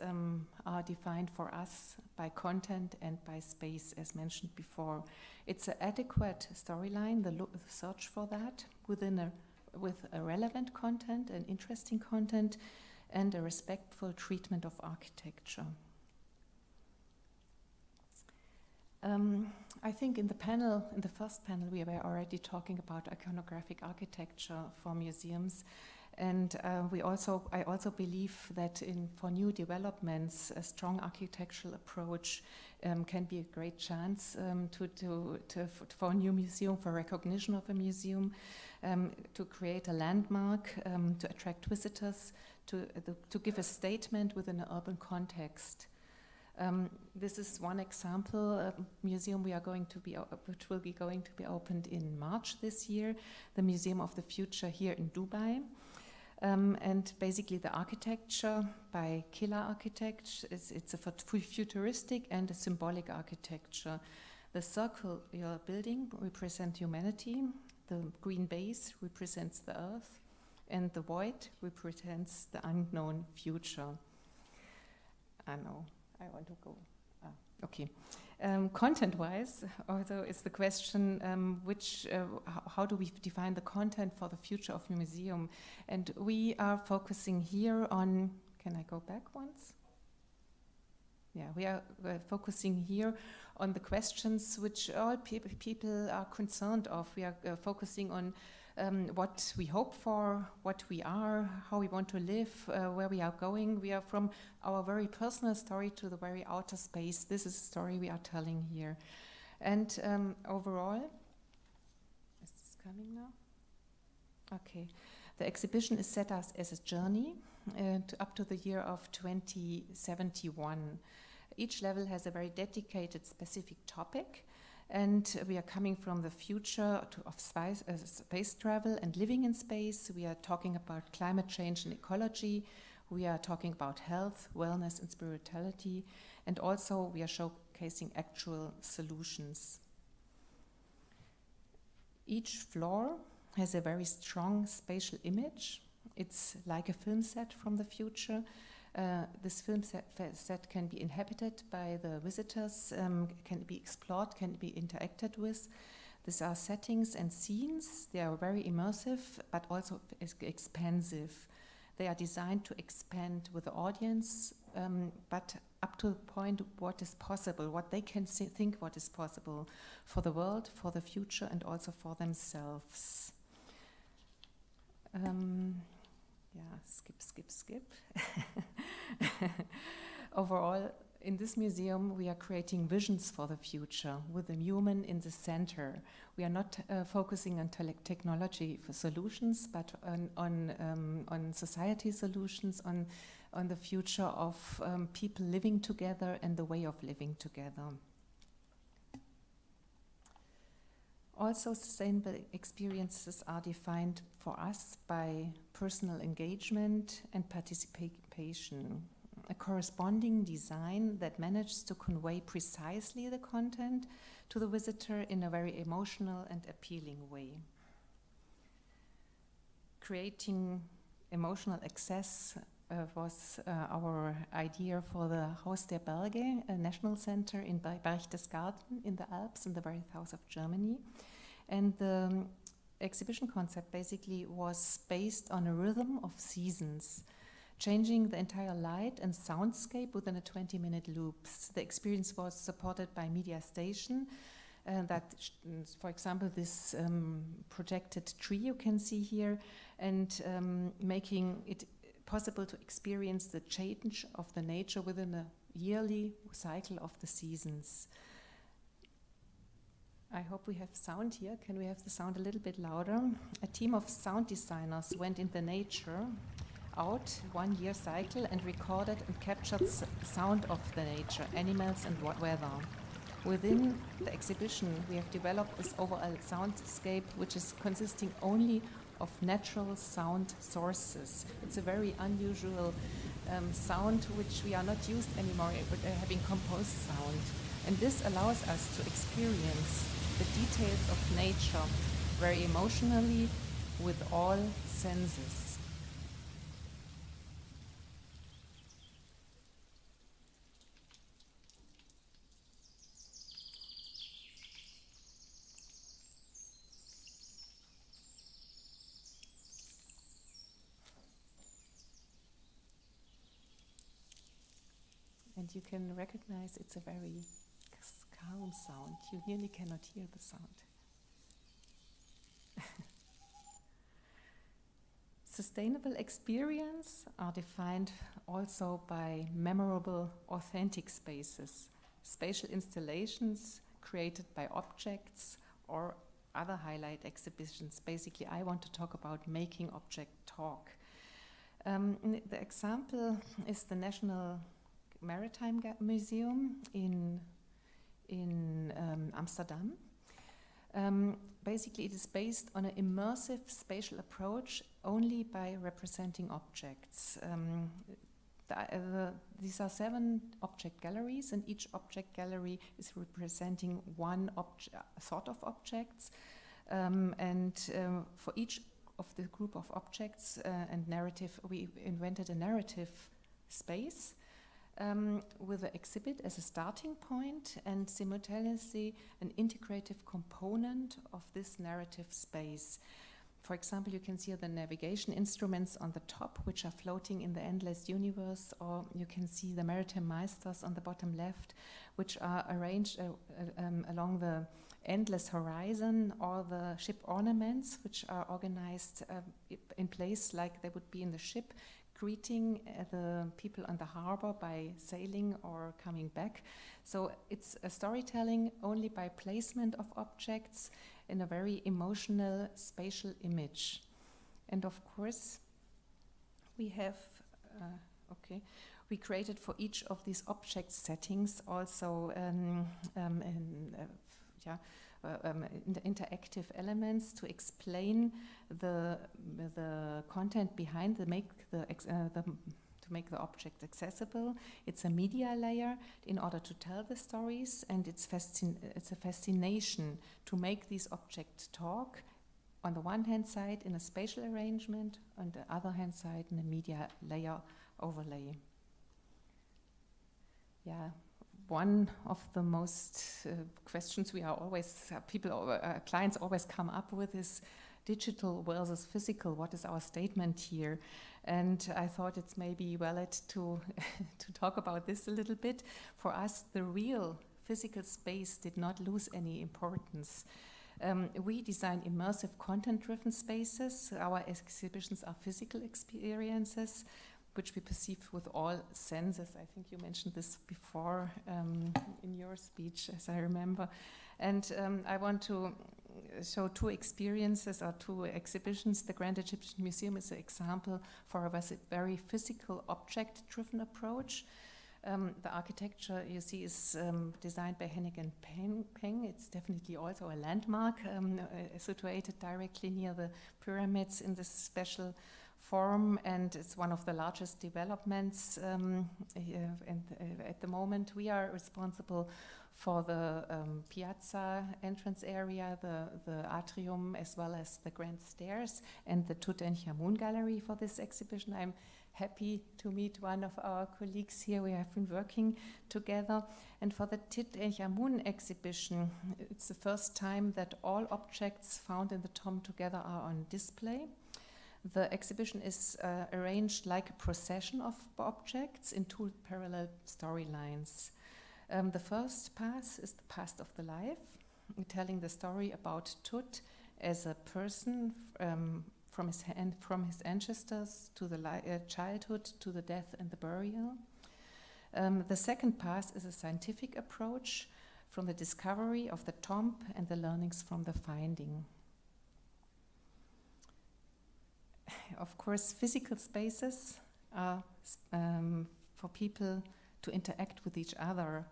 Speaker 14: are defined for us by content and by space, as mentioned before. It's an adequate storyline, the search for that, with a relevant content, an interesting content, and a respectful treatment of architecture. I think in the first panel, we were already talking about iconographic architecture for museums. And I also believe that for new developments, a strong architectural approach can be a great chance for a new museum, for recognition of a museum, to create a landmark, to attract visitors, to give a statement within an urban context. This is one example, a museum which will be going to be opened in March this year, the Museum of the Future here in Dubai. And basically the architecture by Killer Architects, it's a futuristic and a symbolic architecture. The circular building represents humanity, the green base represents the earth, and the void represents the unknown future. I know, I want to go. Okay. Content-wise, also is the question how do we define the content for the future of the museum? And we are focusing here on, can I go back once? Yeah, we're focusing here on the questions which all people are concerned of. We are focusing on what we hope for, what we are, how we want to live, where we are going. We are from our very personal story to the very outer space. This is a story we are telling here. And overall, is this coming now? Okay. The exhibition is set as a journey up to the year of 2071. Each level has a very dedicated specific topic, and we are coming from the future of space travel and living in space. We are talking about climate change and ecology. We are talking about health, wellness, and spirituality. And also we are showcasing actual solutions. Each floor has a very strong spatial image. It's like a film set from the future. This film set can be inhabited by the visitors, can be explored, can be interacted with. These are settings and scenes. They are very immersive, but also expansive. They are designed to expand with the audience, but up to the point what is possible, what they can think what is possible for the world, for the future, and also for themselves. Skip. Overall, in this museum, we are creating visions for the future with the human in the center. We are not focusing on technology for solutions, but on society solutions, on the future of people living together and the way of living together. Also, sustainable experiences are defined for us by personal engagement and participation. A corresponding design that manages to convey precisely the content to the visitor in a very emotional and appealing way. Creating emotional access was our idea for the Haus der Berge, a national center in Berchtesgaden in the Alps in the very south of Germany. And the exhibition concept basically was based on a rhythm of seasons, changing the entire light and soundscape within a 20-minute loop. The experience was supported by Media Station, for example, this projected tree you can see here, and making it possible to experience the change of the nature within a yearly cycle of the seasons. I hope we have sound here. Can we have the sound a little bit louder? A team of sound designers went in the nature out 1 year cycle and recorded and captured sound of the nature, animals and weather. Within the exhibition, we have developed this overall soundscape, which is consisting only of natural sound sources. It's a very unusual sound which we are not used anymore, but having composed sound. And this allows us to experience the details of nature very emotionally with all senses. And you can recognize it's a very calm sound. You nearly cannot hear the sound. Sustainable experience are defined also by memorable, authentic spaces, spatial installations created by objects or other highlight exhibitions. Basically, I want to talk about making object talk. The example is the National Maritime Museum in Amsterdam. Basically, it is based on an immersive spatial approach only by representing objects. These are 7 object galleries, and each object gallery is representing one sort of objects. For each of the group of objects and narrative, we invented a narrative space with the exhibit as a starting point and simultaneously an integrative component of this narrative space. For example, you can see the navigation instruments on the top, which are floating in the endless universe, or you can see the maritime meisters on the bottom left, which are arranged along the endless horizon, or the ship ornaments, which are organized in place like they would be in the ship, greeting the people on the harbor by sailing or coming back. So it's a storytelling only by placement of objects in a very emotional spatial image. And of course, we have, we created for each of these object settings also interactive elements to explain the content behind to make the object accessible. It's a media layer in order to tell the stories, and it's a fascination to make these objects talk. On the one hand side in a spatial arrangement, on the other hand side in a media layer overlay. Yeah, one of the most questions we are always, clients always come up with is digital versus physical. What is our statement here? And I thought it's maybe valid to talk about this a little bit. For us, the real physical space did not lose any importance. We design immersive content-driven spaces. Our exhibitions are physical experiences, which we perceive with all senses. I think you mentioned this before in your speech, as I remember. And I want to show two experiences or two exhibitions. The Grand Egyptian Museum is an example for a very physical, object-driven approach. The architecture you see is designed by Hennig and Peng. It's definitely also a landmark situated directly near the pyramids in this special form, and it's one of the largest developments at the moment. We are responsible for the piazza entrance area, the atrium, as well as the grand stairs and the Tutankhamun gallery for this exhibition. I'm happy to meet one of our colleagues here. We have been working together. And for the Tutankhamun exhibition, it's the first time that all objects found in the tomb together are on display. The exhibition is arranged like a procession of objects in two parallel storylines. The first path is the past of the life, telling the story about Tut as a person from his ancestors to the childhood, to the death and the burial. The second path is a scientific approach from the discovery of the tomb and the learnings from the finding. Of course, physical spaces are for people to interact with each other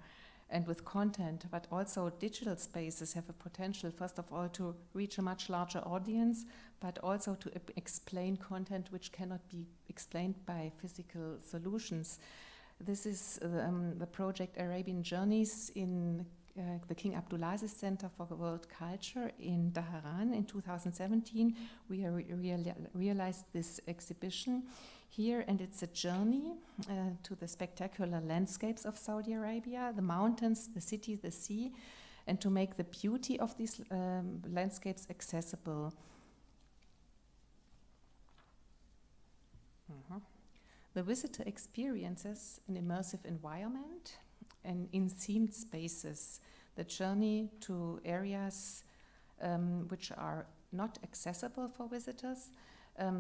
Speaker 14: and with content, but also digital spaces have a potential, first of all, to reach a much larger audience, but also to explain content which cannot be explained by physical solutions. This is the project Arabian Journeys in the King Abdulaziz Center for World Culture in Tehran in 2017. We realized this exhibition here, and it's a journey to the spectacular landscapes of Saudi Arabia, the mountains, the city, the sea, and to make the beauty of these landscapes accessible. The visitor experiences an immersive environment and in themed spaces, the journey to areas which are not accessible for visitors,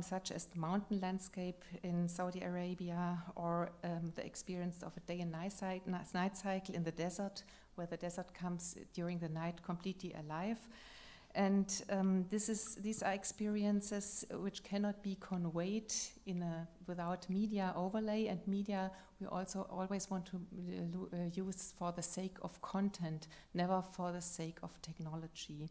Speaker 14: such as the mountain landscape in Saudi Arabia, or the experience of a day and night cycle in the desert, where the desert comes during the night completely alive. And these are experiences which cannot be conveyed without media overlay, and media we also always want to use for the sake of content, never for the sake of technology.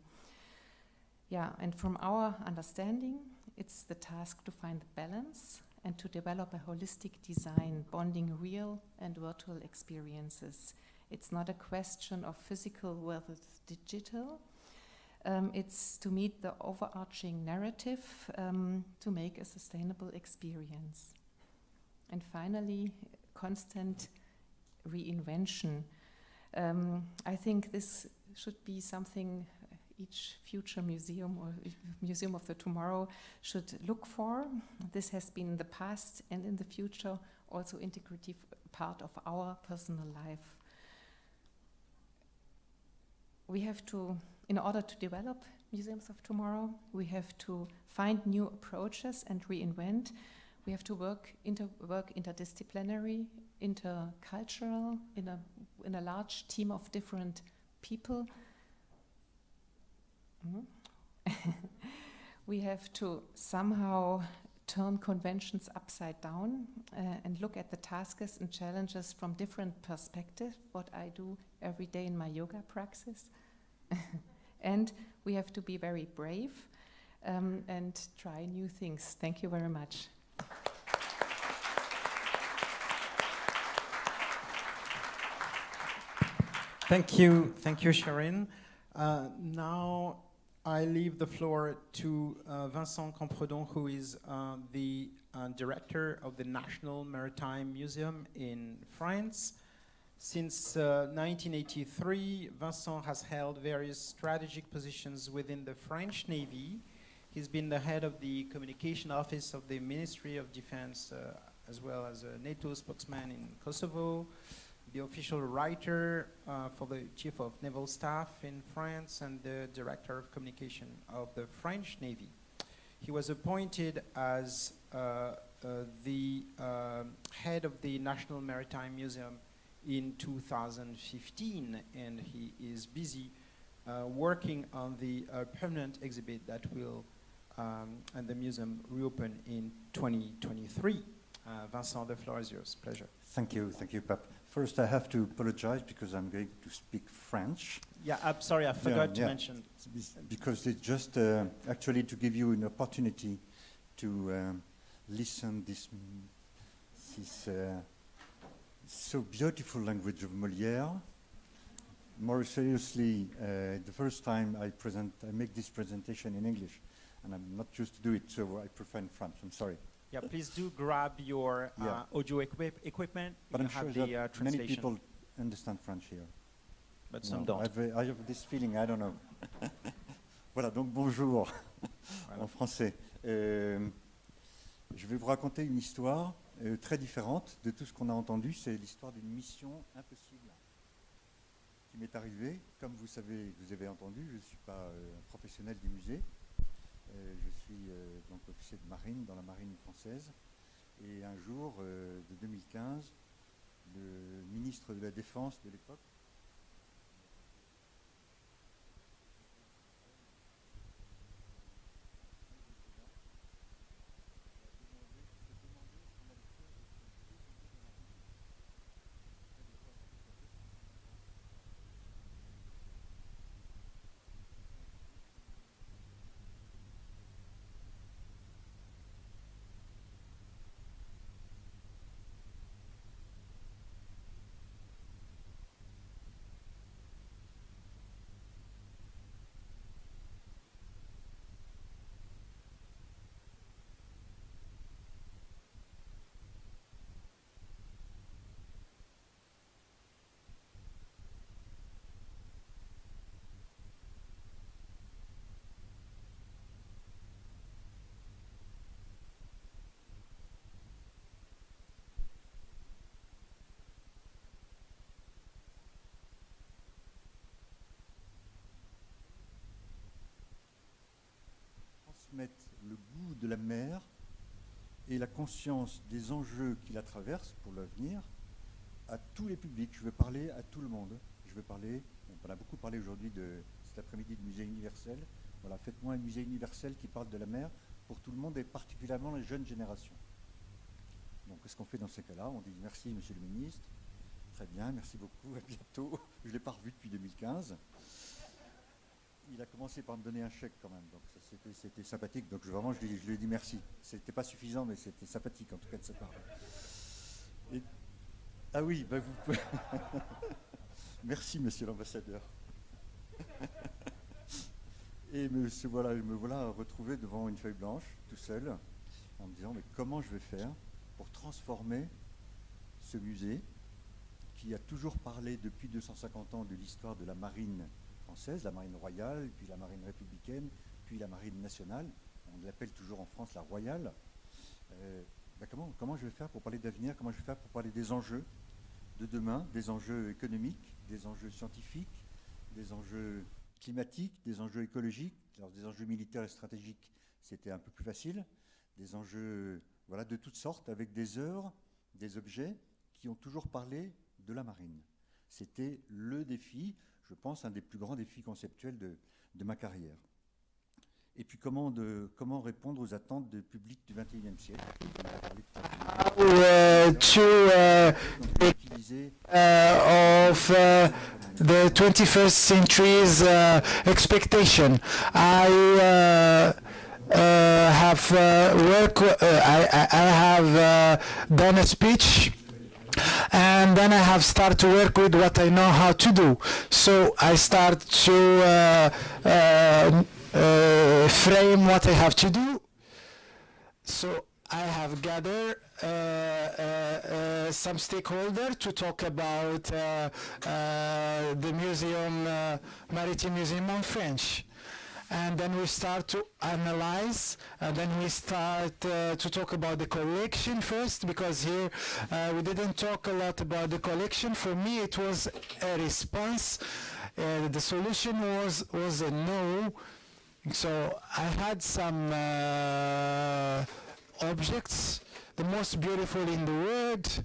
Speaker 14: Yeah, and from our understanding, it's the task to find the balance and to develop a holistic design, bonding real and virtual experiences. It's not a question of physical versus digital. It's to meet the overarching narrative to make a sustainable experience. And finally, constant reinvention. I think this should be something each future museum or museum of the tomorrow should look for. This has been in the past and in the future also integrative part of our personal life. We have to, in order to develop museums of tomorrow, we have to find new approaches and reinvent. We have to work interdisciplinary, intercultural, in a large team of different people. we have to somehow turn conventions upside down and look at the tasks and challenges from different perspectives, what I do every day in my yoga praxis. And we have to be very brave and try new things. Thank you very much.
Speaker 10: Thank you, Sharon. Now I leave the floor to Vincent Campredon, who is the director of the National Maritime Museum in France. Since 1983, Vincent has held various strategic positions within the French Navy. He's been the head of the communication office of the Ministry of Defense, as well as a NATO spokesman in Kosovo, the official writer for the Chief of Naval Staff in France, and the Director of Communication of the French Navy. He was appointed as the head of the National Maritime Museum in 2015, and he is busy working on the permanent exhibit that will, and the museum reopen in 2023. Vincent, the floor is yours. Pleasure.
Speaker 15: Thank you, Pap. First, I have to apologize because I'm going to speak French.
Speaker 10: Yeah, I'm sorry, I forgot to mention.
Speaker 15: Because it's just actually to give you an opportunity to listen this so beautiful language of Molière. More seriously, the first time I make this presentation in English, and I'm not used to do it, so I prefer in French. I'm sorry.
Speaker 10: Yeah, please do grab your audio equipment.
Speaker 15: But I'm sure that many people understand French here.
Speaker 10: But some don't.
Speaker 15: I have this feeling, I don't know. Voilà, donc bonjour en français. Je vais vous raconter une histoire très différente de tout ce qu'on a entendu. C'est l'histoire d'une mission impossible qui m'est arrivée. Comme vous savez, vous avez entendu, je ne suis pas un professionnel du musée. Je suis donc officier de marine dans la marine française. Et un jour de 2015, le ministre de la Défense de l'époque, mettre le goût de la mer et la conscience des enjeux qui la traversent pour l'avenir à tous les publics. Je veux parler à tout le monde. Je veux parler, on a beaucoup parlé aujourd'hui cet après-midi de musée universel. Voilà, faites-moi un musée universel qui parle de la mer pour tout le monde et particulièrement les jeunes générations. Donc, qu'est-ce qu'on fait dans ces cas-là? On dit merci, monsieur le ministre. Très bien, merci beaucoup, à bientôt. Je ne l'ai pas revu depuis 2015. Il a commencé par me donner un chèque quand même, donc c'était sympathique. Donc vraiment, je lui ai dit merci. C'était pas suffisant, mais c'était sympathique en tout cas de sa part. Ah oui, bah vous pouvez. Merci, monsieur l'ambassadeur. Et me voilà retrouvé devant une feuille blanche, tout seul, en me disant mais comment je vais faire pour transformer ce musée qui a toujours parlé depuis 250 ans de l'histoire de la marine française, la marine royale, puis la marine républicaine, puis la marine nationale. On l'appelle toujours en France la royale. Comment je vais faire pour parler d'avenir? Comment je vais faire pour parler des enjeux de demain, des enjeux économiques, des enjeux scientifiques, des enjeux climatiques, des enjeux écologiques? Alors, des enjeux militaires et stratégiques, c'était un peu plus facile. Des enjeux de toutes sortes, avec des œuvres, des objets qui ont toujours parlé de la marine. C'était le défi, je pense, un des plus grands défis conceptuels de ma carrière. et puis comment répondre aux attentes du public du XXIe siècle. On a parlé tout à l'heure.
Speaker 16: Of the 21st century's expectation. I have done a speech, and then I have started to work with what I know how to do. So I start to frame what I have to do. So I have gathered some stakeholders to talk about the museum, Maritime Museum on French. And then we start to analyze, and then we start to talk about the collection first, because here we didn't talk a lot about the collection. For me, it was a response. The solution was a no. So I had some objects, the most beautiful in the world.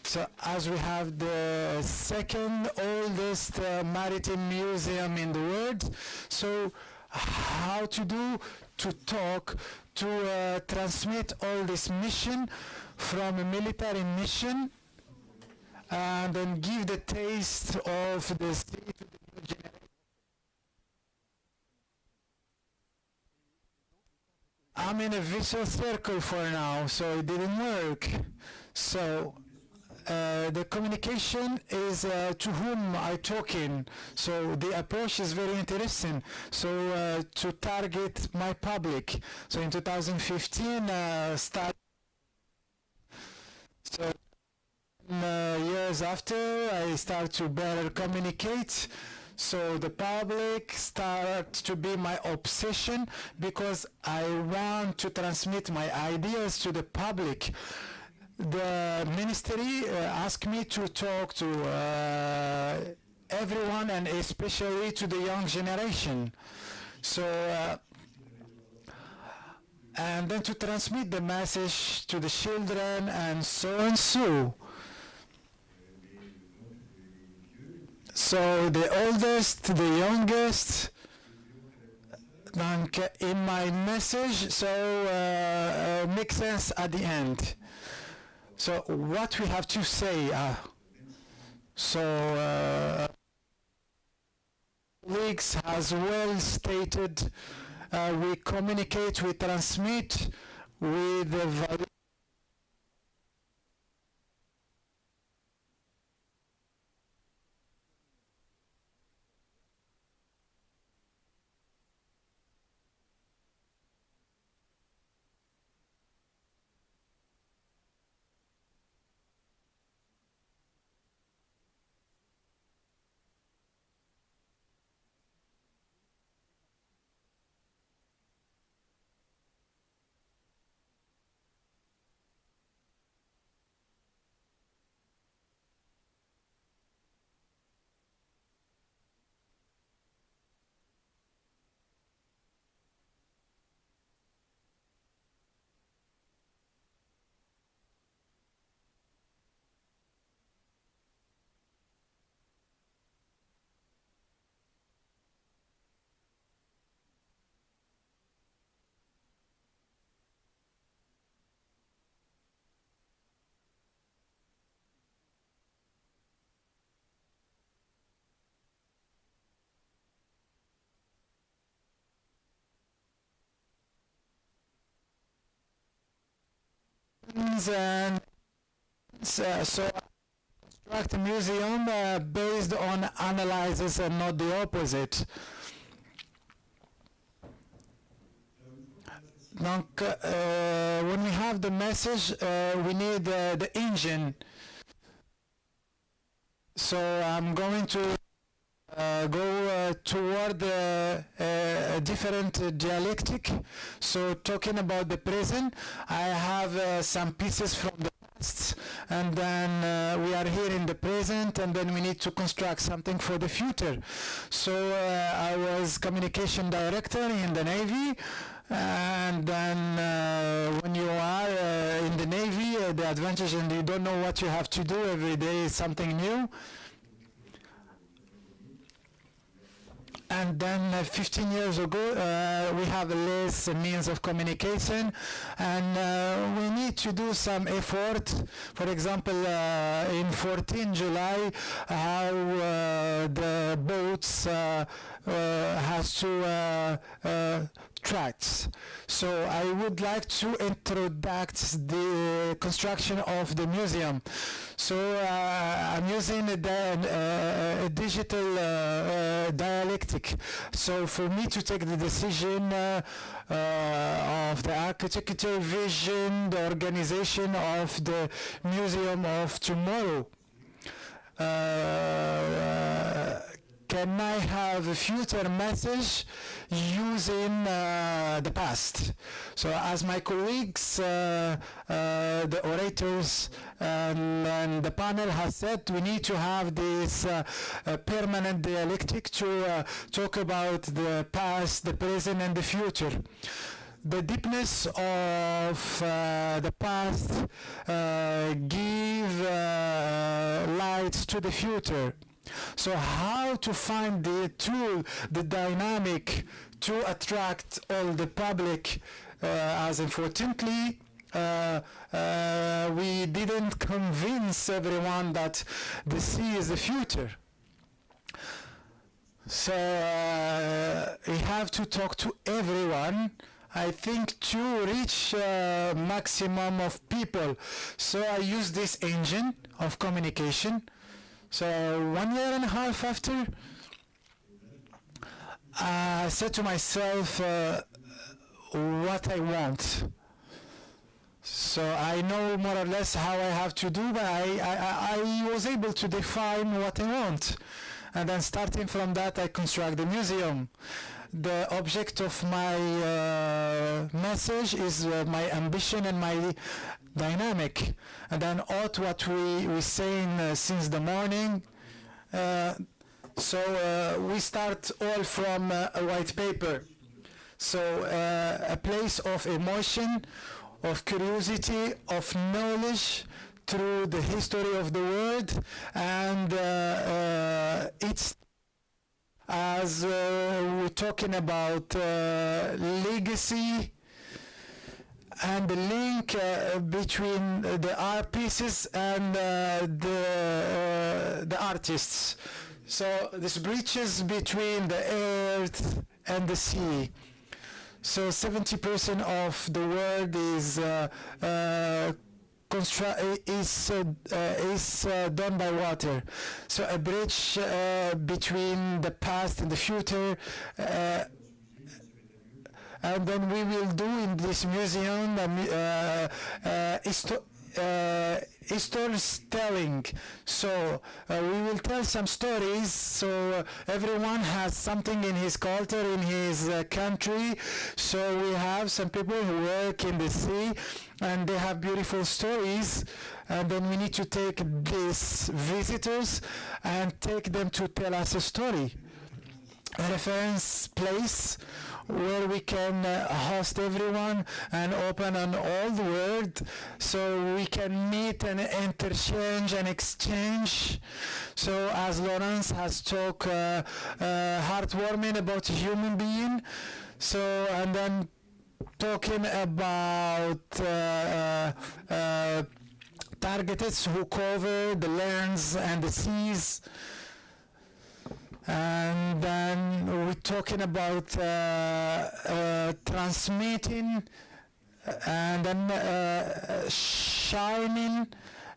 Speaker 16: So as we have the second oldest maritime museum in the world, so how to do to talk, to transmit all this mission from a military mission, and then give the taste of the sea to the new generation. I'm in a vicious circle for now, so it didn't work. So the communication is to whom I talk in. So the approach is very interesting. So to target my public. So in 2015, so years after, I start to better communicate. So the public starts to be my obsession, because I want to transmit my ideas to the public. The ministry asked me to talk to everyone, and especially to the young generation. So and then to transmit the message to the children, and so and so. So the oldest, the youngest, in my message, so makes sense at the end. So what we have to say, colleagues has well stated, we communicate, we transmit with the value. And so I construct a museum based on analysis and not the opposite. Donc, when we have the message, we need the engine. So I'm going to go toward a different dialectic. So talking about the present, I have some pieces from the past, and then we are here in the present, and then we need to construct something for the future. So I was communication director in the Navy, and then when you are in the Navy, the advantage, and you don't know what you have to do every day is something new. and then 15 years ago we have less means of communication, and we need to do some effort. For example, in 14 July, how the boats has to tracks. So I would like to introduce the construction of the museum. So I'm using a digital dialectic. So for me to take the decision of the architecture vision, the organization of the Museum of Tomorrow. Can I have a future message using the past? So as my colleagues, the orators and the panel has said, we need to have this permanent dialectic to talk about the past, the present and the future. The deepness of the past give light to the future. So how to find the tool, the dynamic to attract all the public, as unfortunately we didn't convince everyone that the sea is the future. So we have to talk to everyone, I think, to reach maximum of people. So I use this engine of communication. So 1.5 years after, I said to myself what I want. So I know more or less how I have to do, but I was able to define what I want. And then starting from that, I construct the museum. The object of my message is my ambition and my dynamic, and then what we saying since the morning. So we start all from a white paper. So a place of emotion, of curiosity, of knowledge through the history of the world, and it's as we're talking about legacy and the link between the art pieces and the artists. So this bridges between the earth and the sea. So 70% of the world is done by water. So a bridge between the past and the future. And then we will do in this museum storytelling. So we will tell some stories. So everyone has something in his culture, in his country. So we have some people who work in the sea, and they have beautiful stories. And then we need to take these visitors and take them to tell us a story. A reference place where we can host everyone and open on all the world, so we can meet and interchange and exchange. So as Laurence has talked heartwarming about a human being, so and then talking about targeted who cover the lands and the seas. And then we're talking about transmitting and then shining,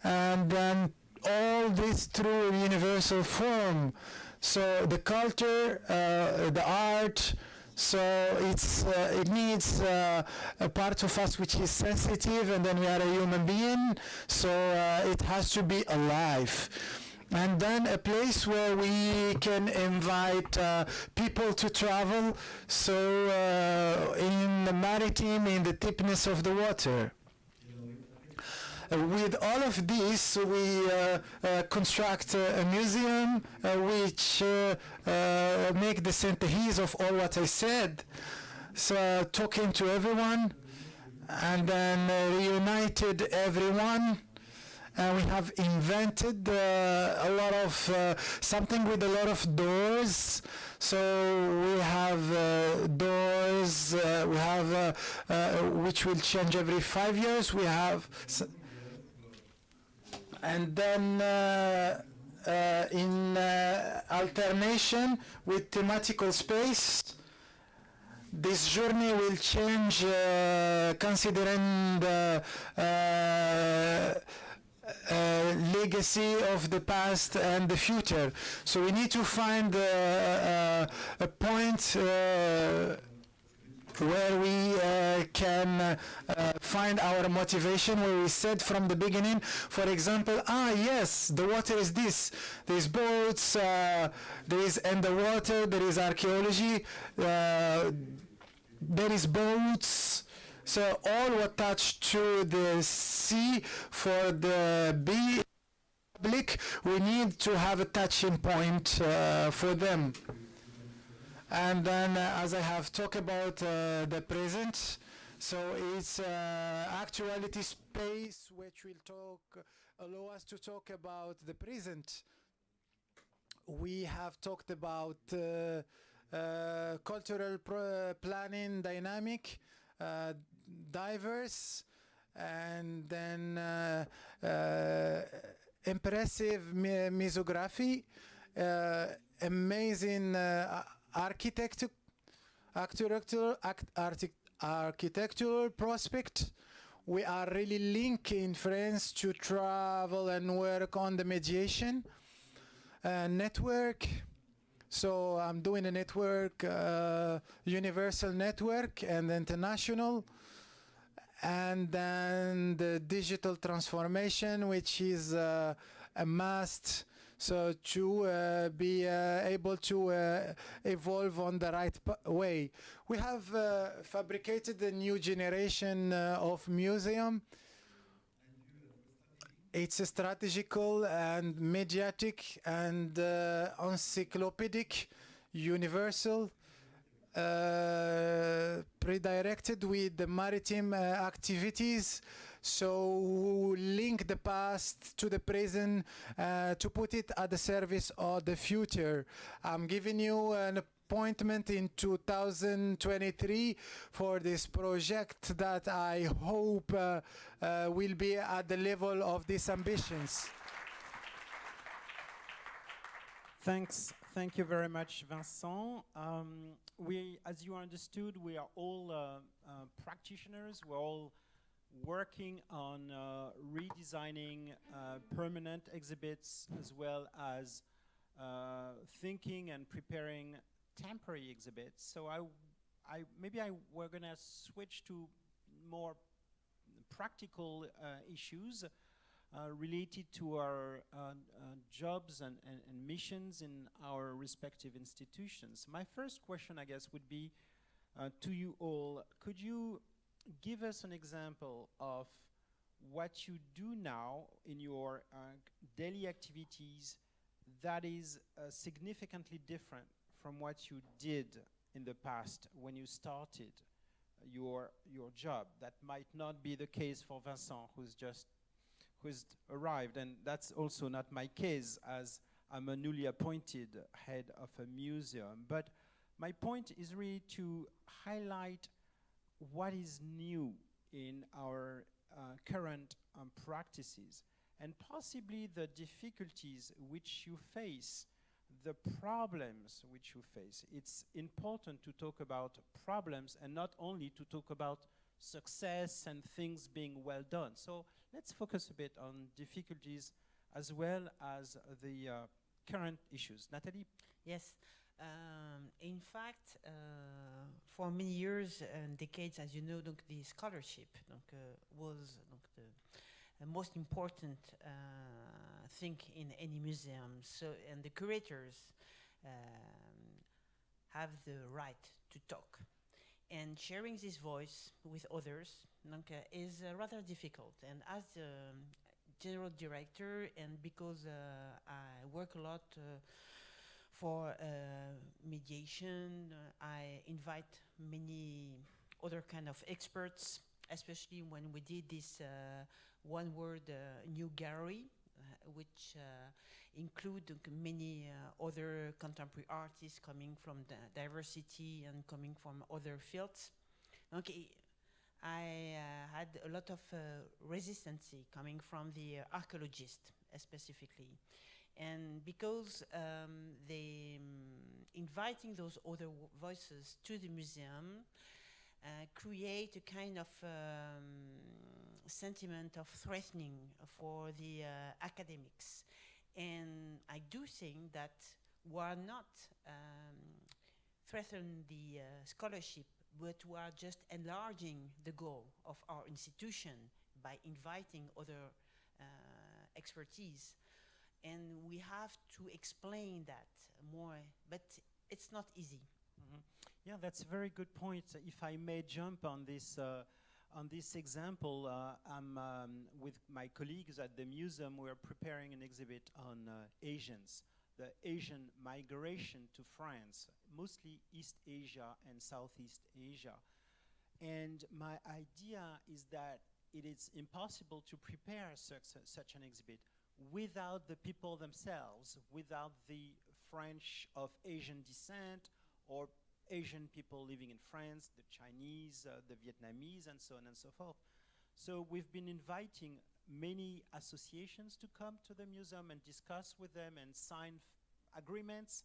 Speaker 16: and then all this through a universal form. So the culture, the art, so it needs a part of us which is sensitive, and then we are a human being, so it has to be alive. And then a place where we can invite people to travel, so in the maritime, in the deepness of the water. With all of this, we construct a museum which make the synthesis of all what I said. So talking to everyone, and then reunited everyone, and we have invented a lot of something with a lot of doors. So we have doors, we have which will change every 5 years. We have, and then in alternation with thematical space, this journey will change considering the legacy of the past and the future. So we need to find a point where we can find our motivation, where we said from the beginning, for example, yes, the water is this, there's boats, there is in the water, there is archaeology, there is boats, so all attached to the sea. For the public, we need to have a touching point for them. And then, as I have talked about the present, so it's actuality space which will allow us to talk about the present. We have talked about cultural planning, dynamic, diverse, and then impressive misography, amazing architectural prospect. We are really linking France to travel and work on the mediation network. So I'm doing a network, universal network and international, and then the digital transformation, which is a must. So to be able to evolve on the right way. We have fabricated a new generation of museum. It's a strategical and mediatic and encyclopedic, universal, pre-directed with the maritime activities. So link the past to the present to put it at the service of the future. I'm giving you an appointment in 2023 for this project that I hope will be at the level of these ambitions.
Speaker 10: Thanks. Thank you very much, Vincent. As you understood, we are all practitioners. We're all working on redesigning permanent exhibits, as well as thinking and preparing temporary exhibits. So we're gonna switch to more practical issues related to our jobs and missions in our respective institutions. My first question, I guess, would be to you all. Could you give us an example of what you do now in your daily activities that is significantly different from what you did in the past when you started your job? That might not be the case for Vincent, who's arrived, and that's also not my case, as I'm a newly appointed head of a museum. But my point is really to highlight what is new in our current practices, and possibly the difficulties which you face, the problems which you face. It's important to talk about problems and not only to talk about success and things being well done. So let's focus a bit on difficulties as well as the current issues. Nathalie?
Speaker 11: Yes. In fact, for many years and decades, as you know, the scholarship was the most important thing in any museum. So, and the curators have the right to talk. And sharing this voice with others is rather difficult. And as the general director, and because I work a lot for mediation, I invite many other kind of experts especially when we did this one-word new gallery, which include many other contemporary artists coming from the diversity and coming from other fields. Okay, I had a lot of resistance coming from the archaeologists specifically. And because they inviting those other voices to the museum create a kind of sentiment of threatening for the academics. And I do think that we are not threatening the scholarship, but we are just enlarging the goal of our institution by inviting other expertise. And we have to explain that more, but it's not easy.
Speaker 10: Mm-hmm. Yeah, that's a very good point. If I may jump on this example, I'm with my colleagues at the museum. We're preparing an exhibit on Asians, the Asian migration to France, mostly East Asia and Southeast Asia. And my idea is that it is impossible to prepare such an exhibit without the people themselves, without the French of Asian descent or Asian people living in France, the Chinese, the Vietnamese, and so on and so forth. So we've been inviting many associations to come to the museum and discuss with them and sign agreements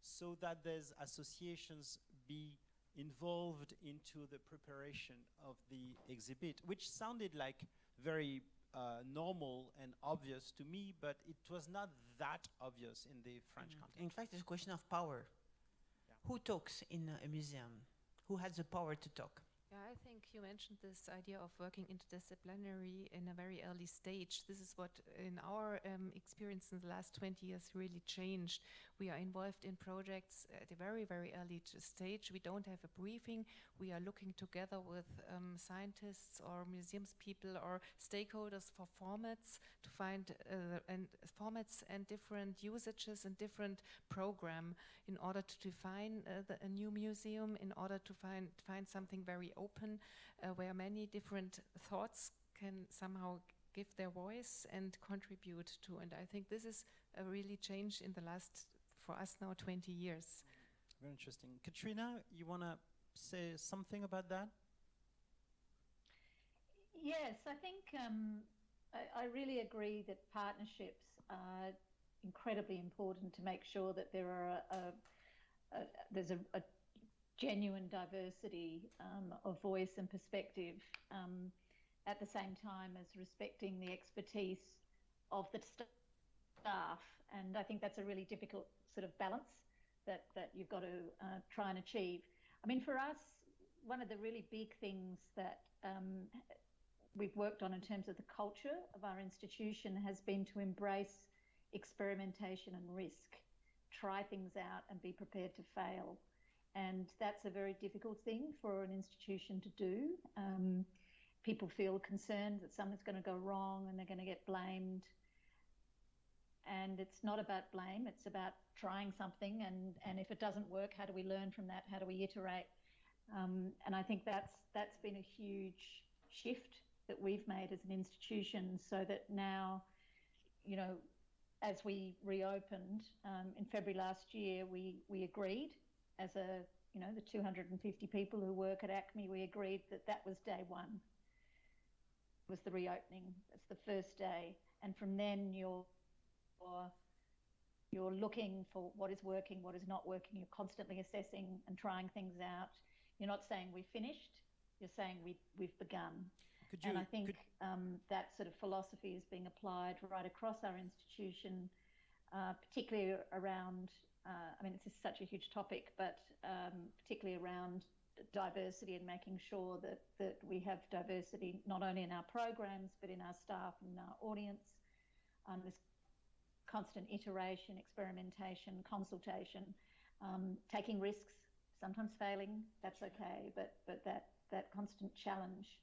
Speaker 10: so that these associations be involved into the preparation of the exhibit, which sounded like very normal and obvious to me, but it was not that obvious in the French context.
Speaker 11: In fact, it's a question of power. Yeah. Who talks in a museum? Who has the power to talk?
Speaker 14: Yeah, I think you mentioned this idea of working interdisciplinary in a very early stage. This is what, in our experience in the last 20 years, really changed. We are involved in projects at a very, very early stage. We don't have a briefing. We are looking together with scientists or museums people or stakeholders for formats to find formats and different usages and different program in order to define a new museum, in order to find something very open, where many different thoughts can somehow give their voice and contribute to. And I think this is a really change in the last, for us now, 20 years.
Speaker 10: Very interesting. Katrina, you want to say something about that?
Speaker 12: Yes, I think I really agree that partnerships are incredibly important to make sure that there are there's a genuine diversity of voice and perspective, at the same time as respecting the expertise of the staff. And I think that's a really difficult sort of balance that you've got to try and achieve. I mean, for us, one of the really big things that we've worked on in terms of the culture of our institution has been to embrace experimentation and risk, try things out and be prepared to fail. And that's a very difficult thing for an institution to do. People feel concerned that something's going to go wrong and they're going to get blamed. And it's not about blame, it's about trying something, and if it doesn't work, how do we learn from that? How do we iterate? And I think that's been a huge shift that we've made as an institution, so that now, you know, as we reopened in February last year, we agreed as the 250 people who work at ACME, we agreed that was day one, was the reopening. That's the first day. And from then you're looking for what is working, what is not working. You're constantly assessing and trying things out. You're not saying we've finished, you're saying we've begun. And I think that sort of philosophy is being applied right across our institution, particularly around, I mean, this is such a huge topic, but particularly around diversity and making sure that we have diversity not only in our programs, but in our staff and our audience. This constant iteration, experimentation, consultation, taking risks, sometimes failing, that's okay, but that constant challenge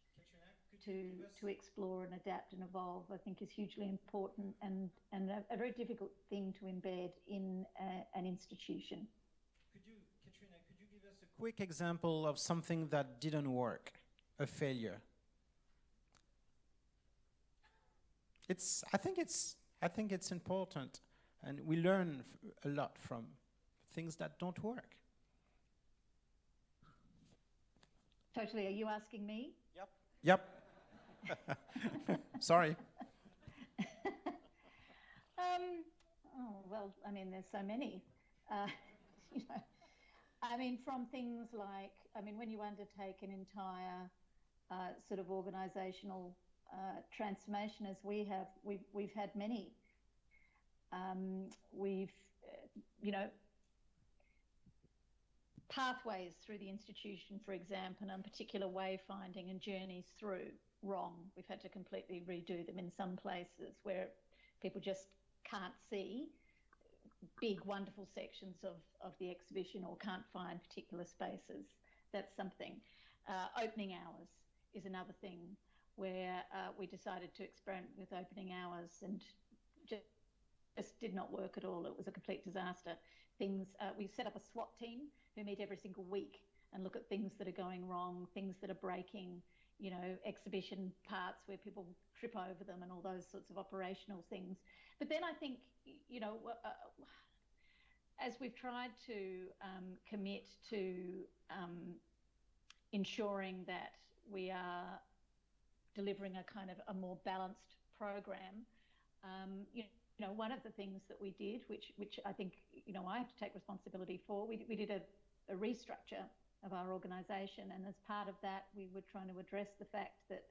Speaker 12: to explore and adapt and evolve, I think, is hugely important and a very difficult thing to embed in an institution.
Speaker 10: Katrina, could you give us a quick example of something that didn't work, a failure? I think it's important, and we learn a lot from things that don't work.
Speaker 12: Totally. Are you asking me?
Speaker 10: Yep. Sorry.
Speaker 12: Oh, well, I mean, there's so many. You know, I mean, from things like, I mean, when you undertake an entire sort of organisational transformation, as we have, we've had many. We've, you know, pathways through the institution, for example, and particular wayfinding and journeys through, wrong. We've had to completely redo them in some places where people just can't see big, wonderful sections of the exhibition or can't find particular spaces. That's something. Opening hours is another thing where we decided to experiment with opening hours and just did not work at all. It was a complete disaster. We set up a SWAT team who meet every single week and look at things that are going wrong, things that are breaking, you know, exhibition parts where people trip over them and all those sorts of operational things. But then I think, you know, as we've tried to commit to ensuring that we are delivering a kind of a more balanced program, you know, one of the things that we did, which I think, you know, I have to take responsibility for, we did a restructure of our organisation, and as part of that we were trying to address the fact that,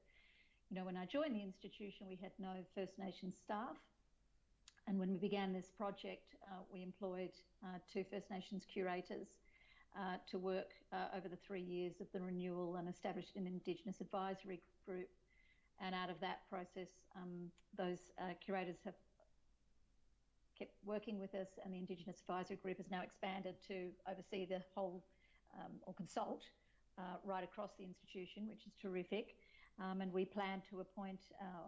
Speaker 12: you know, when I joined the institution we had no First Nations staff, and when we began this project we employed 2 First Nations curators to work over the 3 years of the renewal and established an Indigenous advisory group, and out of that process those curators have kept working with us, and the Indigenous Advisory Group has now expanded to oversee the whole, or consult, right across the institution, which is terrific. And we plan to appoint,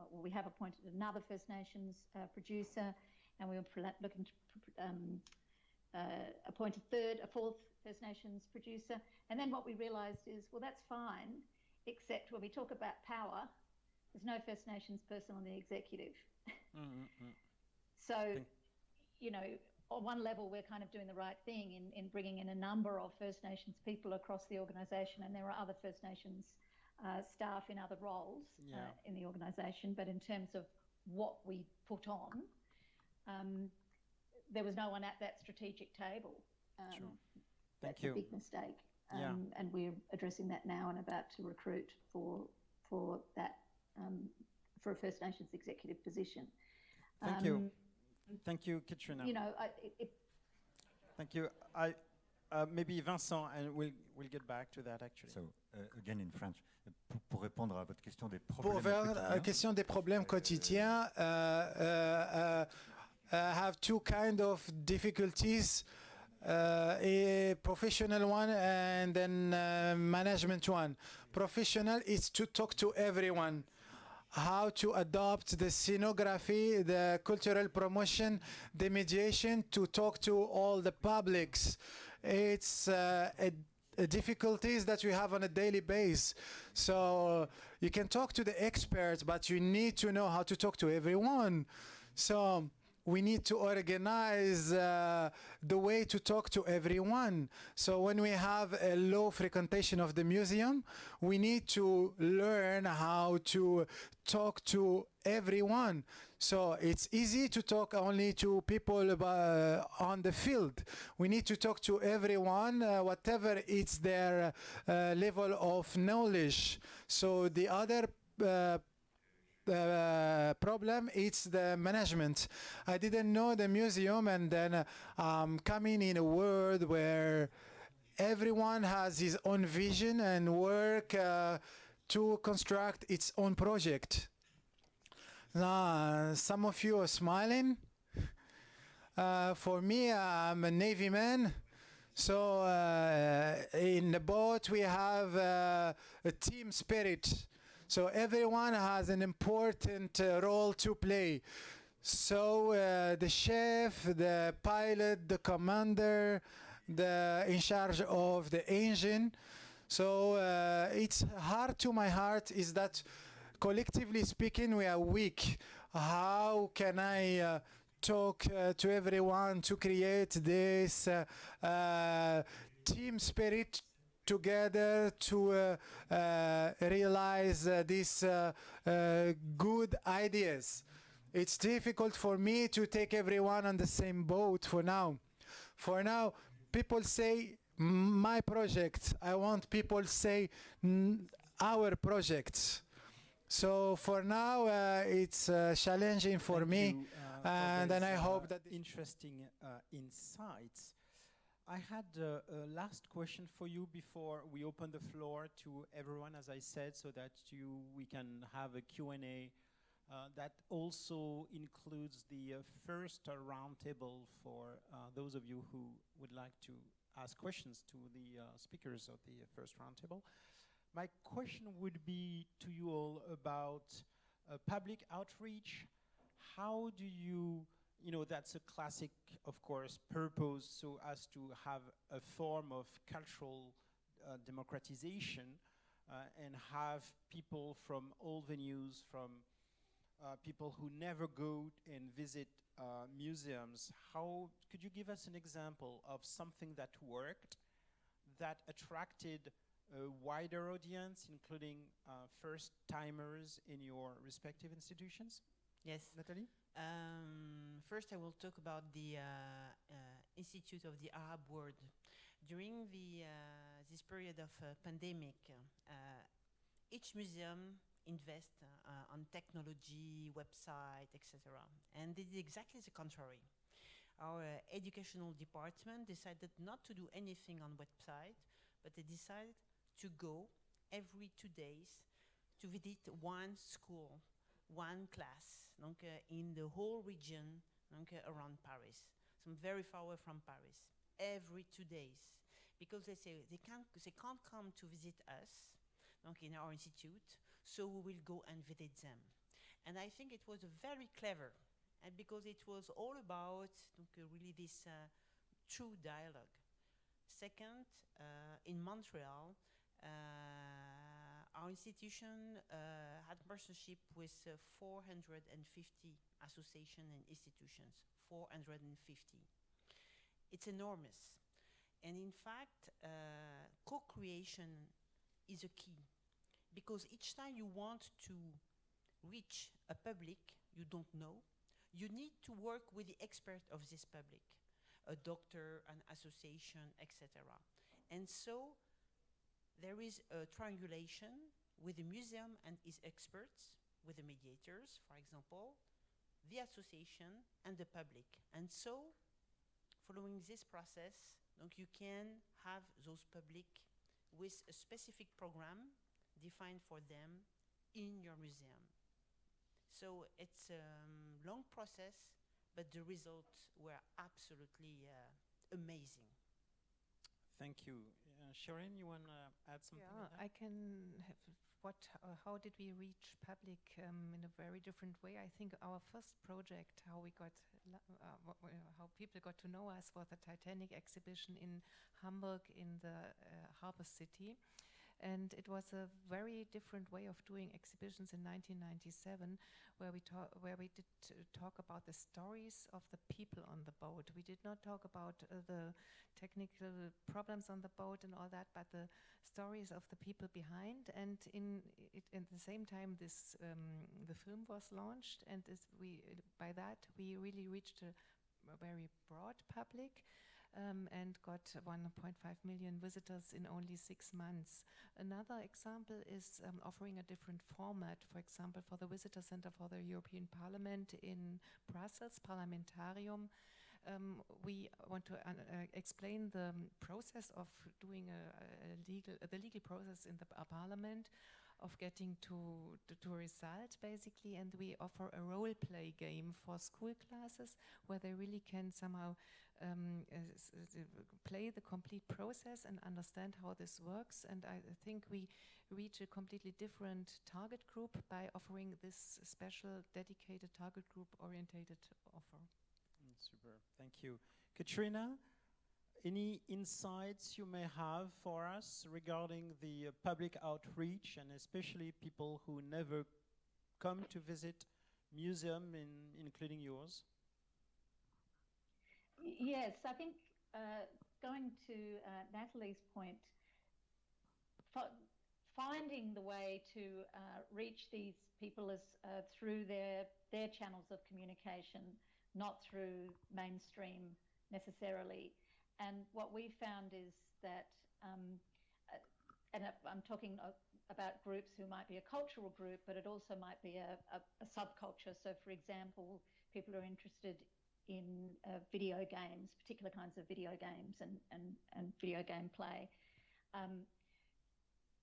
Speaker 12: well, we have appointed another First Nations producer, and we were looking to appoint a 4th First Nations producer. And then what we realised is, well, that's fine, except when we talk about power, there's no First Nations person on the executive. So, you know, on one level, we're kind of doing the right thing in bringing in a number of First Nations people across the organisation, and there are other First Nations staff in other roles in the organisation. But in terms of what we put on, there was no one at that strategic table.
Speaker 10: Sure.
Speaker 12: That's a big mistake. And we're addressing that now and about to recruit for that, for a First Nations executive position.
Speaker 10: Thank you. Thank you, Katrina.
Speaker 12: You know,
Speaker 10: thank you. Maybe Vincent, and we'll get back to that actually.
Speaker 15: So, again in French, pour répondre à votre question des problèmes
Speaker 16: Pour répondre à la question des problèmes quotidiens, have 2 kind of difficulties, a professional one and then management one. Professional is to talk to everyone. How to adopt the scenography, the cultural promotion, the mediation to talk to all the publics. It's difficulties that we have on a daily basis. So you can talk to the experts, but you need to know how to talk to everyone. So we need to organize the way to talk to everyone. So when we have a low frequentation of the museum, we need to learn how to talk to everyone. So it's easy to talk only to people on the field. We need to talk to everyone, whatever is their level of knowledge. So the other problem is the management. I didn't know the museum, and then coming in a world where everyone has his own vision and work to construct its own project. Now, some of you are smiling. For me, I'm a Navy man. So in the boat, we have a team spirit. So everyone has an important role to play. So the chef, the pilot, the commander, the in charge of the engine. So it's hard to my heart is that collectively speaking, we are weak. how can I talk to everyone to create this team spirit together to realize these good ideas. It's difficult for me to take everyone on the same boat for now. For now, people say my project. I want people say our projects. So for now, it's challenging for me, and then I hope that
Speaker 10: interesting insights. I had a last question for you before we open the floor to everyone, as I said, so that we can have a Q&A that also includes the first roundtable for those of you who would like to ask questions to the speakers of the first roundtable. My question would be to you all about public outreach. How do you that's a classic, of course, purpose, so as to have a form of cultural democratization and have people from all venues, from people who never go and visit museums. How could you give us an example of something that worked, that attracted a wider audience, including first-timers in your respective institutions?
Speaker 11: Yes.
Speaker 10: Nathalie?
Speaker 11: First, I will talk about the Institute of the Arab World. During this period of pandemic, each museum invests on technology, website, etc. And they did exactly the contrary. Our educational department decided not to do anything on website, but they decided to go every 2 days to visit one school, one class, donc, in the whole region, donc, around Paris. So I'm very far away from Paris. Every 2 days, because they say they can't come to visit us, donc, in our institute, so we will go and visit them. And I think it was very clever, and because it was all about donc, really this true dialogue. Second, in Montreal, our institution had partnership with 450 associations and institutions, 450. It's enormous. And in fact, co-creation is a key, because each time you want to reach a public you don't know, you need to work with the expert of this public, a doctor, an association, etc. And so there is a triangulation with the museum and its experts, with the mediators, for example, the association and the public. And so, following this process, donc you can have those public with a specific program defined for them in your museum. So it's a long process, but the results were absolutely amazing.
Speaker 10: Thank you. Shireen, you want to add something?
Speaker 14: Yeah, I can have how did we reach public in a very different way? I think our first project, how people got to know us, was the Titanic exhibition in Hamburg in the harbor city. And it was a very different way of doing exhibitions in 1997, where we did talk about the stories of the people on the boat. We did not talk about the technical problems on the boat and all that, but the stories of the people behind. And at the same time, the film was launched, and by that we really reached a very broad public. And got 1.5 million visitors in only 6 months. Another example is offering a different format, for example, for the Visitor Center for the European Parliament in Brussels, Parlamentarium. We want to explain the process of doing the legal process in the parliament, of getting to result, basically, and we offer a role play game for school classes where they really can somehow play the complete process and understand how this works. And I think we reach a completely different target group by offering this special dedicated target group orientated offer.
Speaker 10: Super, thank you. Katrina, any insights you may have for us regarding the public outreach, and especially people who never come to visit museum, including yours?
Speaker 12: Yes, I think going to Natalie's point, finding the way to reach these people is through their channels of communication, not through mainstream necessarily. And what we found is that, and I'm talking about groups who might be a cultural group, but it also might be a subculture. So for example, people are interested in video games, particular kinds of video games and video game play.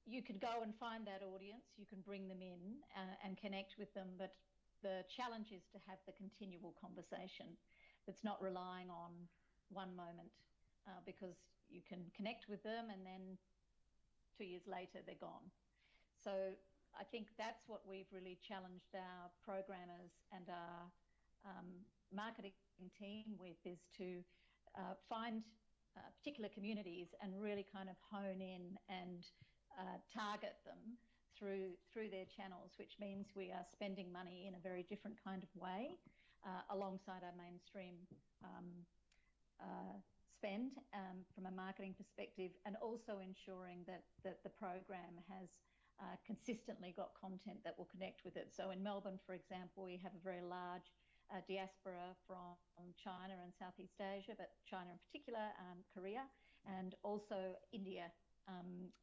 Speaker 12: You could go and find that audience, you can bring them in and connect with them, but the challenge is to have the continual conversation that's not relying on one moment, because you can connect with them and then 2 years later they're gone. So I think that's what we've really challenged our programmers and our marketing team with, is to find particular communities and really kind of hone in and target them through their channels, which means we are spending money in a very different kind of way alongside our mainstream spend from a marketing perspective, and also ensuring that the program has consistently got content that will connect with it. So in Melbourne, for example, we have a very large diaspora from China and Southeast Asia, but China in particular, Korea, and also India.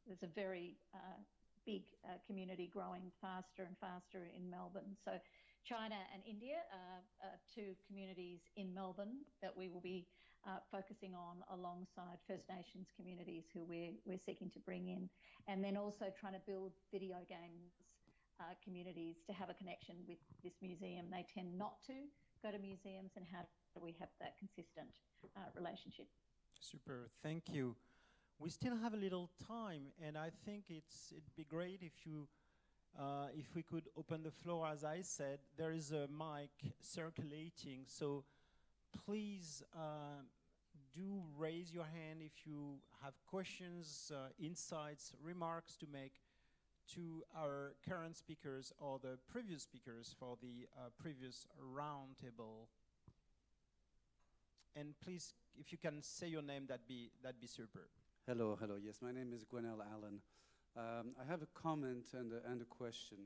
Speaker 12: There's a very big community growing faster and faster in Melbourne. So China and India are two communities in Melbourne that we will be focusing on alongside First Nations communities who we're seeking to bring in, and then also trying to build video games communities to have a connection with this museum. They tend not to go to museums, and how do we have that consistent relationship?
Speaker 10: Super, thank you. We still have a little time, and I think it'd be great if you, if we could open the floor. As I said, there is a mic circulating, so please do raise your hand if you have questions, insights, remarks to make to our current speakers or the previous speakers for the previous roundtable. And please, if you can say your name, that'd be super.
Speaker 2: Hello, hello. Yes, my name is Gwenelle Allen. I have a comment and a question.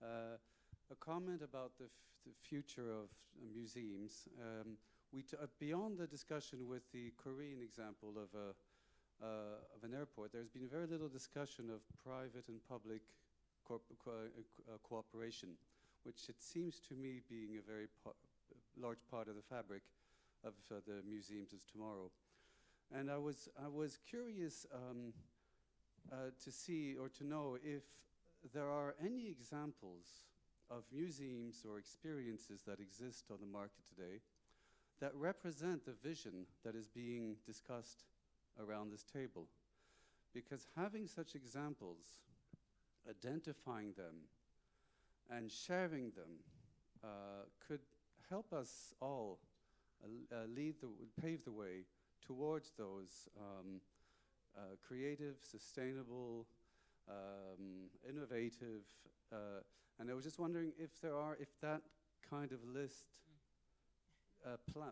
Speaker 2: A comment about the future of museums. Beyond the discussion with the Korean example of an airport, there's been very little discussion of private and public cooperation, which it seems to me being a very large part of the fabric of the museums of tomorrow. And I was curious to see or to know if there are any examples of museums or experiences that exist on the market today that represent the vision that is being discussed around this table. Because having such examples, identifying them, and sharing them could help us all pave the way towards those creative, sustainable, innovative, and I was just wondering if that kind of list,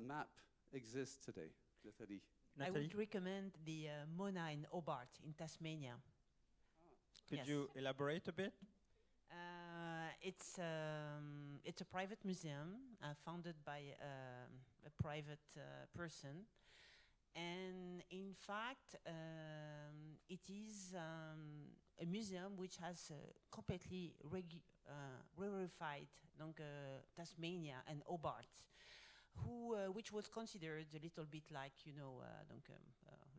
Speaker 2: map exists today.
Speaker 11: I would recommend the Mona in Hobart in Tasmania.
Speaker 10: Could you elaborate a bit?
Speaker 11: It's a private museum founded by a private person. And in fact, it is a museum which has completely re-verified Tasmania and Hobart, which was considered a little bit like, you know,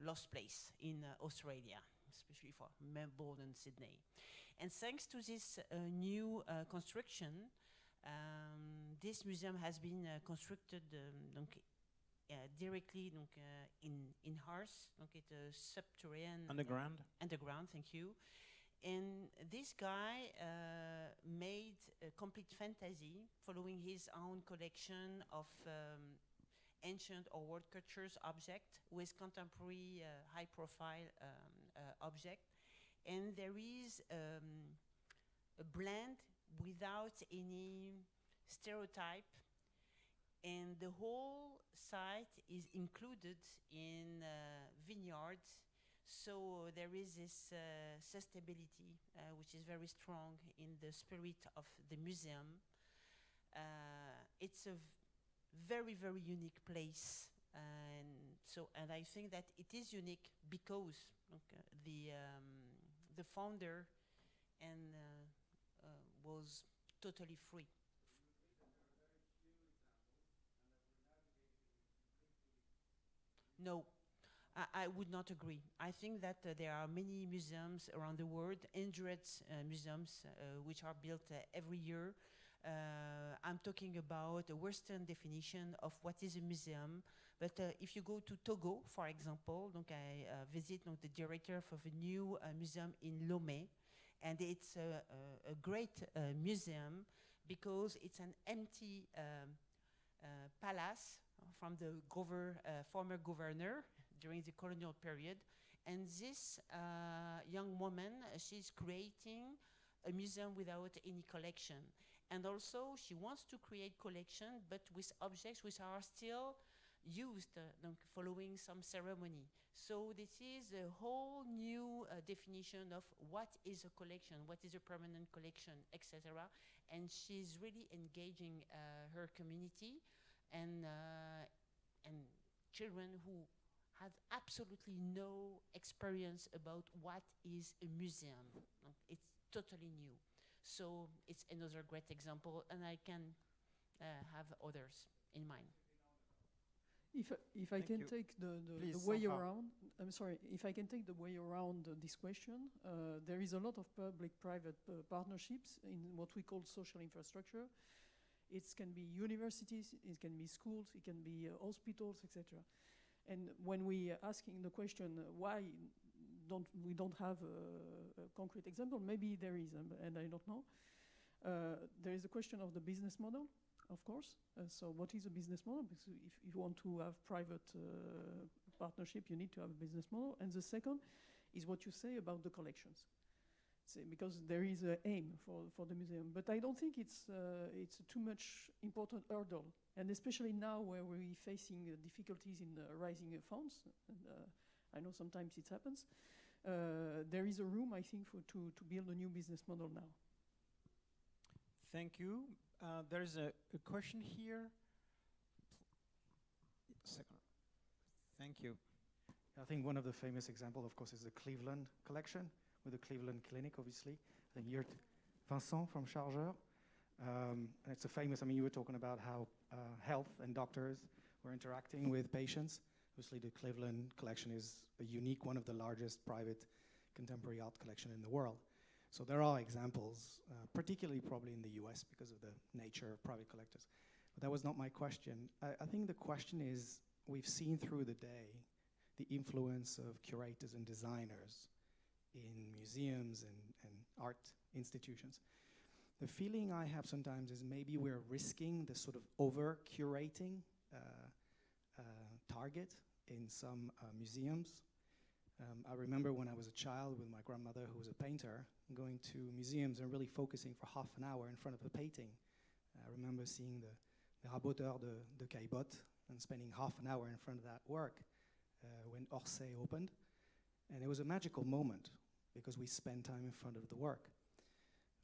Speaker 11: lost place in Australia, especially for Melbourne and Sydney. And thanks to this new construction, this museum has been constructed directly in Hearth, it's a subterranean...
Speaker 10: Underground?
Speaker 11: Underground, thank you. And this guy made a complete fantasy following his own collection of ancient or world cultures objects with contemporary high-profile object. And there is a blend without any stereotype, and the whole site is included in vineyards. So there is this sustainability which is very strong in the spirit of the museum. It's a very, very unique place. And I think that it is unique because the founder was totally free. No, I would not agree. I think that there are many museums around the world, hundreds museums which are built every year. I'm talking about a Western definition of what is a museum. But if you go to Togo, for example, I visit the director of a new museum in Lomé, and it's a great museum because it's an empty palace from the former governor during the colonial period. And this young woman, she's creating a museum without any collection. And also, she wants to create collection, but with objects which are still used following some ceremony. So this is a whole new definition of what is a collection, what is a permanent collection, etc. And she's really engaging her community and children who have absolutely no experience about what is a museum. It's totally new. So it's another great example, and I can have others in mind.
Speaker 5: If I can take the way around, I'm sorry, if I can take the way around this question, there is a lot of public-private partnerships in what we call social infrastructure. It can be universities, it can be schools, it can be hospitals, etc. And when we are asking the question, why we don't have a concrete example, maybe there is, and I don't know. There is a question of the business model, of course. So what is a business model? Because if you want to have private partnership, you need to have a business model. And the second is what you say about the collections. Because there is an aim for the museum. But I don't think it's too much important hurdle. And especially now where we're facing difficulties in raising funds, and I know sometimes it happens, there is a room, I think, to build a new business model now.
Speaker 10: Thank you. There is a question here. Second. Thank you.
Speaker 17: I think one of the famous examples, of course, is the Cleveland collection, with the Cleveland Clinic, obviously. I think you're Vincent from Chargeur. And it's a famous, you were talking about how health and doctors were interacting with patients. Obviously, the Cleveland collection is a unique, one of the largest private contemporary art collection in the world. So there are examples, particularly probably in the US because of the nature of private collectors. But that was not my question. I think the question is, we've seen through the day the influence of curators and designers in museums and art institutions. The feeling I have sometimes is maybe we're risking the sort of over-curating target in some museums. I remember when I was a child with my grandmother, who was a painter, going to museums and really focusing for half an hour in front of a painting. I remember seeing the Raboteur de Caillebotte and spending half an hour in front of that work when Orsay opened. And it was a magical moment because we spent time in front of the work.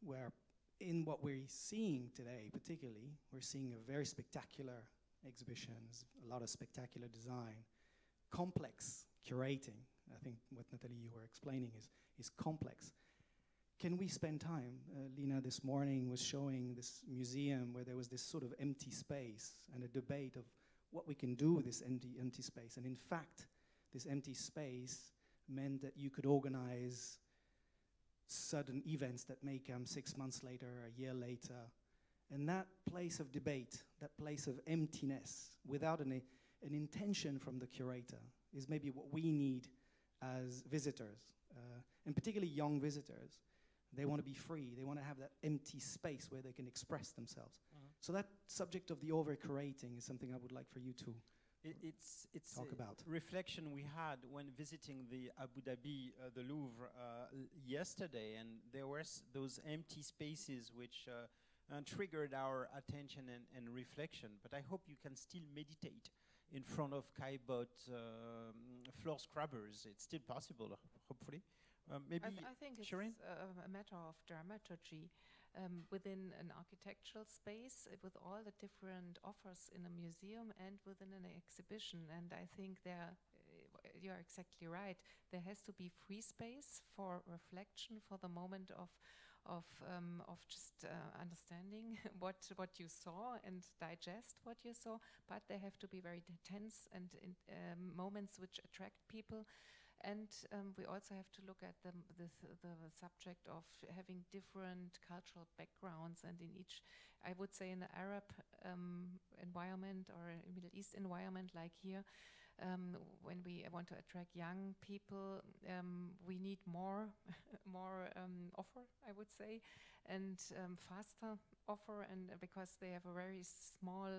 Speaker 17: Where in what we're seeing today, particularly, we're seeing a very spectacular exhibitions, a lot of spectacular design, complex curating. I think what Nathalie, you were explaining is complex. Can we spend time? Lina this morning was showing this museum where there was this sort of empty space and a debate of what we can do with this empty space. And in fact, this empty space meant that you could organize sudden events that may come 6 months later, a year later. And that place of debate, that place of emptiness, without an intention from the curator, is maybe what we need as visitors, and particularly young visitors. They want to be free. They want to have that empty space where they can express themselves. So that subject of the over-curating is something I would like for you to
Speaker 10: it's
Speaker 17: talk about.
Speaker 10: Reflection we had when visiting the Abu Dhabi, the Louvre yesterday, and there were those empty spaces which triggered our attention and reflection. But I hope you can still meditate in front of Kaibot floor scrubbers. It's still possible, hopefully. Maybe
Speaker 14: I think it's
Speaker 10: Shireen?
Speaker 14: a matter of dramaturgy within an architectural space with all the different offers in a museum and within an exhibition. And I think you are exactly right. There has to be free space for reflection, for the moment of just understanding what you saw and digest what you saw. But there have to be very tense and moments which attract people. And we also have to look at the subject of having different cultural backgrounds, and in each, I would say in the Arab environment or a Middle East environment like here, when we want to attract young people, we need more offer, I would say, and faster offer, and because they have a very small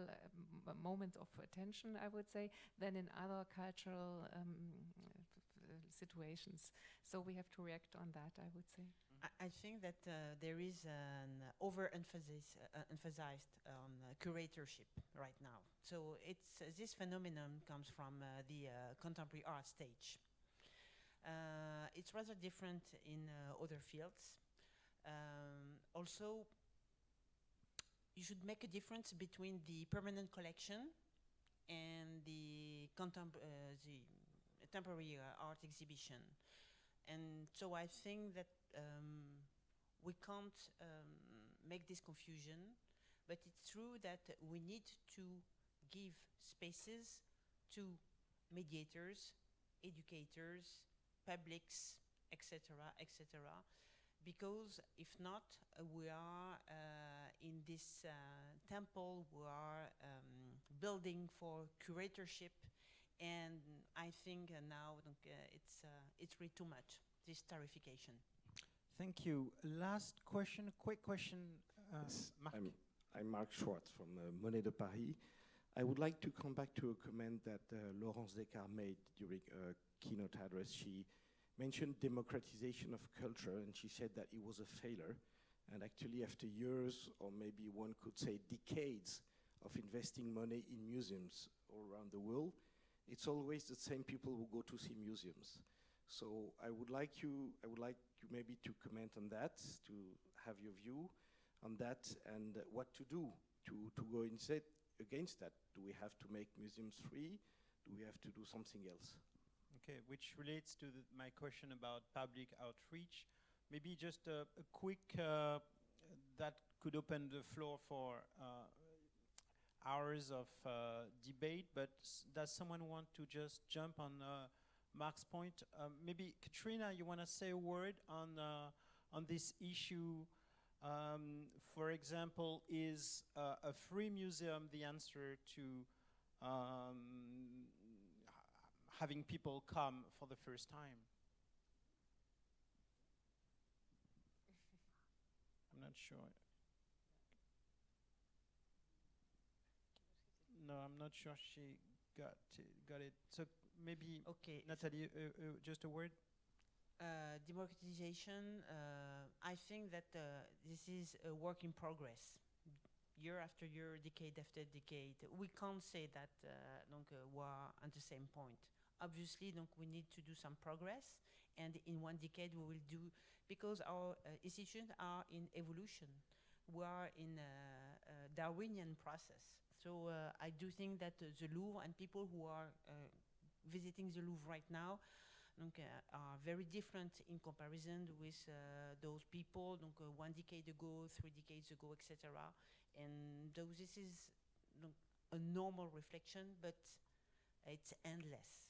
Speaker 14: moment of attention, I would say, than in other cultural situations. So we have to react on that, I would say.
Speaker 11: I think that there is an overemphasis emphasized on curatorship right now. So it's this phenomenon comes from the contemporary art stage. It's rather different in other fields. Also, you should make a difference between the permanent collection and the temporary art exhibition. And so I think that we can't make this confusion, but it's true that we need to give spaces to mediators, educators, publics, etc., etc., because if not, we are in this temple, we are building for curatorship, and I think now it's really too much, this tarification.
Speaker 10: Thank you. Last question, quick question,
Speaker 18: Yes,
Speaker 10: Marc.
Speaker 18: I'm Marc Schwartz from Monet de Paris. I would like to come back to a comment that Laurence Descartes made during a keynote address. She mentioned democratization of culture, and she said that it was a failure. And actually, after years, or maybe one could say decades, of investing money in museums all around the world, it's always the same people who go to see museums. So I would like you maybe to comment on that, to have your view on that, and what to do to go instead against that. Do we have to make museums free? Do we have to do something else?
Speaker 10: Okay, which relates to my question about public outreach. Maybe just a quick, that could open the floor for hours of debate, but does someone want to just jump on Marc's point? Maybe Katrina, you want to say a word on this issue? For example, is a free museum the answer to having people come for the first time? I'm not sure. No, I'm not sure she got it. So maybe,
Speaker 11: okay,
Speaker 10: Nathalie, just a word?
Speaker 11: Democratization, I think that this is a work in progress. Year after year, decade after decade. We can't say that we are at the same point. Obviously, we need to do some progress, and in one decade we will do, because our institutions are in evolution. We are in a Darwinian process. So I do think that the Louvre and people who are visiting the Louvre right now are very different in comparison with those people 1 decade ago, 3 decades ago, etc. And this is a normal reflection, but it's endless.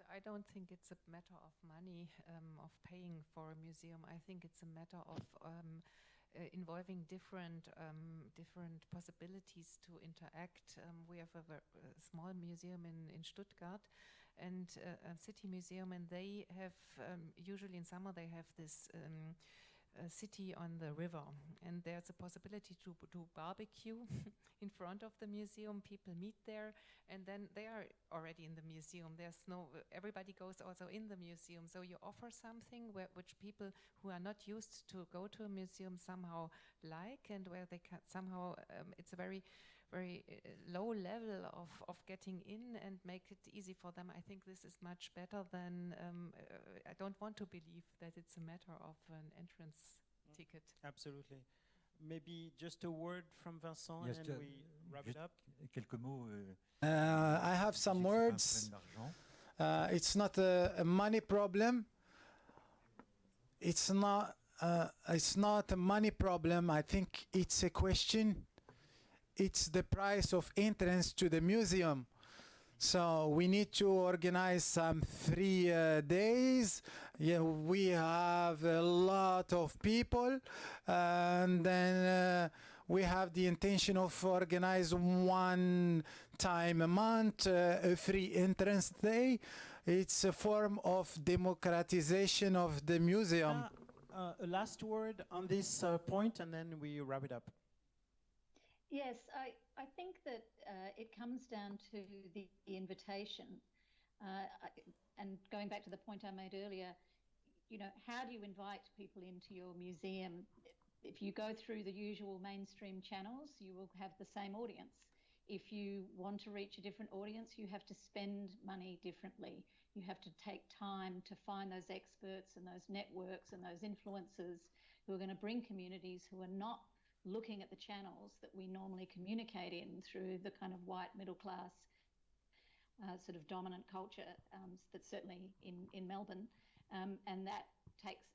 Speaker 14: I don't think it's a matter of money, of paying for a museum. I think it's a matter of involving different possibilities to interact. We have a small museum in Stuttgart, and a city museum, and they have usually in summer they have this city on the river, and there's a possibility to do barbecue in front of the museum. People meet there, and then they are already in the museum. There's no, everybody goes also in the museum. So you offer something which people who are not used to go to a museum somehow like, and where they can somehow, it's a very low level of getting in and make it easy for them. I think this is much better than, I don't want to believe that it's a matter of an entrance ticket.
Speaker 10: Absolutely. Maybe just a word from Vincent,
Speaker 15: Yes,
Speaker 10: and then we wrap it up.
Speaker 15: Quelques mots.
Speaker 16: I have some words. It's not a money problem. It's not a money problem. I think it's a question. It's the price of entrance to the museum. So we need to organize some 3 days. Yeah, we have a lot of people, and then we have the intention of organize one time a month, a free entrance day. It's a form of democratization of the museum.
Speaker 10: A last word on this point, and then we wrap it up.
Speaker 12: Yes, I think that it comes down to the invitation. And going back to the point I made earlier, you know, how do you invite people into your museum? If you go through the usual mainstream channels, you will have the same audience. If you want to reach a different audience, you have to spend money differently. You have to take time to find those experts and those networks and those influencers who are going to bring communities who are not looking at the channels that we normally communicate in through the kind of white middle class sort of dominant culture that's certainly in Melbourne. And that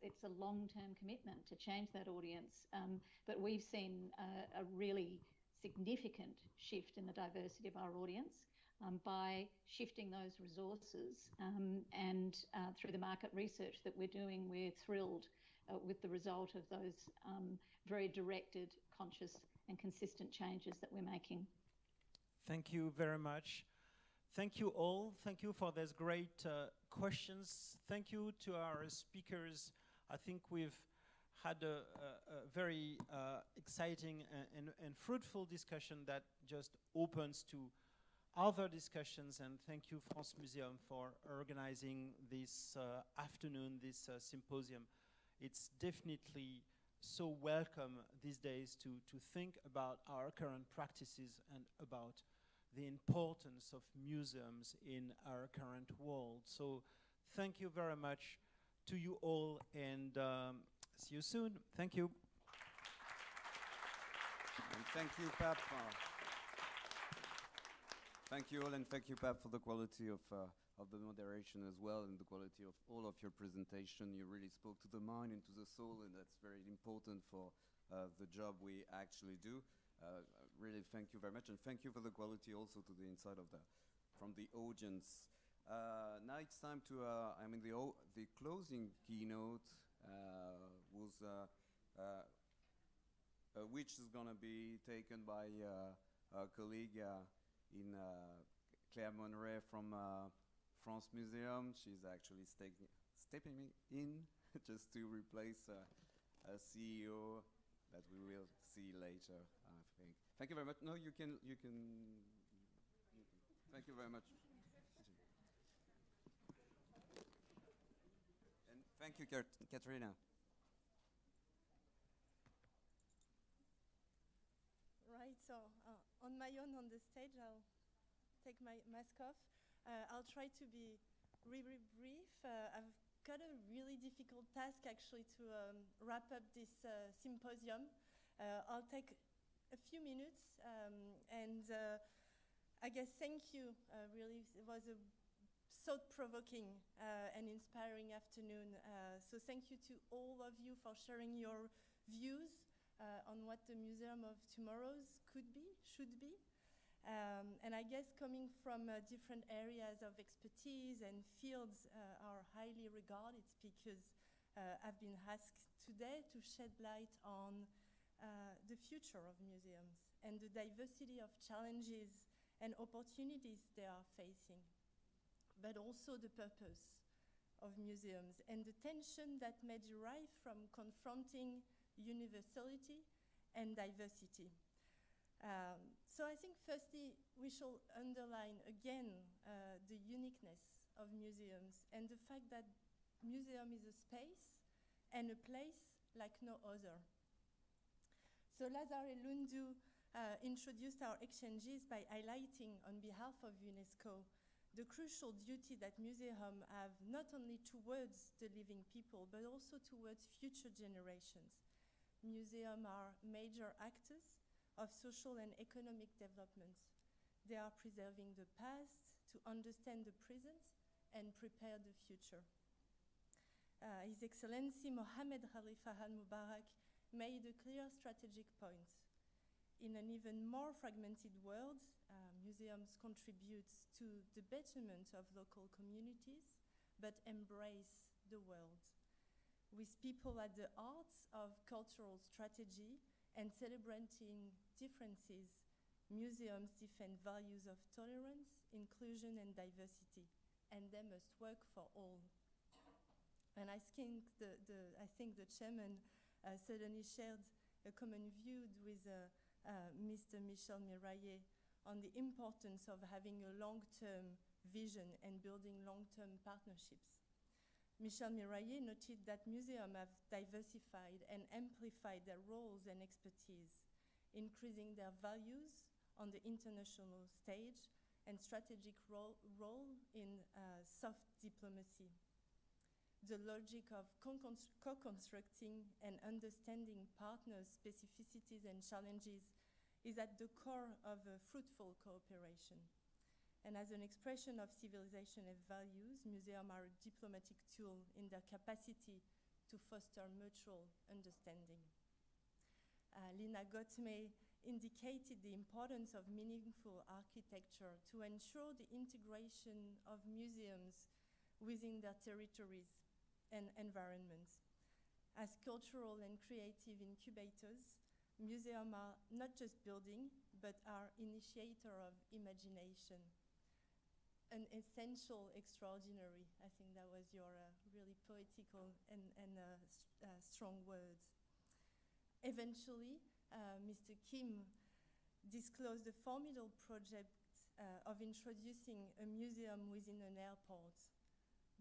Speaker 12: it's a long-term commitment to change that audience. But we've seen a really significant shift in the diversity of our audience by shifting those resources. And through the market research that we're doing, we're thrilled with the result of those very directed, conscious and consistent changes that we're making.
Speaker 10: Thank you very much. Thank you all. Thank you for these great questions. Thank you to our speakers. I think we've had a very exciting and fruitful discussion that just opens to other discussions. And thank you, France Museum, for organizing this afternoon, this symposium. It's definitely so welcome these days to think about our current practices and about the importance of museums in our current world. So thank you very much to you all, and see you soon. Thank you.
Speaker 2: And thank you, Pap. Thank you all, and thank you, Pap, for the quality of the moderation as well, and the quality of all of your presentation. You really spoke to the mind and to the soul, and that's very important for the job we actually do. Really, thank you very much, and thank you for the quality also to the inside of from the audience. Now it's time to, the closing keynote which is going to be taken by our colleague in Claire Monray from France Museum. She's actually stepping in just to replace a CEO that we will see later, I think. Thank you very much. No, you can. Thank you very much. And thank you, Katrina.
Speaker 19: Right, so on my own on the stage, I'll take my mask off. I'll try to be really brief. I've got a really difficult task actually to wrap up this symposium. I'll take a few minutes, and I guess thank you. Really, it was a thought-provoking and inspiring afternoon. So thank you to all of you for sharing your views on what the Museum of Tomorrow's could be, should be. And I guess coming from different areas of expertise and fields are highly regarded, because I've been asked today to shed light on the future of museums and the diversity of challenges and opportunities they are facing, but also the purpose of museums and the tension that may derive from confronting universality and diversity. So I think firstly we shall underline again the uniqueness of museums and the fact that museum is a space and a place like no other. So Lazare Lundu introduced our exchanges by highlighting on behalf of UNESCO the crucial duty that museums have not only towards the living people but also towards future generations. Museums are major actors of social and economic development. They are preserving the past to understand the present and prepare the future. His Excellency Mohammed Khalifa al-Mubarak made a clear strategic point. In an even more fragmented world, museums contribute to the betterment of local communities, but embrace the world. With people at the heart of cultural strategy and celebrating differences, museums defend values of tolerance, inclusion, and diversity, and they must work for all. And I think the chairman certainly shared a common view with Mr. Michel Miraillet on the importance of having a long-term vision and building long-term partnerships. Michel Miraillet noted that museums have diversified and amplified their roles and expertise, increasing their values on the international stage and strategic role in soft diplomacy. The logic of co-constructing and understanding partners' specificities and challenges is at the core of a fruitful cooperation. And as an expression of civilization and values, museums are a diplomatic tool in their capacity to foster mutual understanding. Lina Gottme indicated the importance of meaningful architecture to ensure the integration of museums within their territories and environments. As cultural and creative incubators, museums are not just building, but are initiator of imagination. An essential, extraordinary. I think that was your really poetical and strong words. Eventually, Mr. Kim disclosed the formidable project of introducing a museum within an airport,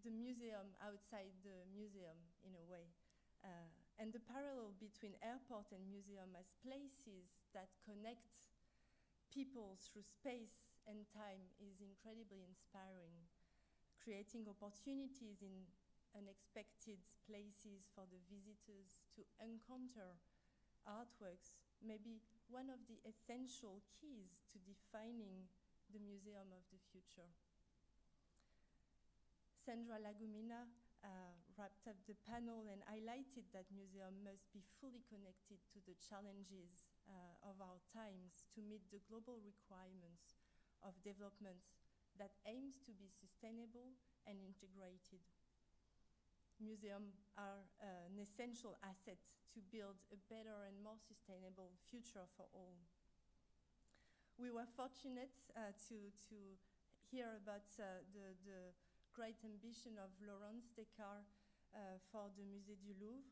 Speaker 19: the museum outside the museum, in a way. And the parallel between airport and museum as places that connect people through space and time is incredibly inspiring, creating opportunities in unexpected places for the visitors to encounter artworks, may be one of the essential keys to defining the museum of the future. Sandra Lagumina wrapped up the panel and highlighted that museums must be fully connected to the challenges of our times to meet the global requirements of development that aims to be sustainable and integrated. Museums are an essential asset to build a better and more sustainable future for all. We were fortunate to hear about the great ambition of Laurence Descartes for the Musée du Louvre,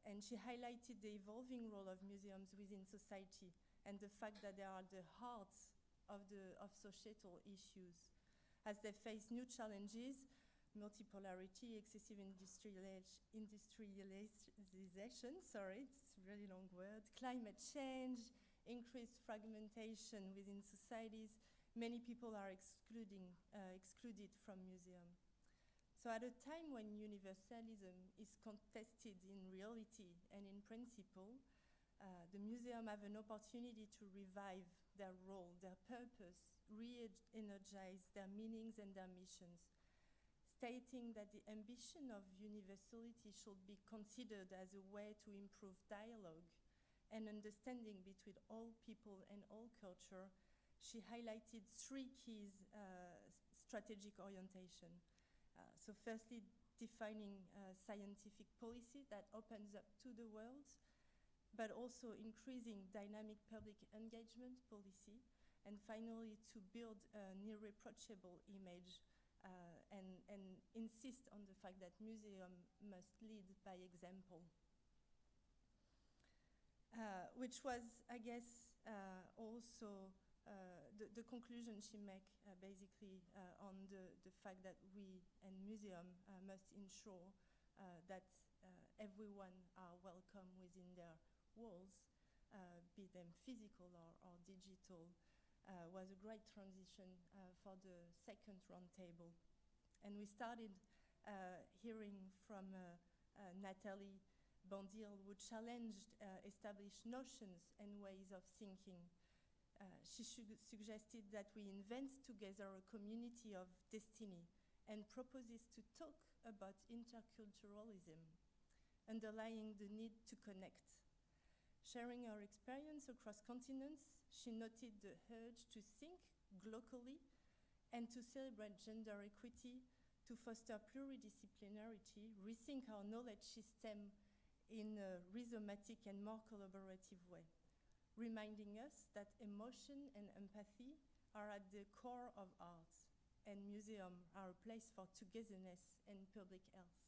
Speaker 19: and she highlighted the evolving role of museums within society and the fact that they are the heart of societal issues. As they face new challenges, multipolarity, excessive industrialization, sorry, it's a really long word, climate change, increased fragmentation within societies, many people are excluded from museums. So at a time when universalism is contested in reality and in principle, the museum have an opportunity to revive their role, their purpose, re-energize their meanings and their missions, stating that the ambition of universality should be considered as a way to improve dialogue and understanding between all people and all culture. She highlighted three keys strategic orientation. So firstly, defining scientific policy that opens up to the world, but also increasing dynamic public engagement policy, and finally to build an irreproachable image and insist fact that museum must lead by example. Which was, I guess, also the conclusion she made basically on the fact that we and museum must ensure that everyone are welcome within their walls, be them physical or digital, was a great transition for the second roundtable. And we started hearing from Nathalie Bandil, who challenged established notions and ways of thinking. She suggested that we invent together a community of destiny and proposes to talk about interculturalism, underlying the need to connect. Sharing her experience across continents, she noted the urge to think globally and to celebrate gender equity, to foster pluridisciplinarity, rethink our knowledge system in a rhizomatic and more collaborative way, reminding us that emotion and empathy are at the core of art, and museums are a place for togetherness and public health.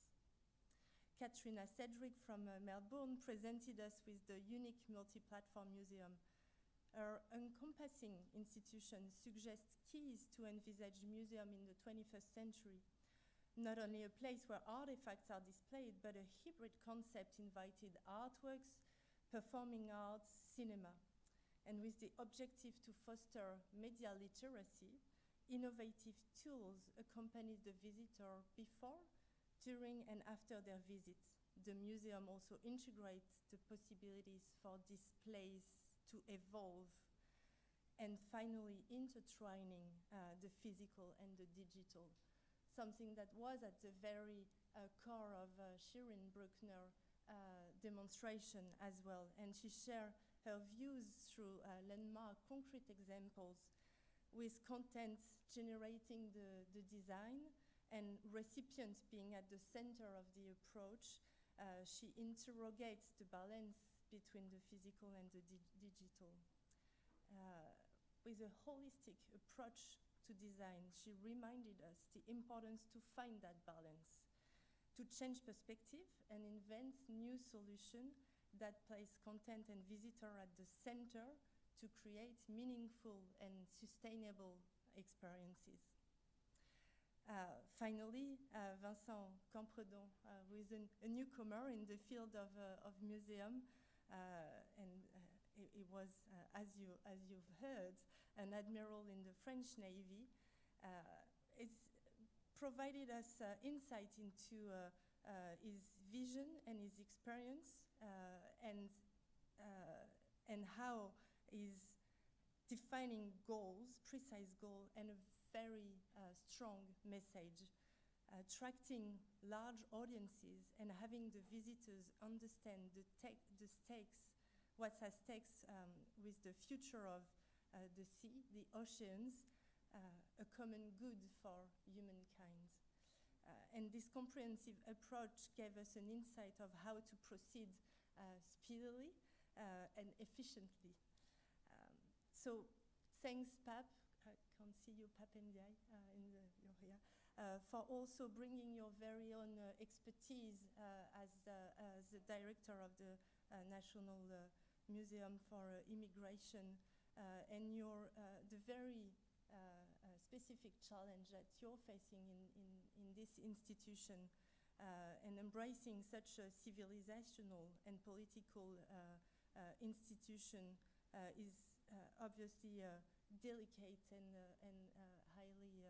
Speaker 19: Katrina Cedric from Melbourne presented us with the unique multi-platform museum. Her encompassing institution suggests keys to envisage museum in the 21st century. Not only a place where artifacts are displayed, but a hybrid concept invited artworks, performing arts, cinema. And with the objective to foster media literacy, innovative tools accompanied the visitor before, during, and after their visit. The museum also integrates the possibilities for displays to evolve, and finally intertwining the physical and the digital. Something that was at the very core of Shirin Bruckner's demonstration as well. And she shared her views through landmark concrete examples, with content generating the design and recipients being at the center of the approach. She interrogates the balance between the physical and the digital. With a holistic approach to design, she reminded us the importance to find that balance, to change perspective and invent new solutions that place content and visitor at the center to create meaningful and sustainable experiences. Finally, Vincent Campredon, who is a newcomer in the field of museum, and he was, as you've heard, an admiral in the French Navy. It's provided us insight into his vision and his experience, and how he's defining goals, precise goals, and a very strong message, attracting large audiences and having the visitors understand the stakes, what's at stake with the future of the sea, the oceans, a common good for humankind. And this comprehensive approach gave us an insight of how to proceed speedily and efficiently. So thanks, Pap. I can't see you, Pap Ndiaye, you're here, for also bringing your very own expertise as the director of the National Museum for Immigration, and the very specific challenge that you're facing in this institution, and embracing such a civilizational and political institution is obviously a delicate and highly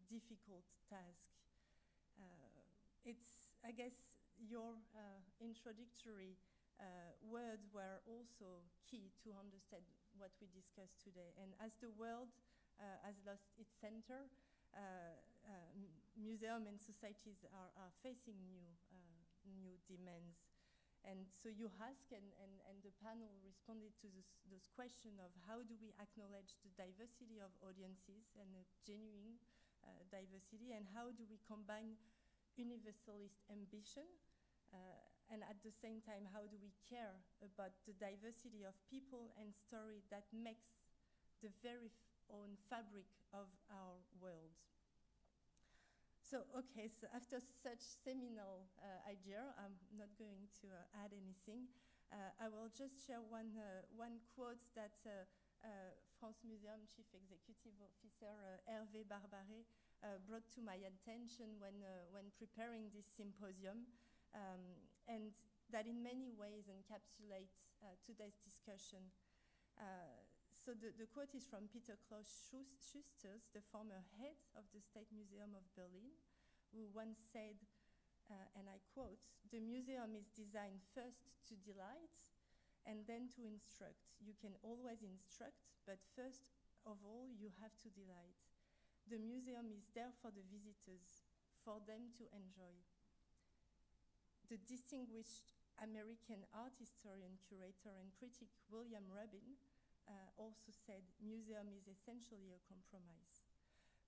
Speaker 19: difficult task. I guess your introductory words were also key to understand what we discussed today. And as the world has lost its center, museums and societies are facing new demands. And so you asked, and the panel responded to those questions of how do we acknowledge the diversity of audiences and a genuine diversity, and how do we combine universalist ambition, and at the same time, how do we care about the diversity of people and story that makes the very own fabric of our world. So, okay, so after such seminal idea, I'm not going to add anything. I will just share one quote that France Museum Chief Executive Officer Hervé Barbaret brought to my attention when preparing this symposium, and that in many ways encapsulates today's discussion. So the quote is from Peter Klaus Schusters, the former head of the State Museum of Berlin, who once said, and I quote, "The museum is designed first to delight and then to instruct. You can always instruct, but first of all, you have to delight. The museum is there for the visitors, for them to enjoy." The distinguished American art historian, curator, and critic William Rubin also said, "Museum is essentially a compromise."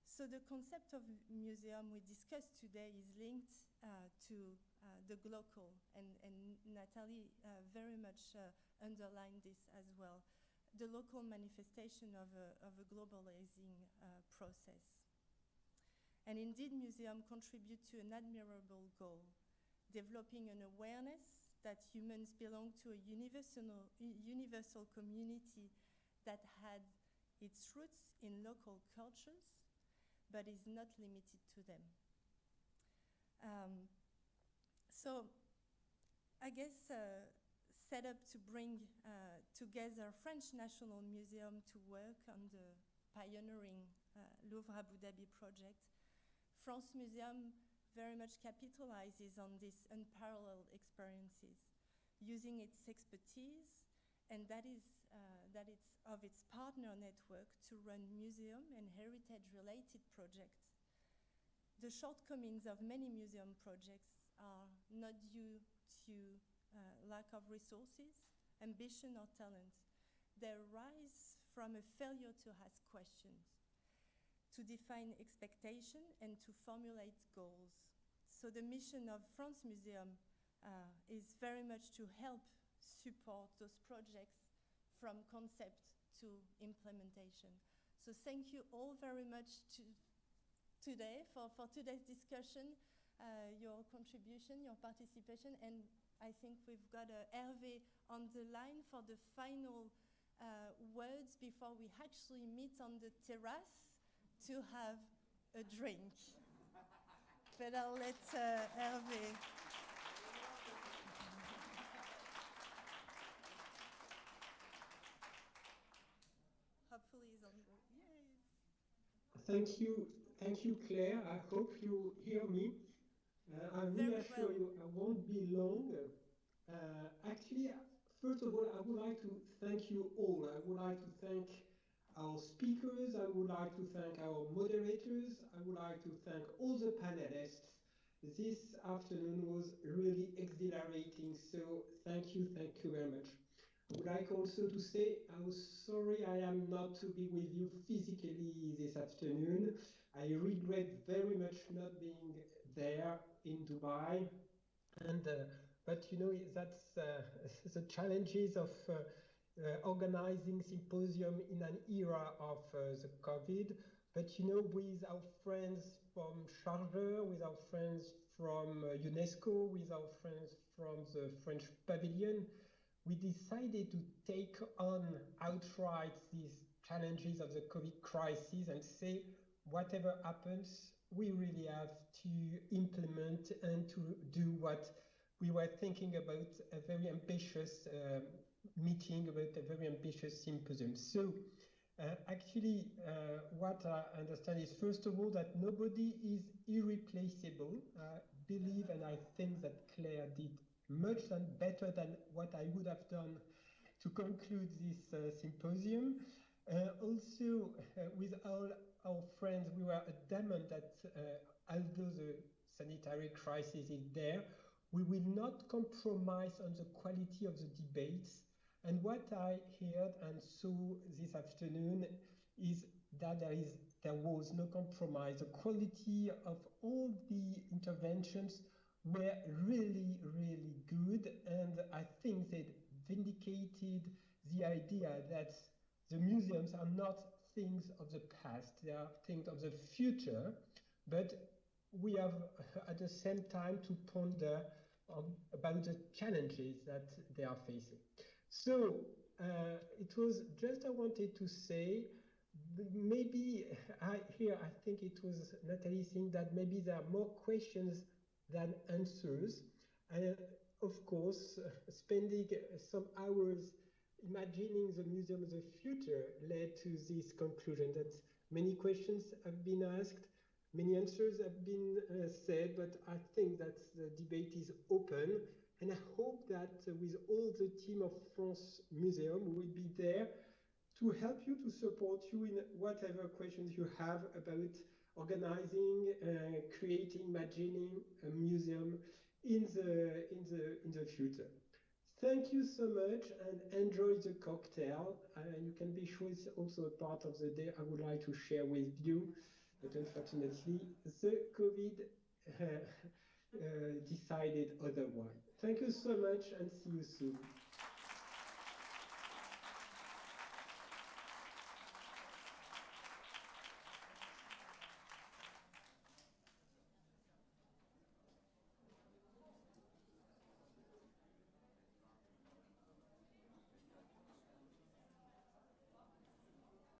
Speaker 19: So the concept of museum we discussed today is linked to the glocal, and Nathalie very much underlined this as well, the local manifestation of a globalizing process. And indeed, museums contribute to an admirable goal, developing an awareness that humans belong to a universal community that had its roots in local cultures, but is not limited to them. So I guess set up to bring together French National Museum to work on the pioneering Louvre Abu Dhabi project, France Museum very much capitalizes on these unparalleled experiences, using its expertise and that it's of its partner network to run museum and heritage-related projects. The shortcomings of many museum projects are not due to lack of resources, ambition, or talent. They arise from a failure to ask questions, to define expectation, and to formulate goals. So the mission of France Museum is very much to help support those projects from concept to implementation. So thank you all very much today for today's discussion, your contribution, your participation, and I think we've got Hervé on the line for the final words before we actually meet on the terrace to have a drink. But I'll let Hervé. Hopefully he's on board. Yes.
Speaker 20: Thank you, Claire. I hope you hear me. I reassure you I won't be long. Actually, first of all, I would like to thank you all. I would like to thank our speakers. I would like to thank our moderators. I would like to thank all the panelists. This afternoon was really exhilarating, so thank you very much. I would like also to say how sorry I am not to be with you physically this afternoon. I regret very much not being there in Dubai, and but you know that's the challenges of organizing symposium in an era of the COVID. But you know, with our friends from Charger, with our friends from UNESCO, with our friends from the French Pavilion, we decided to take on outright these challenges of the COVID crisis and say, whatever happens, we really have to implement and to do what we were thinking about, a very ambitious meeting, about a very ambitious symposium. So actually, what I understand is, first of all, that nobody is irreplaceable. I believe, and I think that Claire did much better than what I would have done to conclude this symposium. Also, with all our friends, we were adamant that although the sanitary crisis is there, we will not compromise on the quality of the debates. And what I heard and saw this afternoon is that there was no compromise. The quality of all the interventions were really, really good, and I think they vindicated the idea that the museums are not things of the past, they are things of the future, but we have at the same time to ponder about the challenges that they are facing. So it was just I wanted to say, maybe I think it was Natalie saying that maybe there are more questions than answers. And of course, spending some hours imagining the museum of the future led to this conclusion that many questions have been asked, many answers have been said, but I think that the debate is open. And I hope that with all the team of France Museum, we will be there to help you, to support you in whatever questions you have about organizing, creating, imagining a museum in the future. Thank you so much and enjoy the cocktail. You can be sure it's also a part of the day I would like to share with you, but unfortunately the COVID decided otherwise. Thank you so much and see you soon.